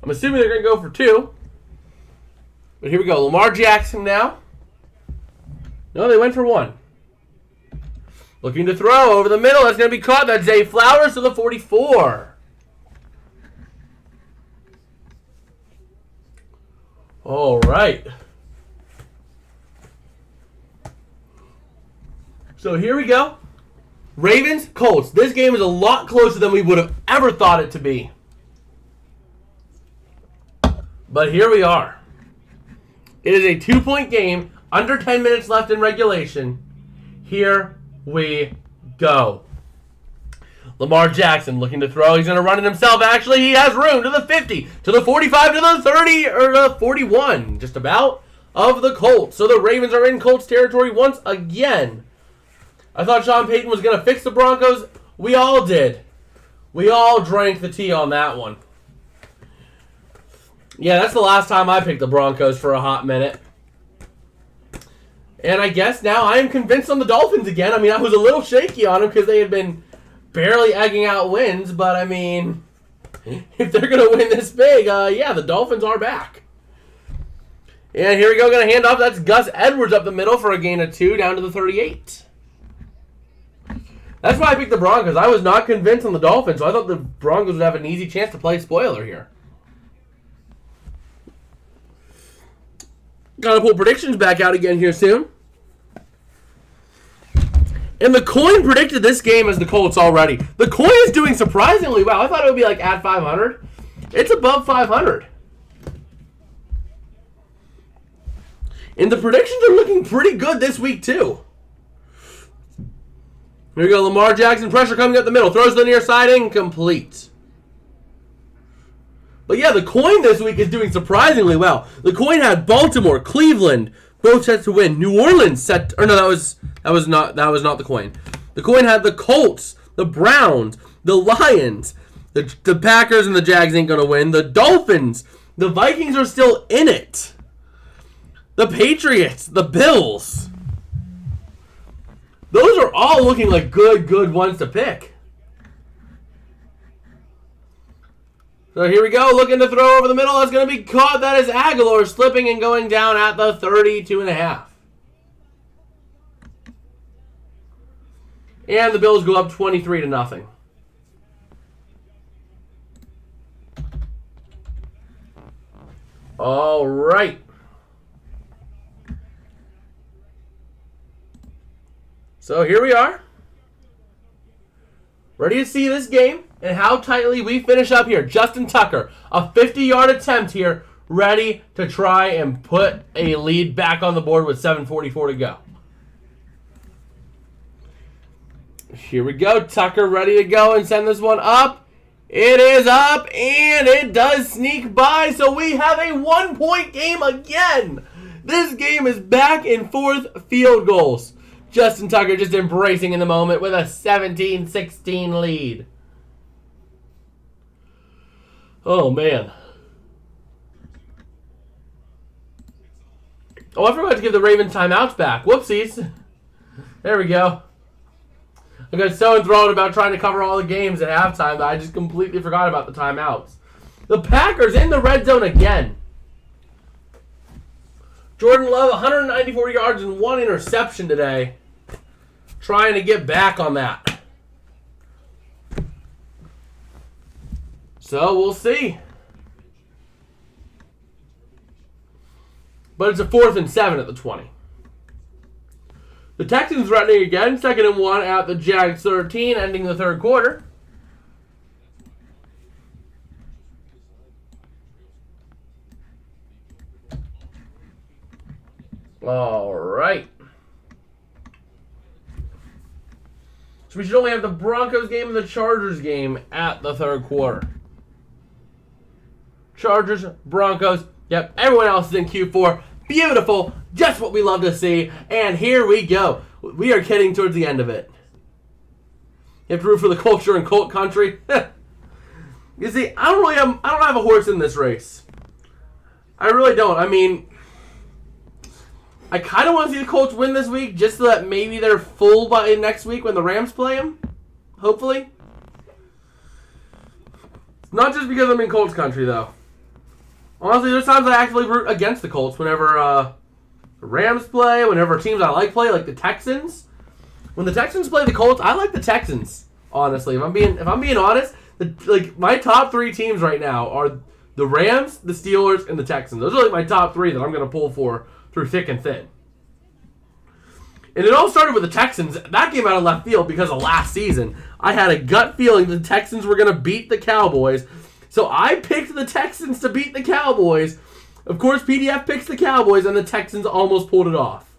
A: I'm assuming they're going to go for 2. But here we go. Lamar Jackson now. No, they went for 1. Looking to throw over the middle. That's going to be caught. That's Zay Flowers to the 44. All right. So here we go. Ravens, Colts. This game is a lot closer than we would have ever thought it to be. But here we are. It is a 2-point game. Under 10 minutes left in regulation. Here we go. Lamar Jackson looking to throw. He's going to run it himself. Actually, he has room to the 50, to the 45, to the 30, or the 41, just about, of the Colts. So the Ravens are in Colts territory once again. I thought Sean Payton was going to fix the Broncos. We all did. We all drank the tea on that one. Yeah, that's the last time I picked the Broncos for a hot minute. And I guess now I am convinced on the Dolphins again. I mean, I was a little shaky on them because they had been barely egging out wins. But, I mean, if they're going to win this big, yeah, the Dolphins are back. And here we go, going to hand off. That's Gus Edwards up the middle for a gain of 2 down to the 38. That's why I picked the Broncos. I was not convinced on the Dolphins, so I thought the Broncos would have an easy chance to play spoiler here. Gotta pull predictions back out again here soon. And the coin predicted this game as the Colts already. The coin is doing surprisingly well. I thought it would be like at 500. It's above 500. And the predictions are looking pretty good this week too. Here we go. Lamar Jackson, pressure coming up the middle. Throws to the near side, incomplete. But yeah, the coin this week is doing surprisingly well. The coin had Baltimore, Cleveland, both set to win. New Orleans set, or no, that was not the coin. The coin had the Colts, the Browns, the Lions, the Packers and the Jags ain't gonna win. The Dolphins, the Vikings are still in it. The Patriots, the Bills. Those are all looking like good ones to pick. So here we go, looking to throw over the middle. That's going to be caught. That is Aguilar slipping and going down at the 32.5. And the Bills go up 23-0. All right. So here we are. Ready to see this game and how tightly we finish up here. Justin Tucker, a 50-yard attempt here, ready to try and put a lead back on the board with 7:44 to go. Here we go. Tucker ready to go and send this one up. It is up, and it does sneak by, so we have a 1-point game again. This game is back and forth field goals. Justin Tucker just embracing in the moment with a 17-16 lead. Oh, man. Oh, I forgot to give the Ravens timeouts back. Whoopsies. There we go. I got so enthralled about trying to cover all the games at halftime that I just completely forgot about the timeouts. The Packers in the red zone again. Jordan Love, 194 yards and 1 interception today. Trying to get back on that. So, we'll see. But it's a 4th and 7 at the 20. The Texans running again, 2nd and 1 at the Jags 13, ending the third quarter. All right. So we should only have the Broncos game and the Chargers game at the third quarter. Chargers, Broncos, yep, everyone else is in Q4. Beautiful, just what we love to see. And here we go. We are getting towards the end of it. You have to root for the culture in Colt country. You see, I don't have a horse in this race. I really don't. I mean, I kind of want to see the Colts win this week just so that maybe they're full by next week when the Rams play them. Hopefully. Not just because I'm in Colts country, though. Honestly, there's times I actually root against the Colts whenever the Rams play, whenever teams I like play, like the Texans. When the Texans play the Colts, I like the Texans. Honestly, if I'm being honest, my top 3 teams right now are the Rams, the Steelers, and the Texans. Those are like my top 3 that I'm going to pull for through thick and thin. And it all started with the Texans. That came out of left field because of last season. I had a gut feeling the Texans were going to beat the Cowboys. So I picked the Texans to beat the Cowboys. Of course, PDF picks the Cowboys, and the Texans almost pulled it off.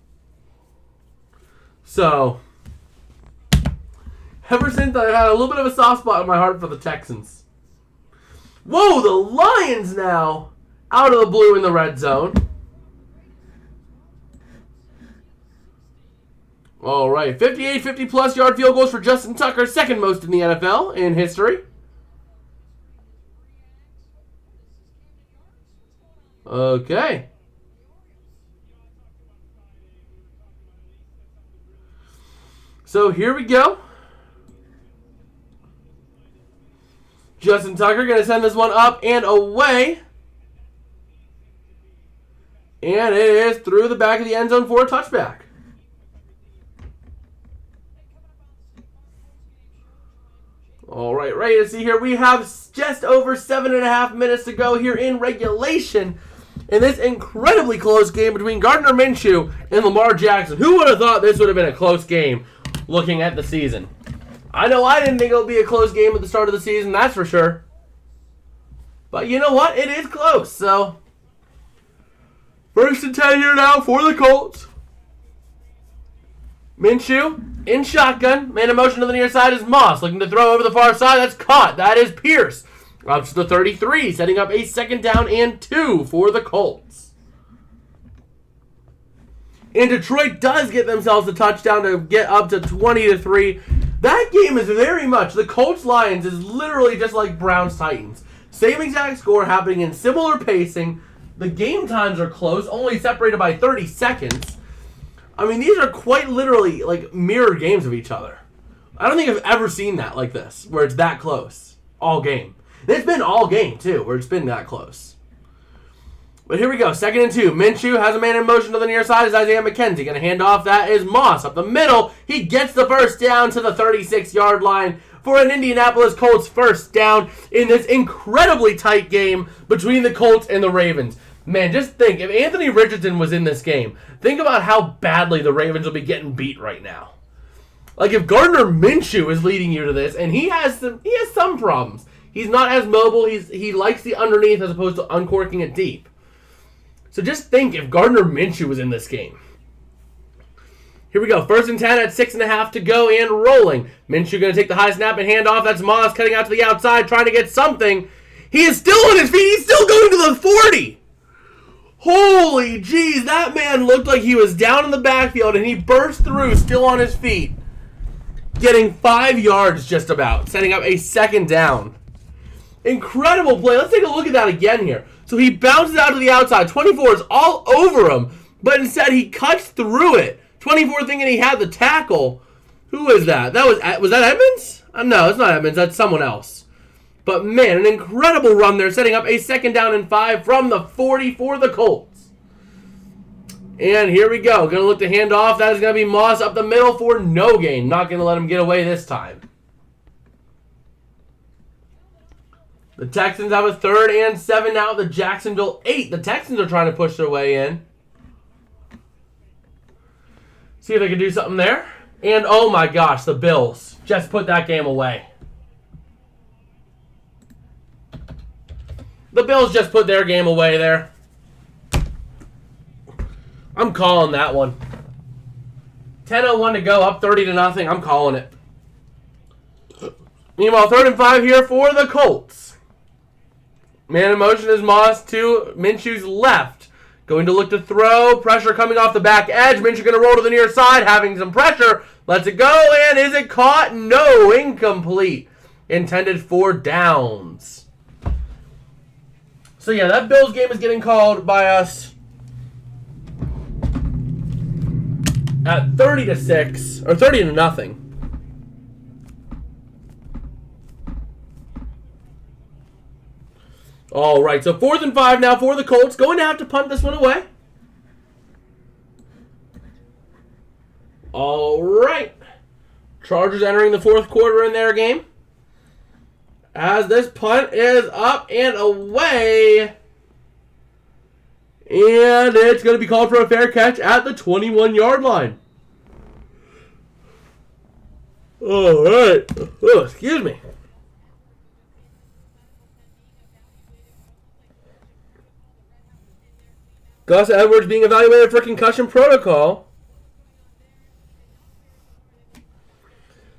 A: So, ever since, I've had a little bit of a soft spot in my heart for the Texans. Whoa, the Lions now out of the blue in the red zone. All right, 58 50-plus yard field goals for Justin Tucker, second most in the NFL in history. Okay. So here we go. Justin Tucker going to send this one up and away. And it is through the back of the end zone for a touchback. All right, ready to see here. We have just over 7.5 minutes to go here in regulation in this incredibly close game between Gardner Minshew and Lamar Jackson. Who would have thought this would have been a close game looking at the season? I know I didn't think it would be a close game at the start of the season, that's for sure. But you know what? It is close, so 1st and 10 here now for the Colts. Minshew in shotgun. Man in motion to the near side is Moss. Looking to throw over the far side. That's caught. That is Pierce. Up to the 33, setting up a 2nd down and 2 for the Colts. And Detroit does get themselves a touchdown to get up to 20-3. That game is very much, the Colts-Lions is literally just like Browns-Titans. Same exact score happening in similar pacing. The game times are close, only separated by 30 seconds. I mean, these are quite literally like mirror games of each other. I don't think I've ever seen that like this, where it's that close all game. And it's been all game, too, where it's been that close. But here we go, 2nd and 2. Minshew has a man in motion to the near side. Is Isaiah McKenzie going to hand off? That is Moss up the middle. He gets the first down to the 36-yard line for an Indianapolis Colts first down in this incredibly tight game between the Colts and the Ravens. Man, just think, if Anthony Richardson was in this game, think about how badly the Ravens will be getting beat right now. Like, if Gardner Minshew is leading you to this, and he has some problems. He's not as mobile. He likes the underneath as opposed to uncorking it deep. So just think if Gardner Minshew was in this game. Here we go. 1st and 10 at 6.5 to go and rolling. Minshew going to take the high snap and hand off. That's Moss cutting out to the outside, trying to get something. He is still on his feet. He's still going to the 40. Holy jeez, that man looked like he was down in the backfield, and he burst through, still on his feet, getting 5 yards just about, setting up a 2nd down. Incredible play. Let's take a look at that again here. So he bounces out to the outside. 24 is all over him, but instead he cuts through it. 24 thinking he had the tackle. Who is that? Was that Edmonds? No, it's not Edmonds. That's someone else. But man, an incredible run there, setting up a 2nd down and 5 from the 40 for the Colts. And here we go. Going to look to hand off. That is going to be Moss up the middle for no gain. Not going to let him get away this time. The Texans have a 3rd and 7 now. The Jacksonville 8. The Texans are trying to push their way in. See if they can do something there. And oh my gosh, the Bills just put that game away. The Bills just put their game away there. I'm calling that one. 10:01 to go, up 30-0. I'm calling it. Meanwhile, 3rd and 5 here for the Colts. Man in motion is Moss to Minshew's left. Going to look to throw. Pressure coming off the back edge. Minshew going to roll to the near side, having some pressure. Lets it go, and is it caught? No, incomplete. Intended for downs. So yeah, that Bills game is getting called by us at 30-6 or 30-0. All right, so 4th and 5 now for the Colts. Going to have to punt this one away. All right. Chargers entering the 4th quarter in their game. As this punt is up and away. And it's going to be called for a fair catch at the 21-yard line. All right. Oh, excuse me. Gus Edwards being evaluated for concussion protocol.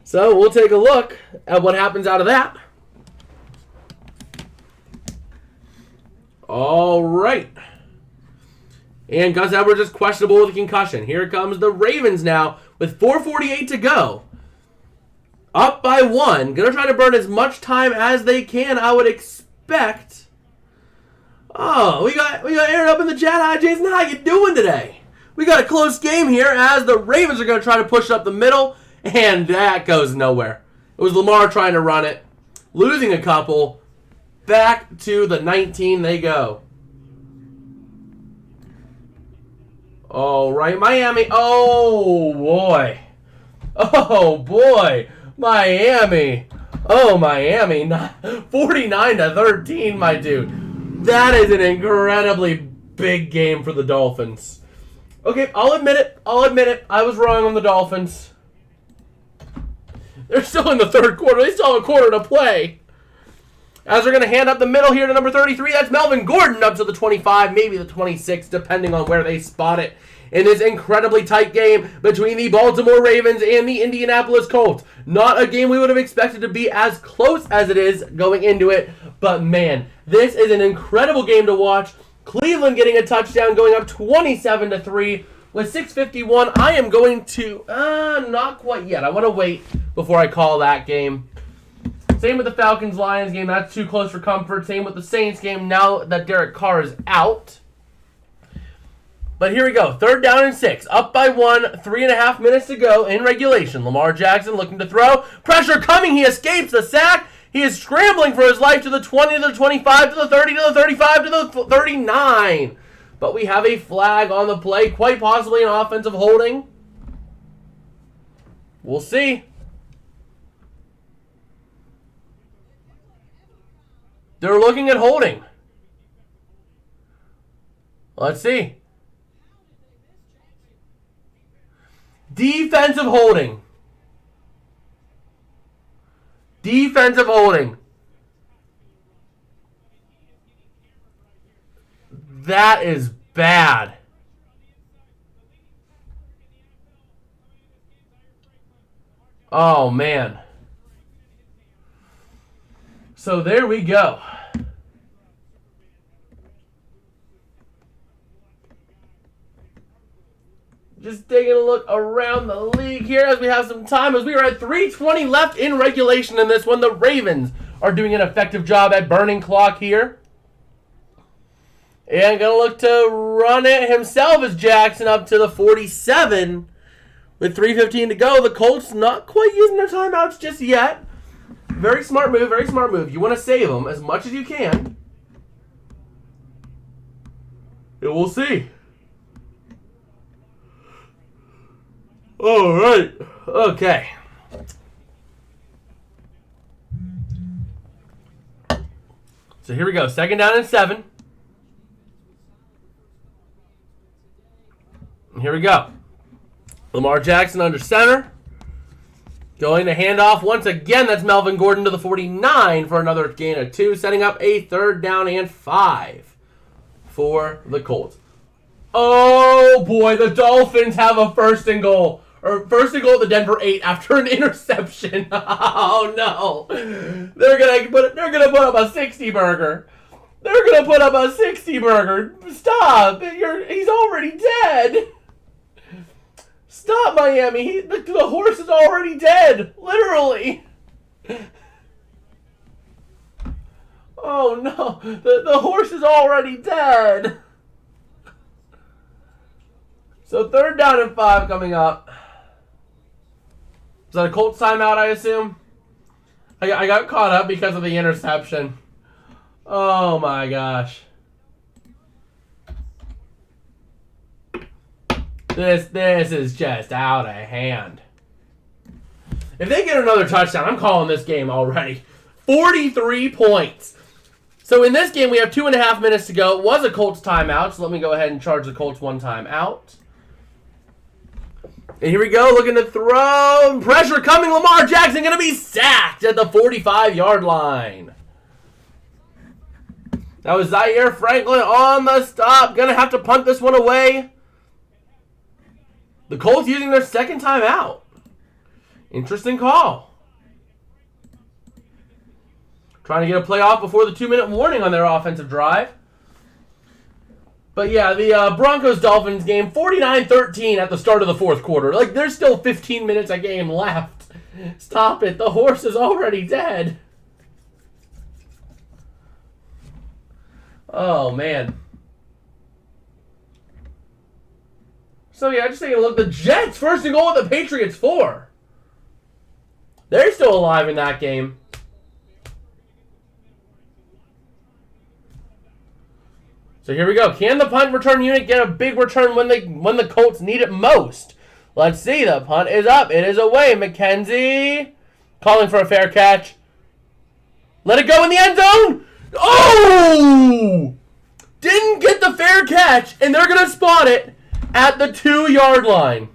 A: So we'll take a look at what happens out of that. All right. And Gus Edwards is questionable with a concussion. Here comes the Ravens now with 4:48 to go. Up by 1. Going to try to burn as much time as they can, I would expect. Oh, we got Aaron up in the chat. Hi, Jason. How you doing today? We got a close game here as the Ravens are going to try to push up the middle, and that goes nowhere. It was Lamar trying to run it, losing a couple. Back to the 19 they go. All right, Miami. Oh, boy. Oh, boy. Miami. Oh, Miami. 49-13, my dude. That is an incredibly big game for the Dolphins. Okay, I'll admit it. I was wrong on the Dolphins. They're still in the 3rd quarter. They still have a quarter to play. As they're going to hand up the middle here to number 33, that's Melvin Gordon up to the 25, maybe the 26, depending on where they spot it. In this incredibly tight game between the Baltimore Ravens and the Indianapolis Colts. Not a game we would have expected to be as close as it is going into it. But man, this is an incredible game to watch. Cleveland getting a touchdown, going up 27-3 with 6:51. I am going to, not quite yet. I want to wait before I call that game. Same with the Falcons-Lions game. That's too close for comfort. Same with the Saints game now that Derek Carr is out. But here we go. 3rd down and 6. Up by 1. 3.5 minutes to go in regulation. Lamar Jackson looking to throw. Pressure coming. He escapes the sack. He is scrambling for his life to the 20, to the 25, to the 30, to the 35, to the 39. But we have a flag on the play. Quite possibly an offensive holding. We'll see. They're looking at holding. Let's see. Defensive holding. Defensive holding. That is bad. Oh, man. So there we go. Just taking a look around the league here as we have some time. As we are at 3:20 left in regulation in this one. The Ravens are doing an effective job at burning clock here. And going to look to run it himself as Jackson up to the 47 with 3:15 to go. The Colts not quite using their timeouts just yet. Very smart move, very smart move. You want to save them as much as you can. And we'll see. All right. Okay. So here we go. 2nd down and 7. And here we go. Lamar Jackson under center. Going to hand off once again. That's Melvin Gordon to the 49 for another gain of 2. Setting up a 3rd down and 5 for the Colts. Oh boy, the Dolphins have a 1st and goal. Or 1st and goal at the Denver 8 after an interception. Oh no. They're gonna put up a 60 burger. They're gonna put up a 60 burger. Stop. He's already dead. Stop, Miami. The horse is already dead. Literally. Oh no. The horse is already dead. So 3rd down and 5 coming up. Is that a Colts timeout, I assume? I got caught up because of the interception. Oh my gosh. This is just out of hand. If they get another touchdown, I'm calling this game already. 43 points. So in this game, we have 2.5 minutes to go. It was a Colts timeout, so let me go ahead and charge the Colts 1 timeout. And here we go, looking to throw. Pressure coming. Lamar Jackson going to be sacked at the 45-yard line. That was Zaire Franklin on the stop. Going to have to punt this one away. The Colts using their 2nd timeout. Interesting call. Trying to get a play off before the 2-minute warning on their offensive drive. But yeah, the Broncos-Dolphins game, 49-13 at the start of the 4th quarter. Like, there's still 15 minutes a game left. Stop it. The horse is already dead. Oh, man. So, yeah, just taking a look. The Jets, 1st and goal at the Patriots 4. They're still alive in that game. So here we go. Can the punt return unit get a big return when the Colts need it most? Let's see. The punt is up. It is away. McKenzie calling for a fair catch. Let it go in the end zone. Oh! Didn't get the fair catch, and they're going to spot it at the 2-yard line.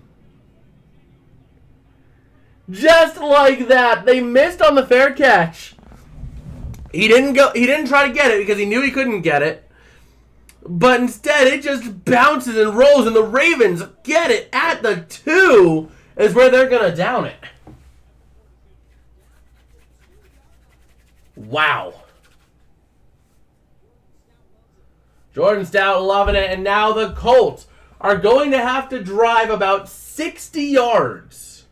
A: Just like that. They missed on the fair catch. He didn't try to get it because he knew he couldn't get it. But instead, it just bounces and rolls, and the Ravens get it at the 2 is where they're going to down it. Wow. Jordan Stout loving it, and now the Colts are going to have to drive about 60 yards.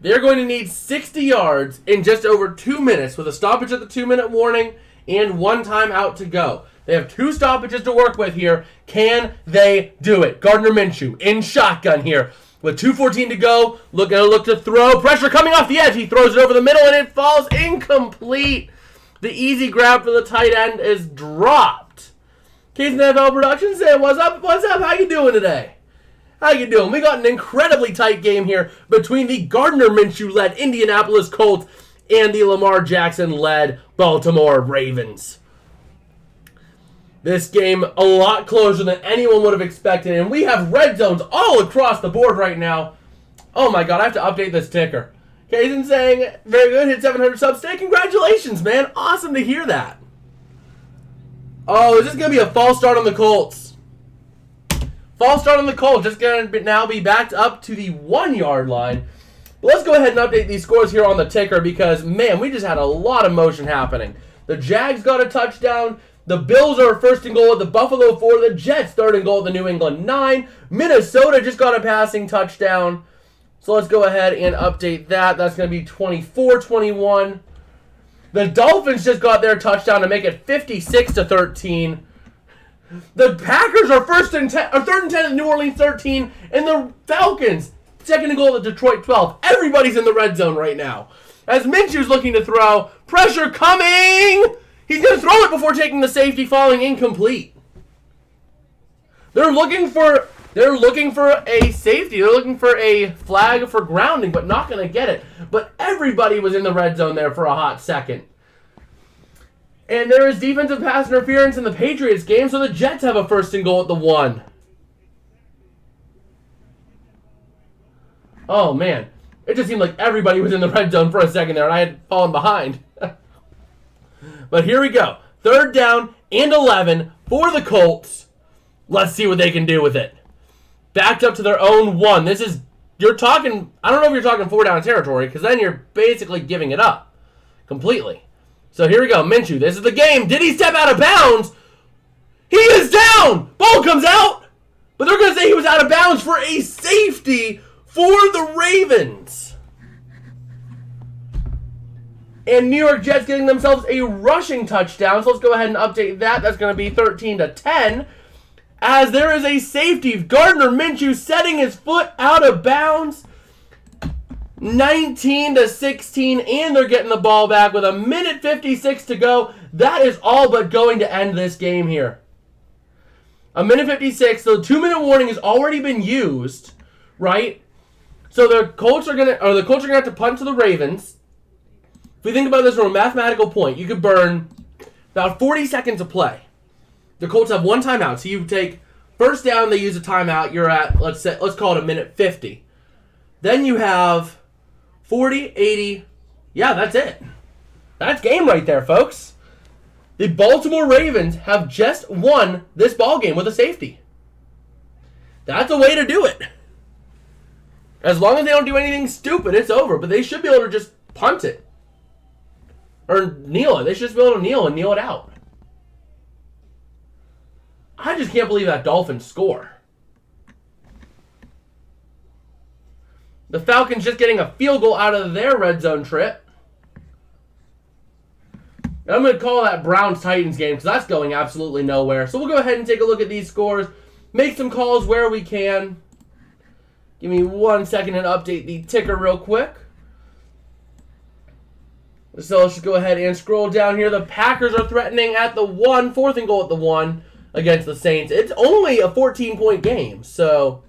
A: They're going to need 60 yards in just over 2 minutes with a stoppage at the 2-minute warning and 1 timeout to go. They have 2 stoppages to work with here. Can they do it? Gardner Minshew in shotgun here with 2:14 to go. Look to throw. Pressure coming off the edge. He throws it over the middle, and it falls incomplete. The easy grab for the tight end is dropped. Case NFL Productions saying, what's up? What's up? How you doing today? How you doing? We got an incredibly tight game here between the Gardner Minshew-led Indianapolis Colts and the Lamar Jackson-led Baltimore Ravens. This game a lot closer than anyone would have expected, and we have red zones all across the board right now. Oh my god, I have to update this ticker. Kaysen saying, very good, hit 700 subs today. Congratulations, man. Awesome to hear that. Oh, is this going to be a false start on the Colts? False start on the Colts. Just going to now be backed up to the 1-yard line. But let's go ahead and update these scores here on the ticker because, man, we just had a lot of motion happening. The Jags got a touchdown. The Bills are first and goal at the Buffalo 4. The Jets third and goal at the New England 9. Minnesota just got a passing touchdown. So let's go ahead and update that. That's going to be 24-21. The Dolphins just got their touchdown to make it 56-13. The Packers are third and 10 at New Orleans 13. And the Falcons, second and goal at Detroit 12. Everybody's in the red zone right now. As Minshew's looking to throw, pressure coming! He's going to throw it before taking the safety, falling incomplete. They're looking for a safety. They're looking for a flag for grounding, but not going to get it. But everybody was in the red zone there for a hot second. And there is defensive pass interference in the Patriots game, so the Jets have a first and goal at the 1. Oh, man. It just seemed like everybody was in the red zone for a second there, and I had fallen behind. But here we go. 3rd down and 11 for the Colts. Let's see what they can do with it. Backed up to their own 1. I don't know if you're talking 4 down territory, because then you're basically giving it up completely. So here we go. Minshew, this is the game. Did he step out of bounds? He is down! Ball comes out! But they're going to say he was out of bounds for a safety for the Ravens. And New York Jets getting themselves a rushing touchdown. So let's go ahead and update that. That's going to be 13-10. As there is a safety. Gardner Minshew setting his foot out of bounds. 19-16. And they're getting the ball back with 1:56 to go. That is all but going to end this game here. 1:56. So the 2-minute warning has already been used. Right? So the Colts are gonna have to punt to the Ravens. If we think about this from a mathematical point, you could burn about 40 seconds of play. The Colts have 1 timeout, so you take first down, they use a timeout. You're at let's call it 1:50. Then you have 40, 80. Yeah, that's it. That's game right there, folks. The Baltimore Ravens have just won this ball game with a safety. That's a way to do it. As long as they don't do anything stupid, it's over. But they should be able to just punt it. Or kneel it. They should just be able to kneel it out. I just can't believe that Dolphins score. The Falcons just getting a field goal out of their red zone trip. And I'm going to call that Browns-Titans game because that's going absolutely nowhere. So we'll go ahead and take a look at these scores. Make some calls where we can. Give me 1 second and update the ticker real quick. So let's just go ahead and scroll down here. The Packers are threatening at the 1. 4th and goal at the 1 against the Saints. It's only a 14-point game. So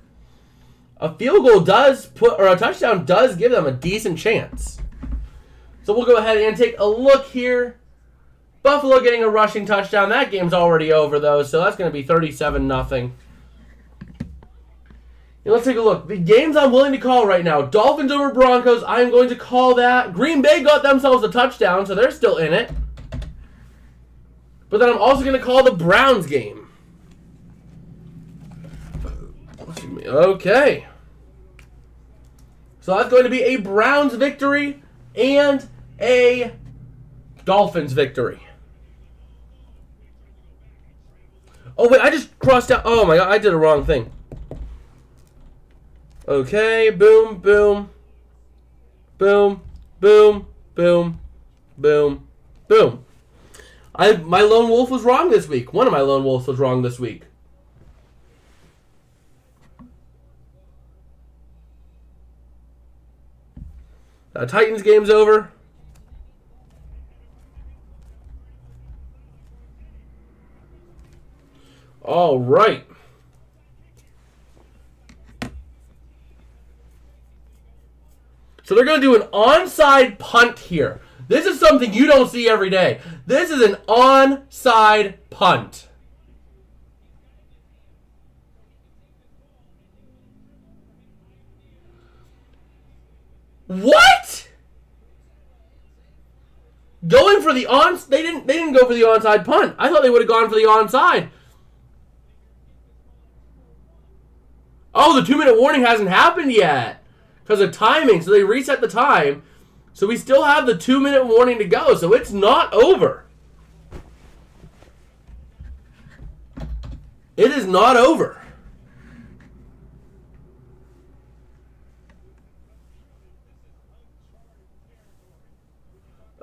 A: a field goal a touchdown does give them a decent chance. So we'll go ahead and take a look here. Buffalo getting a rushing touchdown. That game's already over, though, so that's going to be 37-0. Let's take a look. The games I'm willing to call right now. Dolphins over Broncos. I'm going to call that. Green Bay got themselves a touchdown, so they're still in it. But then I'm also going to call the Browns game. Okay. So that's going to be a Browns victory and a Dolphins victory. Oh, wait, I just crossed out. Oh, my God, I did a wrong thing. Okay, boom, boom, boom, boom, boom, boom, boom. My lone wolf was wrong this week. One of my lone wolves was wrong this week. Titans game's over. All right. So they're going to do an onside punt here. This is something you don't see every day. This is an onside punt. What? Going for the they didn't go for the onside punt. I thought they would have gone for the onside. Oh, the 2-minute warning hasn't happened yet. because of timing. So they reset the time. So we still have the 2-minute warning to go. So it's not over. It is not over.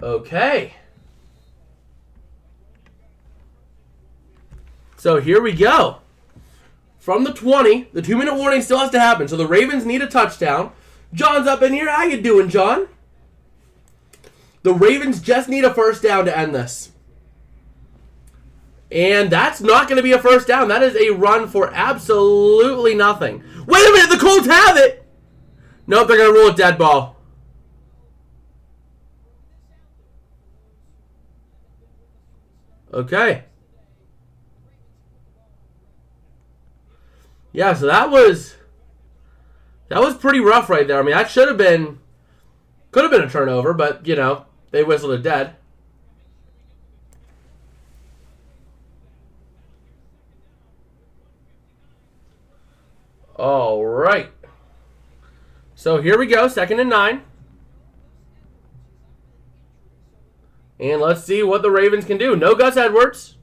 A: Okay. So here we go. From the 20, the 2-minute warning still has to happen. So the Ravens need a touchdown. John's up in here. How you doing, John? The Ravens just need a first down to end this. And that's not going to be a first down. That is a run for absolutely nothing. Wait a minute, the Colts have it! Nope, they're going to rule a dead ball. Okay. Yeah, so that was pretty rough right there. I mean, that could have been a turnover, but, you know, they whistled it dead. All right. So here we go, 2nd and 9. And let's see what the Ravens can do. No Gus Edwards.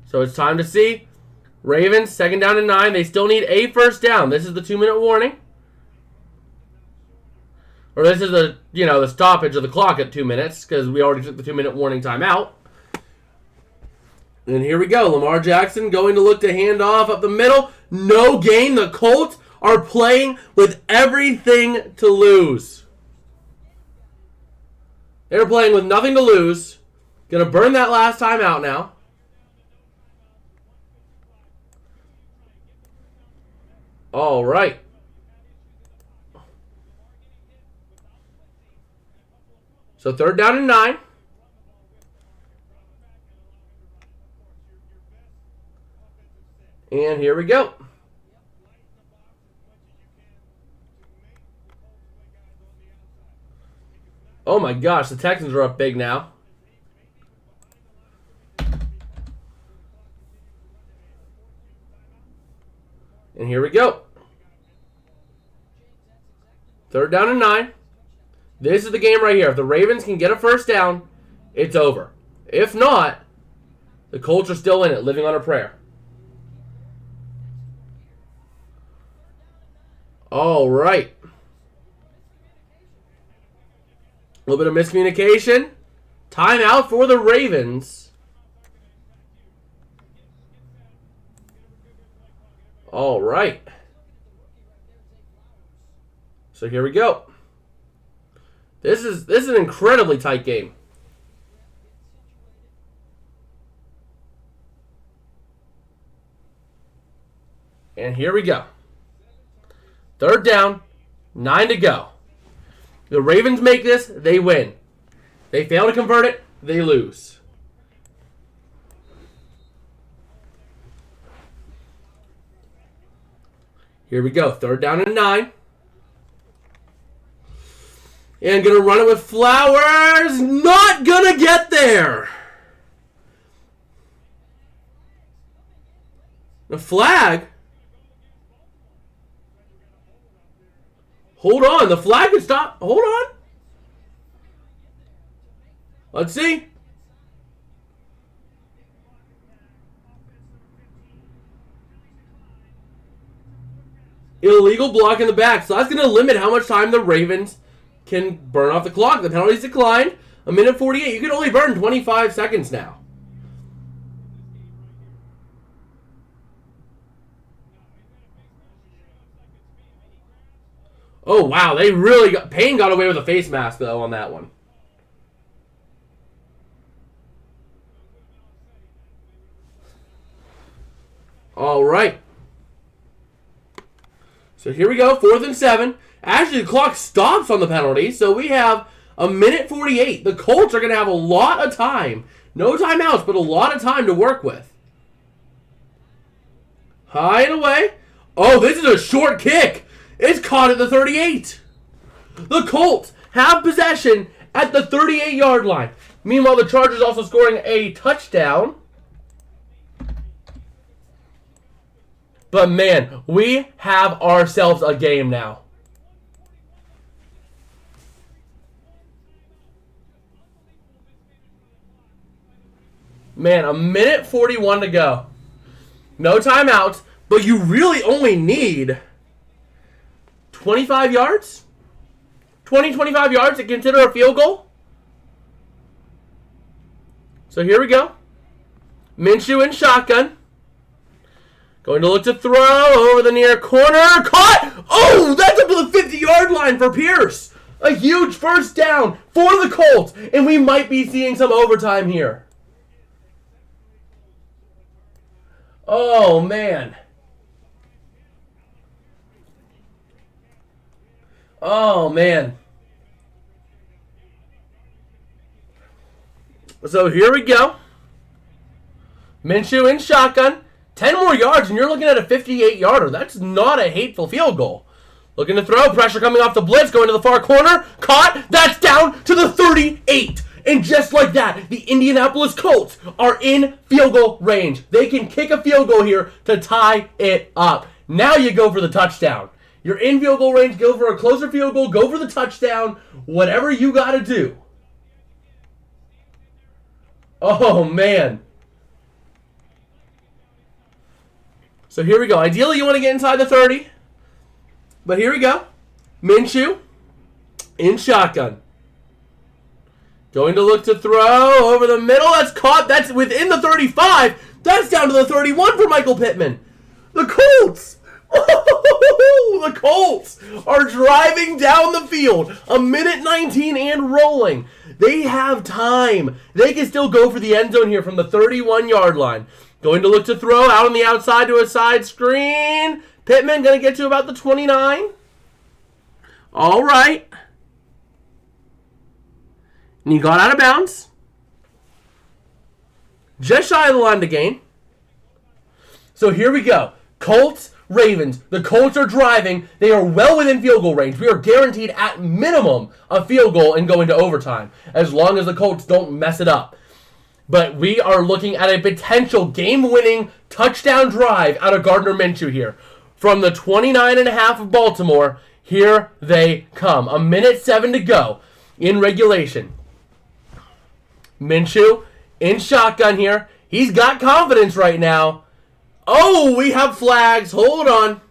A: So it's time to see. Ravens, 2nd down and 9. They still need a first down. This is the 2-minute warning. Or this is the, you know, the stoppage of the clock at 2 minutes because we already took the 2-minute warning time out. And here we go. Lamar Jackson going to look to hand off up the middle. No gain. The Colts are playing with everything to lose. They're playing with nothing to lose. Going to burn that last time out now. All right. So 3rd down and 9. And here we go. Oh my gosh, the Texans are up big now. And here we go. 3rd down and 9. This is the game right here. If the Ravens can get a first down, it's over. If not, the Colts are still in it, living on a prayer. All right. A little bit of miscommunication. Timeout for the Ravens. All right. So here we go. This is an incredibly tight game. And here we go. 3rd down, 9 to go. The Ravens make this, they win. They fail to convert it, they lose. Here we go, 3rd down and 9. And going to run it with Flowers. Not going to get there. The flag. Hold on. The flag can stop. Hold on. Let's see. Illegal block in the back. So that's going to limit how much time the Ravens can burn off the clock. The penalty's declined. 1:48. You can only burn 25 seconds now. Oh, wow. They really got... Payne got away with a face mask, though, on that one. All right. So here we go. 4th and 7. Actually, the clock stops on the penalty, so we have 1:48. The Colts are going to have a lot of time. No timeouts, but a lot of time to work with. High and away. Oh, this is a short kick. It's caught at the 38. The Colts have possession at the 38-yard line. Meanwhile, the Chargers also scoring a touchdown. But, man, we have ourselves a game now. Man, 1:41 to go. No timeouts, but you really only need 25 yards? 25 yards to consider a field goal? So here we go. Minshew in shotgun. Going to look to throw over the near corner. Caught! Oh, that's up to the 50-yard line for Pierce. A huge first down for the Colts. And we might be seeing some overtime here. Oh, man. Oh, man. So here we go. Minshew in shotgun. 10 more yards, and you're looking at a 58-yarder. That's not a hateful field goal. Looking to throw. Pressure coming off the blitz. Going to the far corner. Caught. That's down to the 38. And just like that, the Indianapolis Colts are in field goal range. They can kick a field goal here to tie it up. Now you go for the touchdown. You're in field goal range. Go for a closer field goal. Go for the touchdown. Whatever you got to do. Oh, man. So here we go. Ideally, you want to get inside the 30. But here we go. Minshew in shotgun. Going to look to throw over the middle. That's caught. That's within the 35. That's down to the 31 for Michael Pittman. The Colts. The Colts are driving down the field. 1:19 and rolling. They have time. They can still go for the end zone here from the 31-yard line. Going to look to throw out on the outside to a side screen. Pittman going to get to about the 29. All right. And he got out of bounds. Just shy of the line to gain. So here we go. Colts, Ravens. The Colts are driving. They are well within field goal range. We are guaranteed at minimum a field goal and going to overtime. As long as the Colts don't mess it up. But we are looking at a potential game-winning touchdown drive out of Gardner Minshew here. From the 29.5 of Baltimore, here they come. 1:07 to go in regulation. Minshew in shotgun here. He's got confidence right now. Oh, we have flags. Hold on.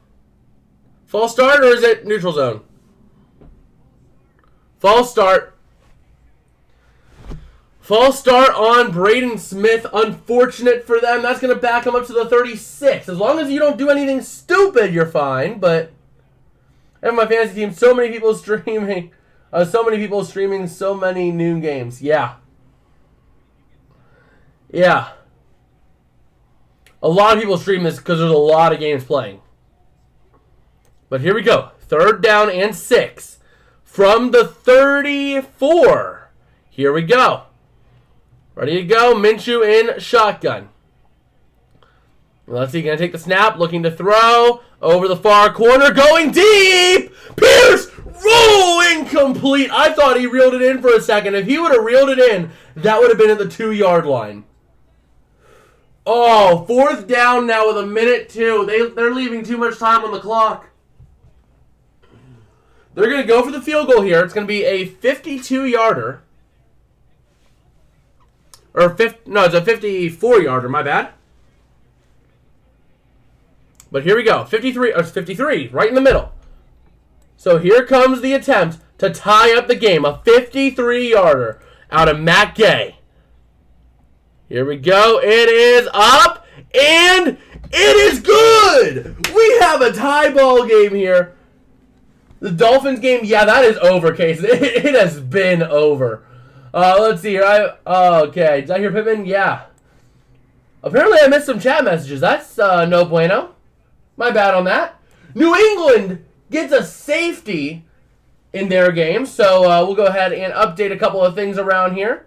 A: False start, or is it neutral zone? False start. False start on Braden Smith. Unfortunate for them. That's going to back him up to the 36. As long as you don't do anything stupid, you're fine. But I have my fantasy team. So many people streaming. So many new games. Yeah. Yeah. A lot of people stream this because there's a lot of games playing. But here we go. 3rd down and 6. From the 34. Here we go. Ready to go. Minshew in shotgun. Let's see. Going to take the snap. Looking to throw. Over the far corner. Going deep. Pierce. Roll incomplete. I thought he reeled it in for a second. If he would have reeled it in, that would have been at the 2-yard line. Oh, 4th down now with 1:02. They're leaving too much time on the clock. They're going to go for the field goal here. It's going to be a 52-yarder. It's a 54-yarder, my bad. But here we go. 53, right in the middle. So here comes the attempt to tie up the game. A 53-yarder out of Matt Gay. Here we go. It is up, and it is good! We have a tie ball game here. The Dolphins game, yeah, that is over, Case. It has been over. Let's see here. Okay, did I hear Pittman? Yeah. Apparently I missed some chat messages. That's no bueno. My bad on that. New England gets a safety in their game, so we'll go ahead and update a couple of things around here.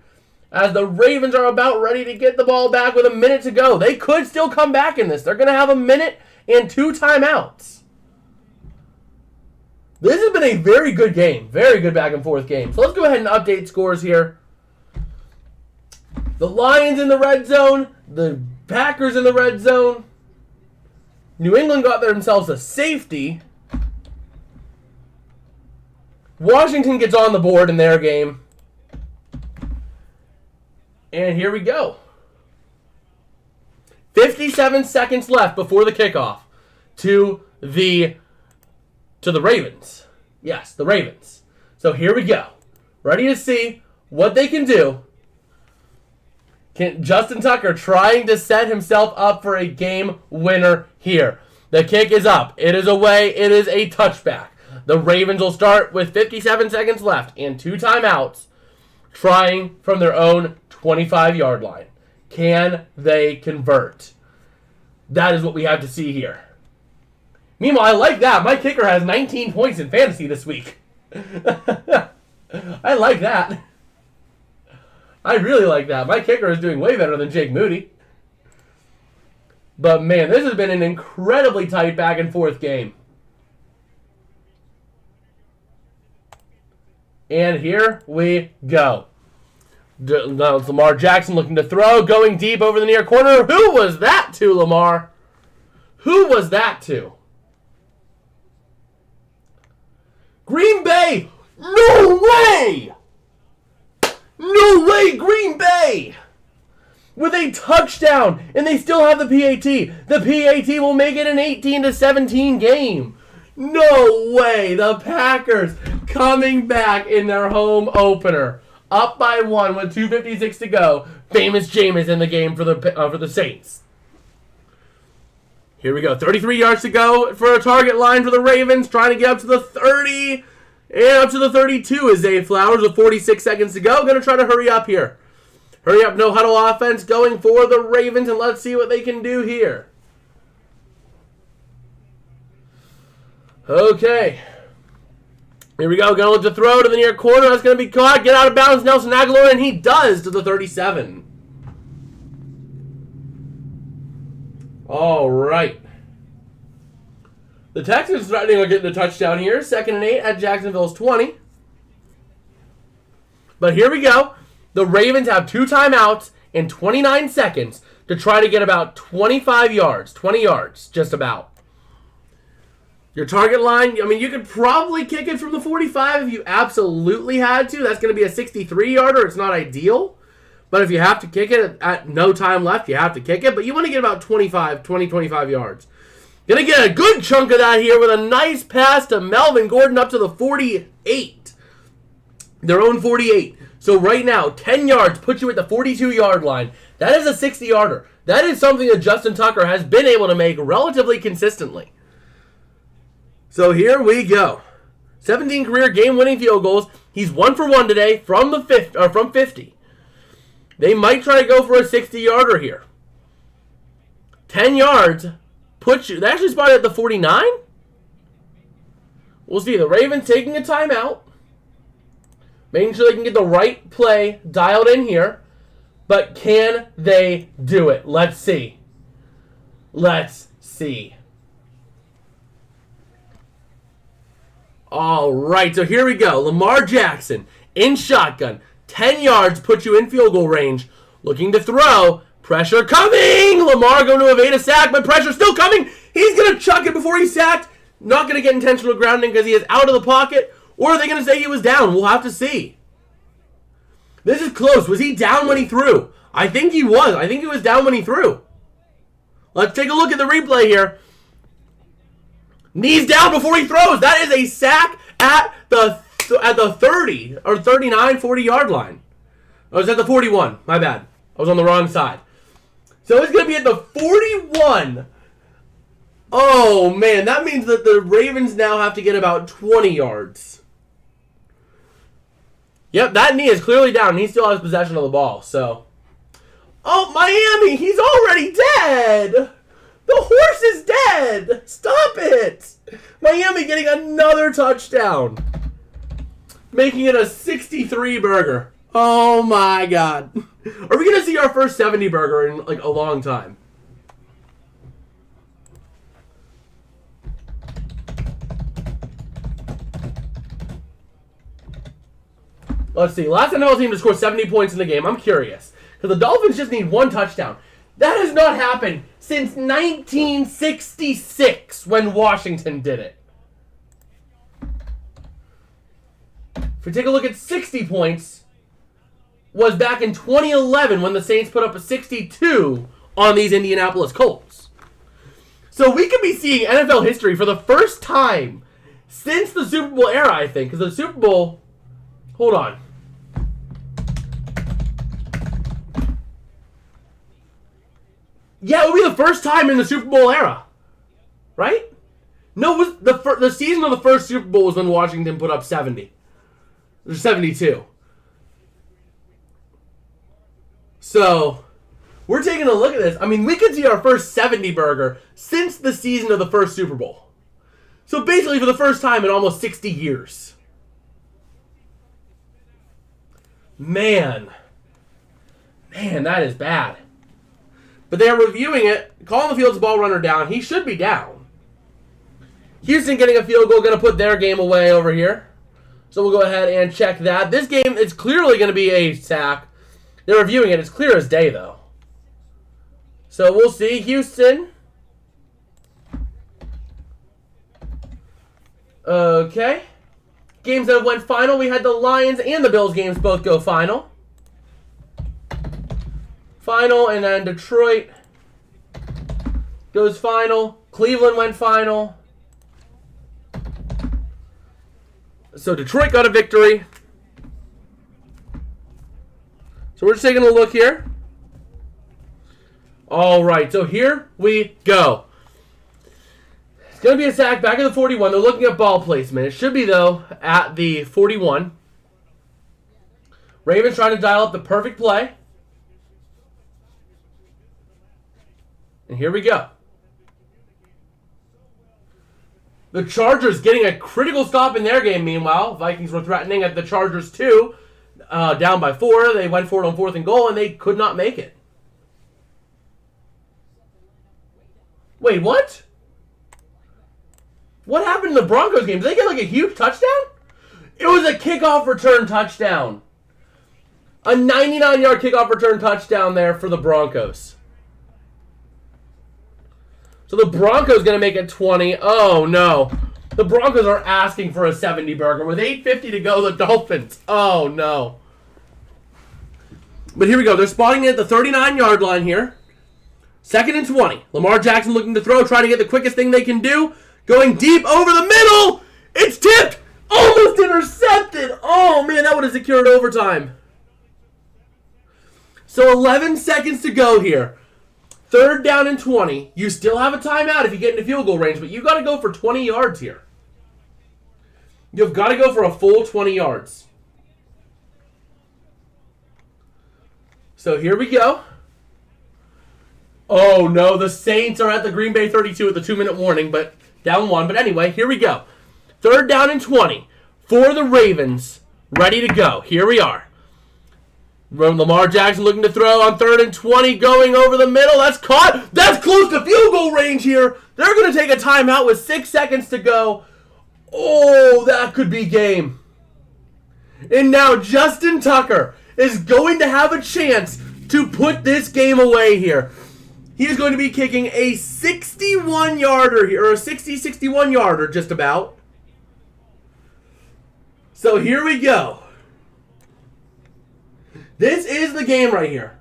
A: As the Ravens are about ready to get the ball back with 1 minute to go. They could still come back in this. They're going to have 1 minute and 2 timeouts. This has been a very good game. Very good back and forth game. So let's go ahead and update scores here. The Lions in the red zone. The Packers in the red zone. New England got themselves a safety. Washington gets on the board in their game. And here we go. 57 seconds left before the kickoff to the Ravens. Yes, the Ravens. So here we go. Ready to see what they can do. Justin Tucker trying to set himself up for a game winner here. The kick is up. It is away. It is a touchback. The Ravens will start with 57 seconds left and 2 timeouts, trying from their own 25-yard line. Can they convert? That is what we have to see here. Meanwhile, I like that. My kicker has 19 points in fantasy this week. I like that. I really like that. My kicker is doing way better than Jake Moody. But, man, this has been an incredibly tight back-and-forth game. And here we go. Lamar Jackson looking to throw, going deep over the near corner. Who was that to, Lamar? Who was that to? Green Bay! No way! No way, Green Bay! With a touchdown, and they still have the PAT. The PAT will make it an 18-17 game. No way! The Packers coming back in their home opener. Up by 1 with 2:56 to go. Famous Jameis in the game for the Saints. Here we go. 33 yards to go for a target line for the Ravens. Trying to get up to the 30 and up to the 32 is Zay Flowers with 46 seconds to go. Going to try to hurry up here. Hurry up, no huddle offense going for the Ravens, and let's see what they can do here. Okay. Here we go. Going to look to throw to the near corner. That's going to be caught. Get out of bounds, Nelson Aguilar, and he does to the 37. All right. The Texans threatening to get the touchdown here. 2nd and 8 at Jacksonville's 20. But here we go. The Ravens have 2 timeouts and 29 seconds to try to get about 25 yards. 20 yards, just about. Your target line, I mean, you could probably kick it from the 45 if you absolutely had to. That's going to be a 63-yarder. It's not ideal. But if you have to kick it at no time left, you have to kick it. But you want to get about 25 yards. Going to get a good chunk of that here with a nice pass to Melvin Gordon up to the 48. Their own 48. So right now, 10 yards puts you at the 42-yard line. That is a 60-yarder. That is something that Justin Tucker has been able to make relatively consistently. So here we go. 17 career game-winning field goals. He's 1 for 1 today from 50. They might try to go for a 60-yarder here. 10 yards puts you. They actually spotted at the 49. We'll see. The Ravens taking a timeout. Making sure they can get the right play dialed in here. But can they do it? Let's see. Let's see. All right, so here we go. Lamar Jackson in shotgun. 10 yards puts you in field goal range. Looking to throw. Pressure coming. Lamar going to evade a sack, but pressure still coming. He's going to chuck it before he's sacked. Not going to get intentional grounding because he is out of the pocket. Or are they going to say he was down? We'll have to see. This is close. Was he down when he threw? I think he was. I think he was down when he threw. Let's take a look at the replay here. Knees down before he throws. That is a sack at the 30 or 39, 40-yard line. Oh, it's at the 41. My bad. I was on the wrong side. So it's going to be at the 41. Oh, man. That means that the Ravens now have to get about 20 yards. Yep, that knee is clearly down, and he still has possession of the ball. So, oh, Miami, he's already dead. The horse is dead. Stop it. Miami getting another touchdown. Making it a 63 burger. Oh, my God. Are we going to see our first 70 burger in, like, a long time? Let's see. Last NFL team to score 70 points in the game. I'm curious. Because the Dolphins just need 1 touchdown. That has not happened since 1966 when Washington did it. If we take a look at 60 points, was back in 2011 when the Saints put up a 62 on these Indianapolis Colts. So we could be seeing NFL history for the first time since the Super Bowl era, I think. Because the Super Bowl... Hold on. Yeah, it would be the first time in the Super Bowl era. Right? No, it was the season of the first Super Bowl was when Washington put up 70. Or 72. So, we're taking a look at this. I mean, we could see our first 70 burger since the season of the first Super Bowl. So basically for the first time in almost 60 years. Man, that is bad. But they are reviewing it. Calling the field's ball runner down. He should be down. Houston getting a field goal. Going to put their game away over here. So we'll go ahead and check that. This game is clearly going to be a sack. They're reviewing it. It's clear as day, though. So we'll see. Houston. Okay. Games that went final. We had the Lions and the Bills games both go final. Final, and then Detroit goes final. Cleveland went final. So Detroit got a victory. So we're just taking a look here. All right, so here we go. It's going to be a sack back at the 41. They're looking at ball placement. It should be, though, at the 41. Ravens trying to dial up the perfect play. And here we go. The Chargers getting a critical stop in their game, meanwhile. Vikings were threatening at the Chargers, too. Down by 4. They went for it on 4th and goal, and they could not make it. Wait, what? What happened in the Broncos game? Did they get like a huge touchdown? It was a kickoff return touchdown. A 99-yard kickoff return touchdown there for the Broncos. So the Broncos going to make it 20. Oh, no. The Broncos are asking for a 70 burger. With 8:50 to go, the Dolphins. Oh, no. But here we go. They're spotting it at the 39-yard line here. 2nd and 20. Lamar Jackson looking to throw, trying to get the quickest thing they can do. Going deep over the middle. It's tipped. Almost intercepted. Oh, man, that would have secured overtime. So 11 seconds to go here. 3rd down and 20. You still have a timeout if you get into field goal range, but you got to go for 20 yards here. You've got to go for a full 20 yards. So here we go. Oh, no, the Saints are at the Green Bay 32 with the 2-minute warning, but down 1. But anyway, here we go. 3rd down and 20 for the Ravens. Ready to go. Here we are. Lamar Jackson looking to throw on 3rd and 20, going over the middle. That's caught. That's close to field goal range here. They're going to take a timeout with 6 seconds to go. Oh, that could be game. And now Justin Tucker is going to have a chance to put this game away here. He's going to be kicking a 61-yarder here, or a 61-yarder just about. So here we go. This is the game right here.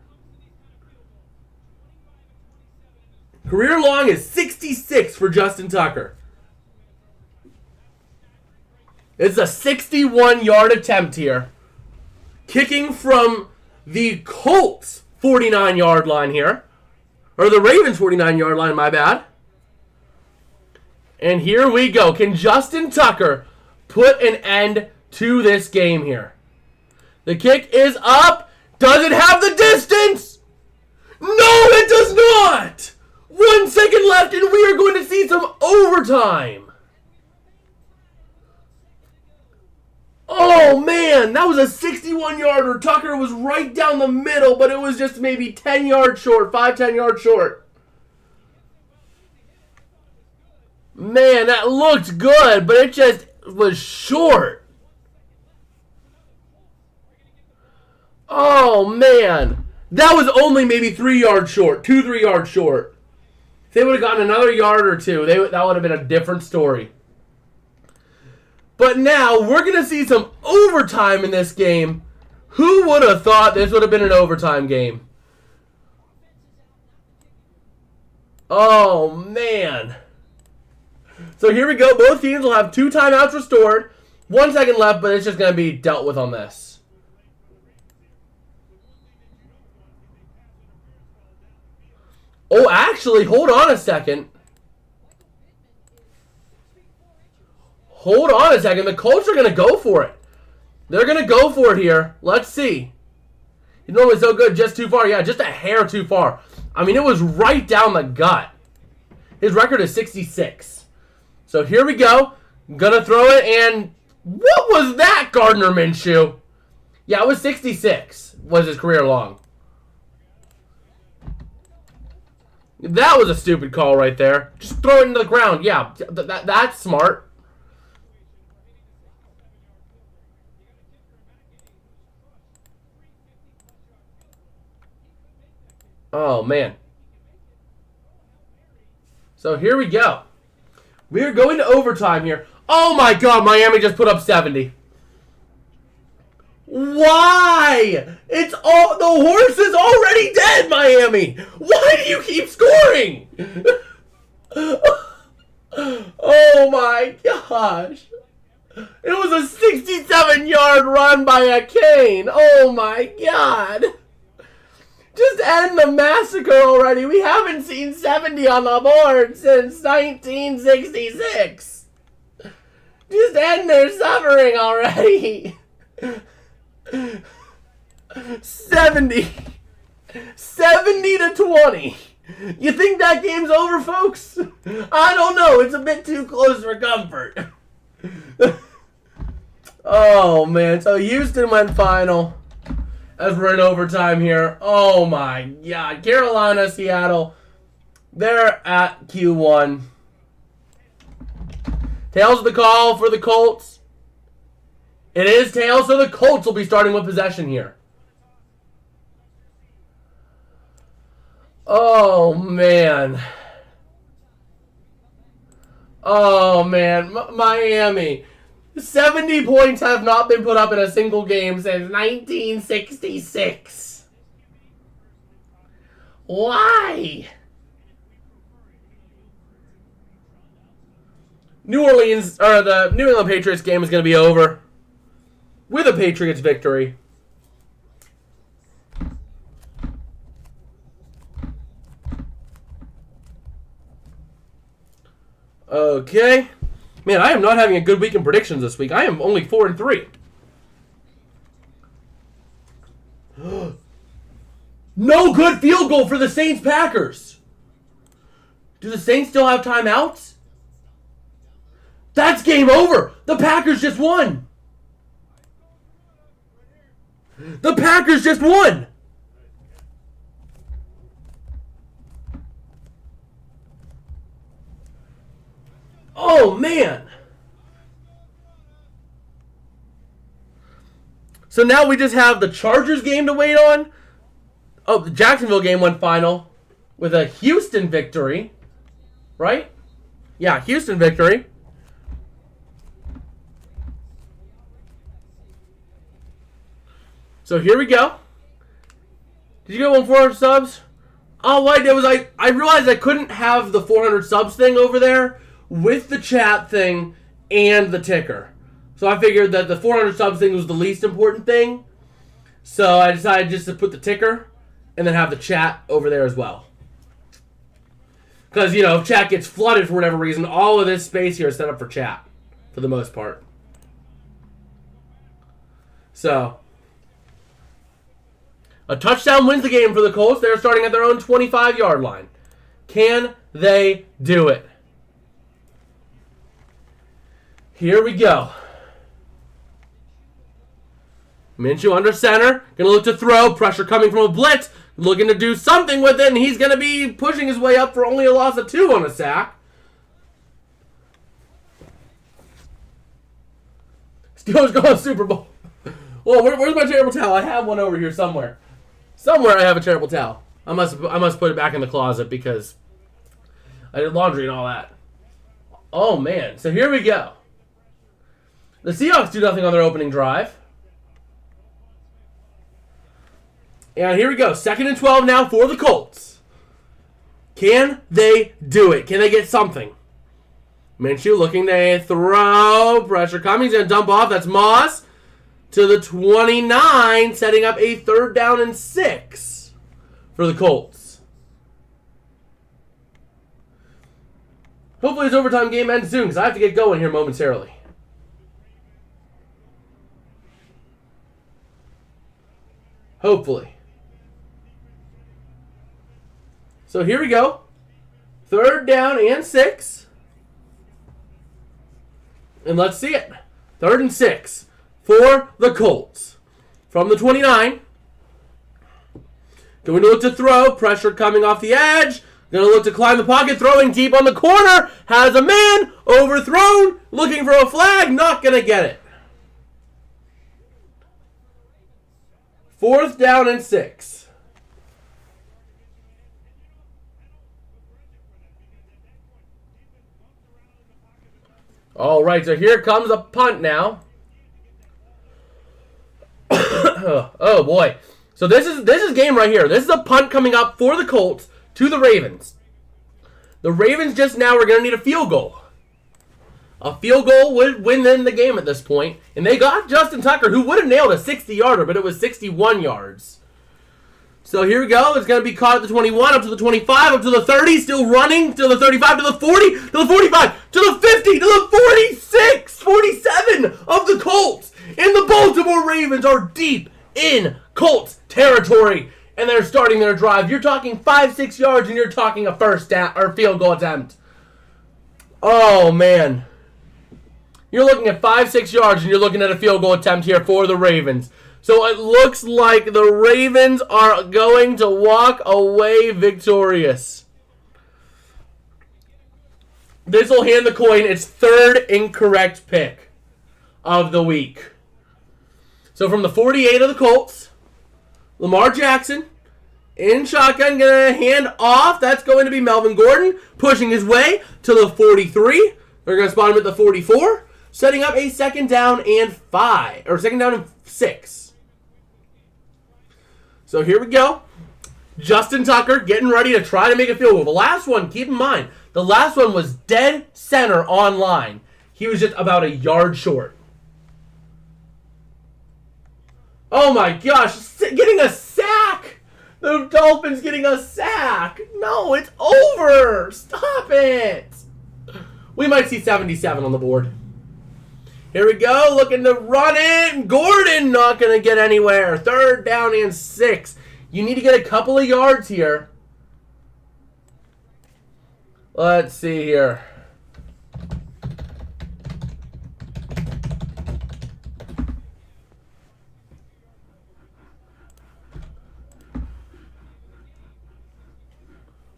A: Career long is 66 for Justin Tucker. It's a 61-yard attempt here. Kicking from the Colts 49-yard line here. Or the Ravens 49-yard line, my bad. And here we go. Can Justin Tucker put an end to this game here? The kick is up. Does it have the distance? No, it does not. 1 second left, and we are going to see some overtime. Oh, man, that was a 61-yarder. Tucker was right down the middle, but it was just maybe 10 yards short, 10 yards short. Man, that looked good, but it just was short. Oh, man. That was only maybe 3 yards short. 2-3 yards short. If they would have gotten another yard or two, that would have been a different story. But now, we're going to see some overtime in this game. Who would have thought this would have been an overtime game? Oh, man. So here we go. Both teams will have 2 timeouts restored. 1 second left, but it's just going to be dealt with on this. Oh, actually, hold on a second. Hold on a second. The Colts are going to go for it. They're going to go for it here. Let's see. He's normally so good, just too far. Yeah, just a hair too far. I mean, it was right down the gut. His record is 66. So here we go. Gonna throw it, and what was that, Gardner Minshew? Yeah, it was 66. Was his career long. That was a stupid call right there. Just throw it into the ground. Yeah, that's smart. Oh, man. So here we go. We are going to overtime here. Oh, my God. Miami just put up 70. Why? It's all... The horse is already dead, Miami. Why do you keep scoring? Oh, my gosh. It was a 67-yard run by a cane. Oh, my God. Just end the massacre already. We haven't seen 70 on the board since 1966. Just end their suffering already. 70 to 20. You think that game's over, folks? I don't know. It's a bit too close for comfort. Oh, man. So Houston went final. As we're in overtime here. Oh my God. Carolina, Seattle. They're at Q1. Tails of the call for the Colts. It is tails, so the Colts will be starting with possession here. Oh, man. Oh, man. Miami. 70 points have not been put up in a single game since 1966. Why? The New England Patriots game is going to be over with a Patriots victory. Okay. Man, I am not having a good week in predictions this week. I am only 4-3. No good field goal for the Saints-Packers. Do the Saints still have timeouts? That's game over. The Packers just won. The Packers just won. Oh, man. So now we just have the Chargers game to wait on. Oh, the Jacksonville game went final with a Houston victory. Right? Yeah, Houston victory. So here we go. Did you get 400 subs? All I did was I realized I couldn't have the 400 subs thing over there with the chat thing and the ticker. So I figured that the 400 subs thing was the least important thing. So I decided just to put the ticker and then have the chat over there as well. Because, you know, if chat gets flooded for whatever reason, all of this space here is set up for chat for the most part. So, a touchdown wins the game for the Colts. They're starting at their own 25-yard line. Can they do it? Here we go. Minshew under center. Going to look to throw. Pressure coming from a blitz. Looking to do something with it, and he's going to be pushing his way up for only a loss of 2 on a sack. Steelers going to Super Bowl. Well, where's my terrible towel? I have one over here somewhere. Somewhere I have a terrible towel. I must put it back in the closet because I did laundry and all that. Oh, man. So here we go. The Seahawks do nothing on their opening drive. And here we go. 2nd and 12 now for the Colts. Can they do it? Can they get something? Minshew looking to throw. Pressure coming. He's going to dump off. That's Moss to the 29, setting up a 3rd down and 6 for the Colts. Hopefully this overtime game ends soon because I have to get going here momentarily. Hopefully. So here we go. 3rd down and 6. And let's see it. 3rd and 6 for the Colts. From the 29. Going to look to throw. Pressure coming off the edge. Going to look to climb the pocket. Throwing deep on the corner. Has a man. Overthrown. Looking for a flag. Not going to get it. 4th down and 6. All right, so here comes a punt now. Oh boy. So this is game right here. This is a punt coming up for the Colts to the Ravens. The Ravens just now are going to need a field goal. A field goal would win them the game at this point. And they got Justin Tucker, who would have nailed a 60-yarder, but it was 61 yards. So here we go. It's going to be caught at the 21, up to the 25, up to the 30, still running, to the 35, to the 40, to the 45, to the 50, to the 46, 47 of the Colts. And the Baltimore Ravens are deep in Colts territory. And they're starting their drive. You're talking 5-6 yards, and you're talking a first down or field goal attempt. Oh, man. You're looking at 5-6 yards, and you're looking at a field goal attempt here for the Ravens. So it looks like the Ravens are going to walk away victorious. This will hand the coin its 3rd incorrect pick of the week. So from the 48 of the Colts, Lamar Jackson in shotgun, going to hand off. That's going to be Melvin Gordon pushing his way to the 43. They're going to spot him at the 44. Setting up a 2nd down and 5, or 2nd down and 6. So here we go. Justin Tucker getting ready to try to make a field goal. The last one, keep in mind, the last one was dead center on line. He was just about a yard short. Oh my gosh, getting a sack! The Dolphins getting a sack! No, it's over! Stop it! We might see 77 on the board. Here we go, looking to run it. Gordon not going to get anywhere. 3rd down and 6. You need to get a couple of yards here. Let's see here.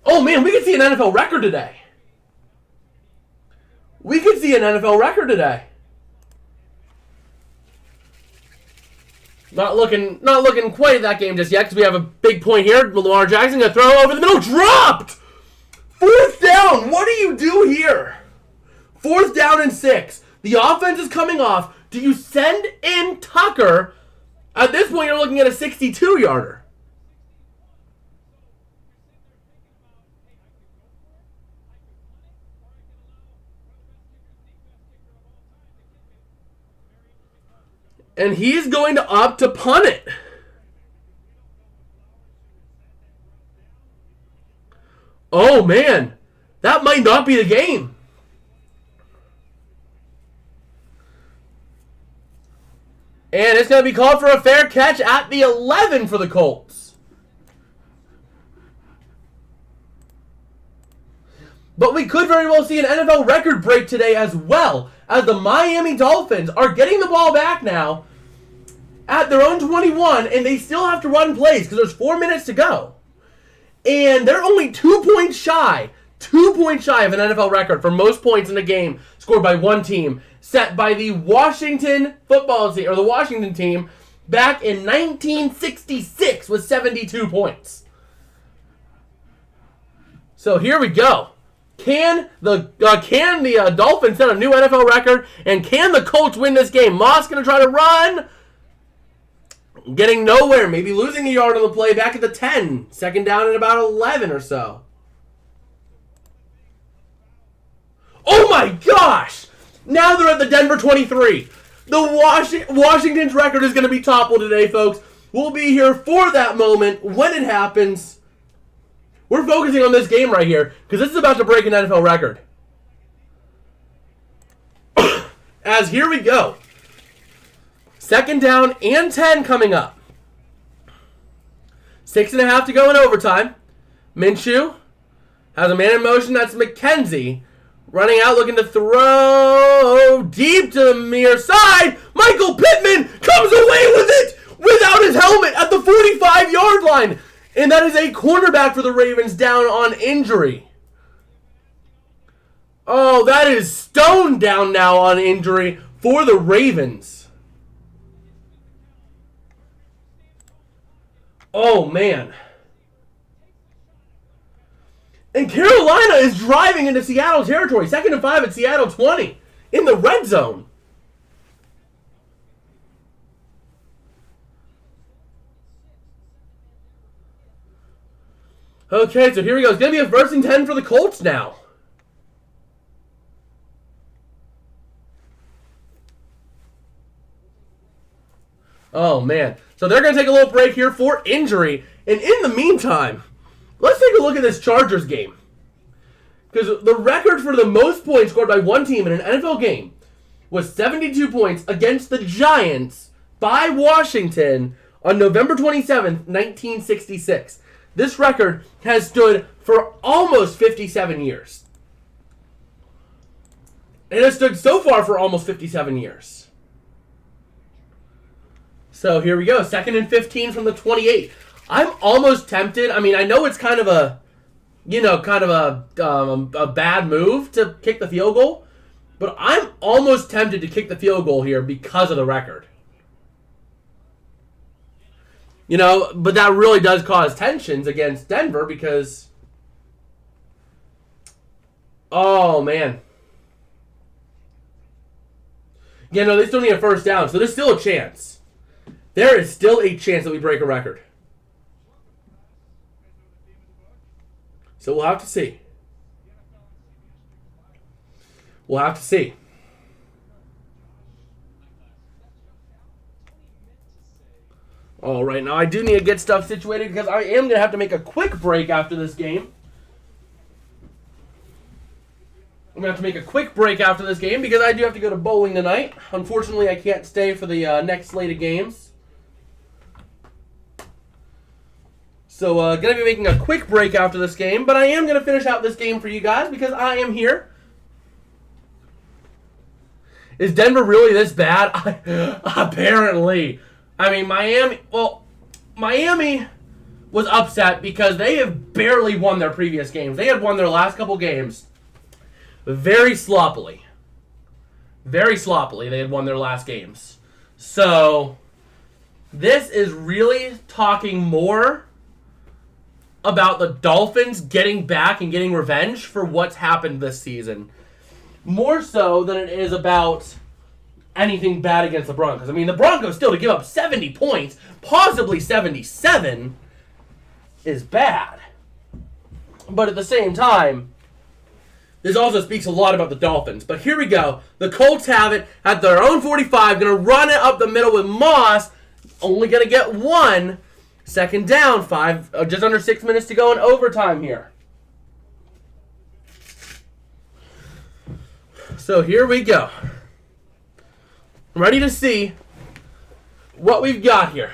A: Oh man, we could see an NFL record today. We could see an NFL record today. Not looking quite at that game just yet because we have a big point here. Lamar Jackson going to throw over the middle. Dropped! 4th down. What do you do here? 4th down and 6. The offense is coming off. Do you send in Tucker? At this point, you're looking at a 62-yarder. And he's going to opt to punt it. Oh, man. That might not be the game. And it's going to be called for a fair catch at the 11 for the Colts. But we could very well see an NFL record break today as well, as the Miami Dolphins are getting the ball back now at their own 21, and they still have to run plays because there's 4 minutes to go. And they're only 2 points shy of an NFL record for most points in a game scored by one team, set by the Washington football team, or the Washington team, back in 1966 with 72 points. So here we go. Can the Dolphins set a new NFL record? And can the Colts win this game? Moss going to try to run. Getting nowhere. Maybe losing a yard on the play back at the 10. Second down at about 11 or so. Oh my gosh! Now they're at the Denver 23. The Washington's record is going to be toppled today, folks. We'll be here for that moment when it happens. We're focusing on this game right here because this is about to break an NFL record. As here we go. Second down and 10 coming up. 6.5 to go in overtime. Minshew has a man in motion. That's McKenzie. Running out, looking to throw deep to the near side. Michael Pittman comes away with it without his helmet at the 45-yard line. And that is a cornerback for the Ravens down on injury. Oh, that is Stone down now on injury for the Ravens. Oh, man. And Carolina is driving into Seattle territory. 2nd and 5 at Seattle 20 in the red zone. Okay, so here we go. It's going to be a 1st and 10 for the Colts now. Oh, man. So they're going to take a little break here for injury. And in the meantime, let's take a look at this Chargers game. Because the record for the most points scored by one team in an NFL game was 72 points against the Giants by Washington on November 27th, 1966. This record has stood for almost 57 years. It has stood so far for almost 57 years. So here we go. 2nd and 15 from the 28. I'm almost tempted. I mean, I know it's kind of a, a bad move to kick the field goal, but I'm almost tempted to kick the field goal here because of the record. But that really does cause tensions against Denver because, oh, man. They still need a 1st down, so there's still a chance. There is still a chance that we break a record. So we'll have to see. We'll have to see. All right, now I do need to get stuff situated because I am going to have to make a quick break after this game. I'm going to have to make a quick break after this game because I do have to go to bowling tonight. Unfortunately, I can't stay for the next slate of games. So, going to be making a quick break after this game, but I am going to finish out this game for you guys because I am here. Is Denver really this bad? Apparently. I mean, Miami was upset because they have barely won their previous games. They had won their last couple games very sloppily. Very sloppily, they had won their last games. So, this is really talking more about the Dolphins getting back and getting revenge for what's happened this season. More so than it is about anything bad against the Broncos. I mean, the Broncos still to give up 70 points, possibly 77, is bad. But at the same time, this also speaks a lot about the Dolphins. But here we go. The Colts have it at their own 45, going to run it up the middle with Moss, only going to get one. 2nd down, just under 6 minutes to go in overtime here. So here we go. I'm ready to see what we've got here.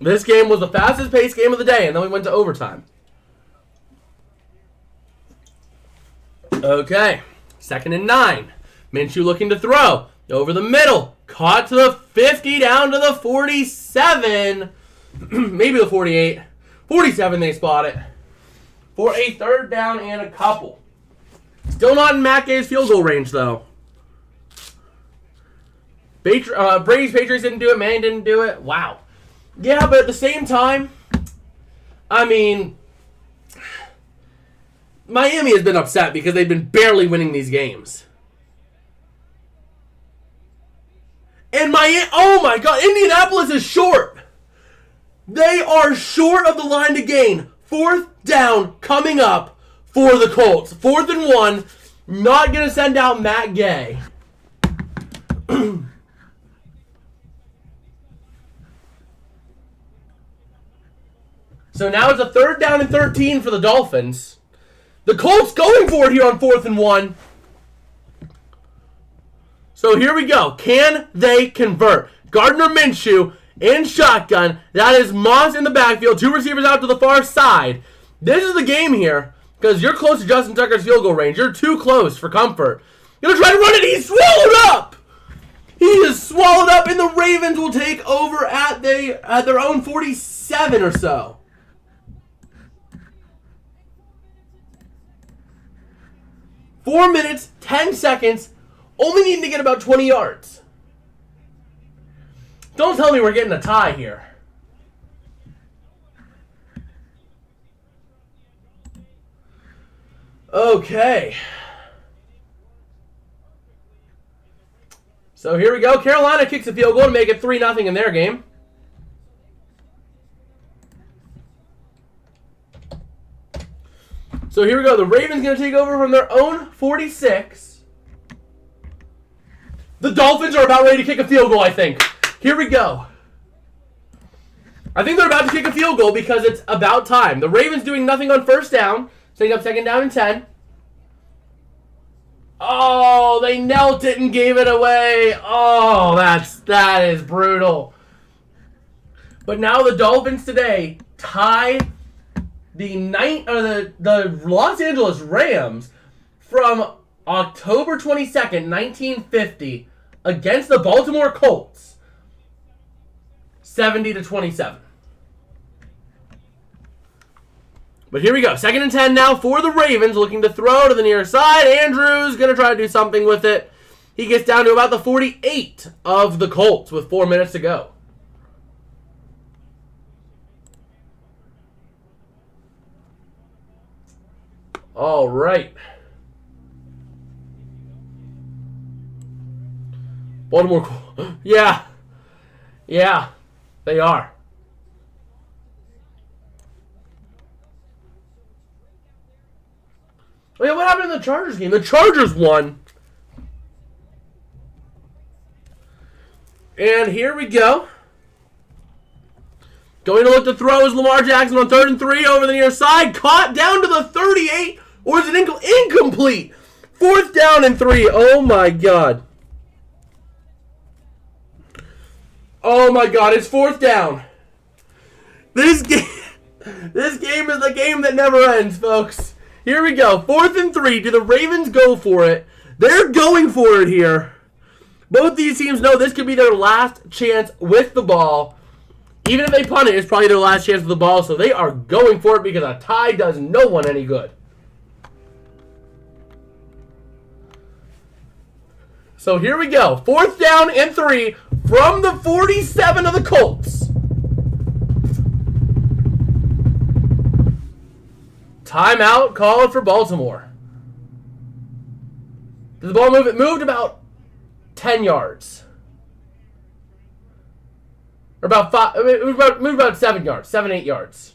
A: This game was the fastest paced game of the day, and then we went to overtime. Okay, 2nd and 9. Minshew looking to throw. Over the middle. Caught to the 50, down to the 47. Maybe the 48. 47 they spot it. For a 3rd down and a couple. Still not in Matt Gay's field goal range, though. Brady's Patriots didn't do it. Manning didn't do it. Wow. Yeah, but at the same time, I mean, Miami has been upset because they've been barely winning these games. And oh my God, Indianapolis is short. They are short of the line to gain. 4th down coming up for the Colts. 4th and 1. Not going to send out Matt Gay. So now it's a 3rd down and 13 for the Dolphins. The Colts going for it here on 4th and 1. So here we go. Can they convert? Gardner Minshew in shotgun. That is Moss in the backfield. 2 receivers out to the far side. This is the game here because you're close to Justin Tucker's field goal range. You're too close for comfort. You're going to try to run it. He's swallowed up. He is swallowed up, and the Ravens will take over at their own 47 or so. Four minutes, 10 seconds, only needing to get about 20 yards. Don't tell me we're getting a tie here. Okay. So here we go. Carolina kicks a field goal to make it 3-0 in their game. So here we go. The Ravens going to take over from their own 46. The Dolphins are about ready to kick a field goal, I think. Here we go. I think they're about to kick a field goal because it's about time. The Ravens doing nothing on 1st down. Setting up 2nd down and 10. Oh, they knelt it and gave it away. Oh, that is brutal. But now the Dolphins today tie the Los Angeles Rams from October 22nd, 1950 against the Baltimore Colts 70-27. But here we go. 2nd and 10 now for the Ravens, looking to throw to the near side. Andrews going to try to do something with it. He gets down to about the 48 of the Colts with 4 minutes to go. All right. Baltimore. Yeah. Yeah, they are. Oh yeah, what happened in the Chargers game? The Chargers won. And here we go. Going to look to throw is Lamar Jackson on 3rd and 3 over the near side. Caught down to the 38. Or is it incomplete? 4th down and 3. Oh my God. Oh my God, it's 4th down. This game is the game that never ends, folks. Here we go. 4th and 3. Do the Ravens go for it? They're going for it here. Both these teams know this could be their last chance with the ball. Even if they punt it, it's probably their last chance with the ball. So they are going for it because a tie does no one any good. So here we go. 4th down and 3 from the 47 of the Colts. Timeout called for Baltimore. Did the ball move? It moved about 10 yards. Or about 5. It moved about 7 yards. 7, 8 yards.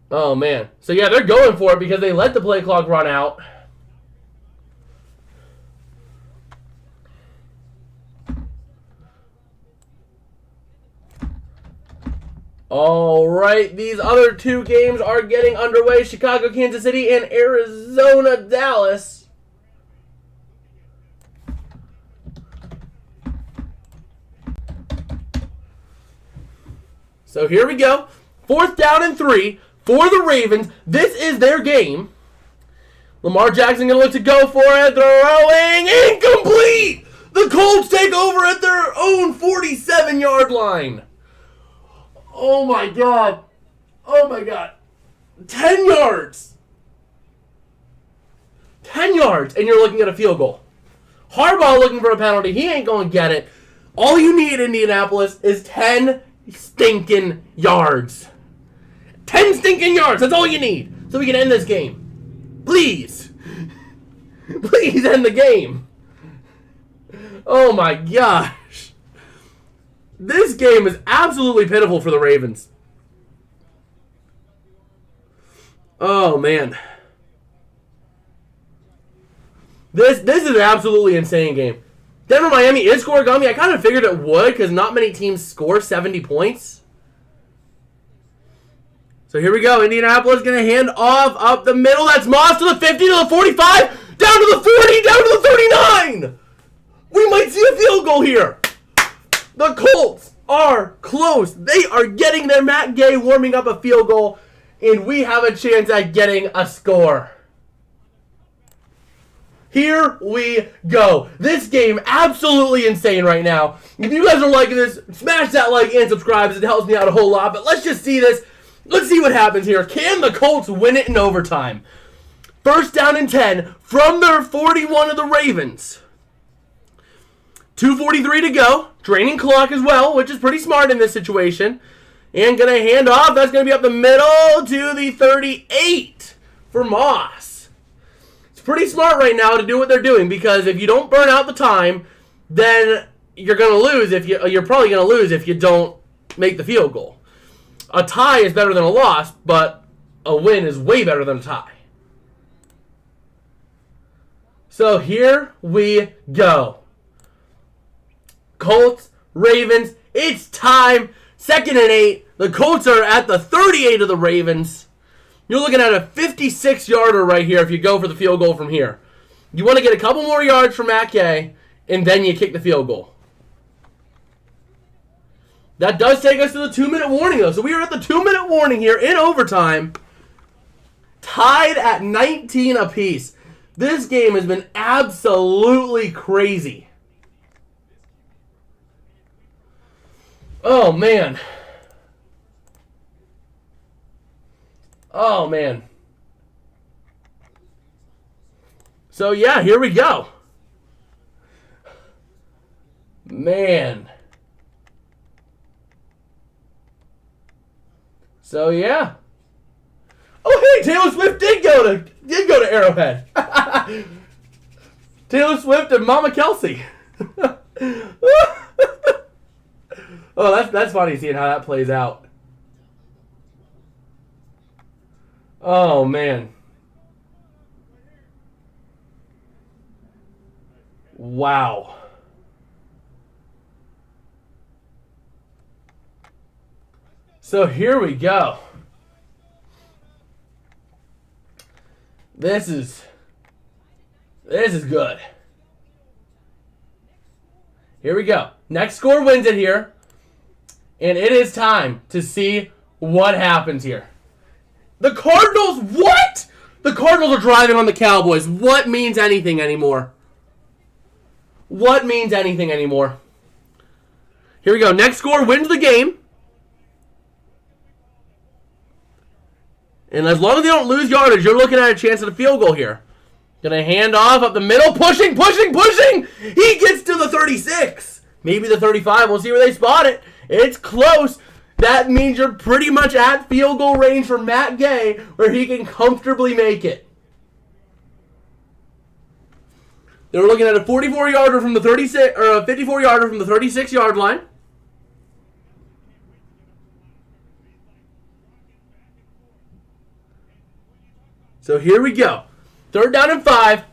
A: Oh, man. So, yeah, they're going for it because they let the play clock run out. All right, these other 2 games are getting underway. Chicago, Kansas City, and Arizona, Dallas. So here we go. 4th down and 3 for the Ravens. This is their game. Lamar Jackson going to look to go for it. Throwing incomplete. The Colts take over at their own 47-yard line. Oh, my God. Oh my God. 10 yards. 10 yards, and you're looking at a field goal. Harbaugh looking for a penalty. He ain't going to get it. All you need, Indianapolis, is 10 stinking yards. 10 stinking yards. That's all you need. So we can end this game. Please. Please end the game. Oh my gosh. This game is absolutely pitiful for the Ravens. Oh man. This is an absolutely insane game. Denver Miami is scoregummy. I kind of figured it would because not many teams score 70 points. So here we go. Indianapolis going to hand off up the middle. That's Moss to the 50, to the 45, down to the 40, down to the 39. We might see a field goal here. The Colts are close. They are getting their Matt Gay warming up a field goal, and we have a chance at getting a score. Here we go. This game absolutely insane right now. If you guys are liking this, smash that like and subscribe. It helps me out a whole lot. But let's just see this. Let's see what happens here. Can the Colts win it in overtime? First down and 10 from their 41 of the Ravens. 2:43 to go. Draining clock as well, which is pretty smart in this situation. And going to hand off. That's going to be up the middle to the 38 for Moss. Pretty smart right now to do what they're doing, because if you don't burn out the time, then you're going to lose. You're probably going to lose if you don't make the field goal. A tie is better than a loss, but a win is way better than a tie. So here we go. Colts, Ravens, it's time. 2nd and 8. The Colts are at the 38 of the Ravens. You're looking at a 56-yarder right here if you go for the field goal from here. You want to get a couple more yards from Matt Gay, and then you kick the field goal. That does take us to the 2-minute warning, though. So we are at the 2-minute warning here in overtime. Tied at 19 apiece. This game has been absolutely crazy. Oh, man. Oh, man. So, yeah, here we go. Man. So, yeah. Oh, hey, Taylor Swift did go to Arrowhead. Taylor Swift and Mama Kelsey. Oh, that's funny seeing how that plays out. Oh, man. Wow. So here we go. This is good. Here we go. Next score wins it here. And it is time to see what happens here. The Cardinals, what? The Cardinals are driving on the Cowboys. What means anything anymore? What means anything anymore? Here we go. Next score wins the game. And as long as they don't lose yardage, you're looking at a chance at a field goal here. Gonna hand off up the middle. Pushing. He gets to the 36. Maybe the 35. We'll see where they spot it. It's close. That means you're pretty much at field goal range for Matt Gay, where he can comfortably make it. They're looking at a 44-yarder from the 36, or a 54-yarder from the 36-yard line. So here we go. 3rd down and 5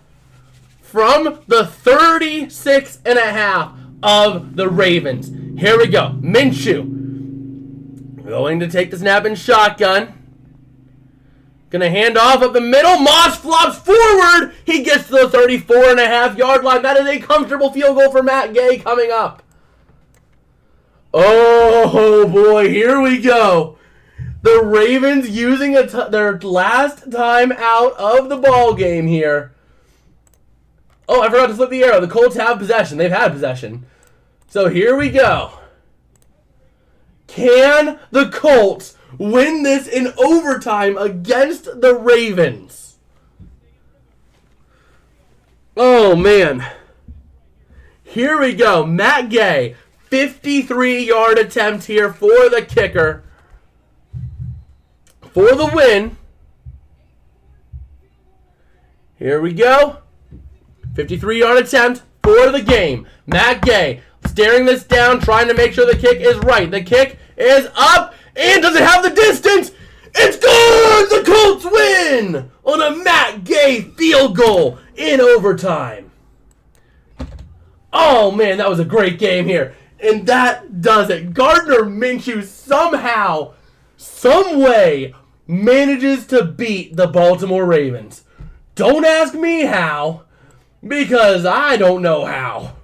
A: from the 36.5 of the Ravens. Here we go. Minshew going to take the snap and shotgun. Gonna hand off up the middle. Moss flops forward. He gets to the 34.5-yard line. That is a comfortable field goal for Matt Gay coming up. Oh boy, here we go. The Ravens using their last time out of the ball game here. Oh, I forgot to flip the arrow. The Colts have possession. They've had possession. So here we go. Can the Colts win this in overtime against the Ravens. Oh, man. Here we go. Matt Gay, 53-yard attempt here for the kicker. For the win. Here we go. 53-yard attempt for the game. Matt Gay staring this down, trying to make sure the kick is right. The kick is up, and does it have the distance? It's good! The Colts win on a Matt Gay field goal in overtime. Oh, man, that was a great game here. And that does it. Gardner Minshew somehow, some way, manages to beat the Baltimore Ravens. Don't ask me how, because I don't know how.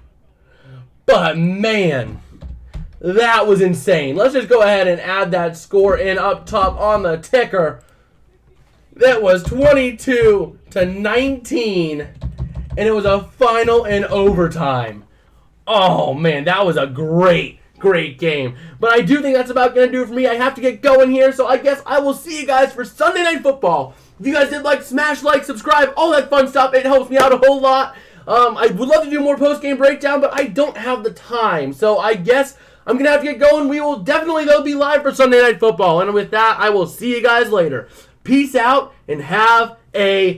A: But, man, that was insane. Let's just go ahead and add that score in up top on the ticker. That was 22-19, and it was a final in overtime. Oh, man, that was a great game. But I do think that's about going to do it for me. I have to get going here, so I guess I will see you guys for Sunday Night Football. If you guys did like, smash like, subscribe, all that fun stuff. It helps me out a whole lot. I would love to do more post-game breakdown, but I don't have the time. So I guess I'm going to have to get going. We will definitely, though, be live for Sunday Night Football. And with that, I will see you guys later. Peace out, and have a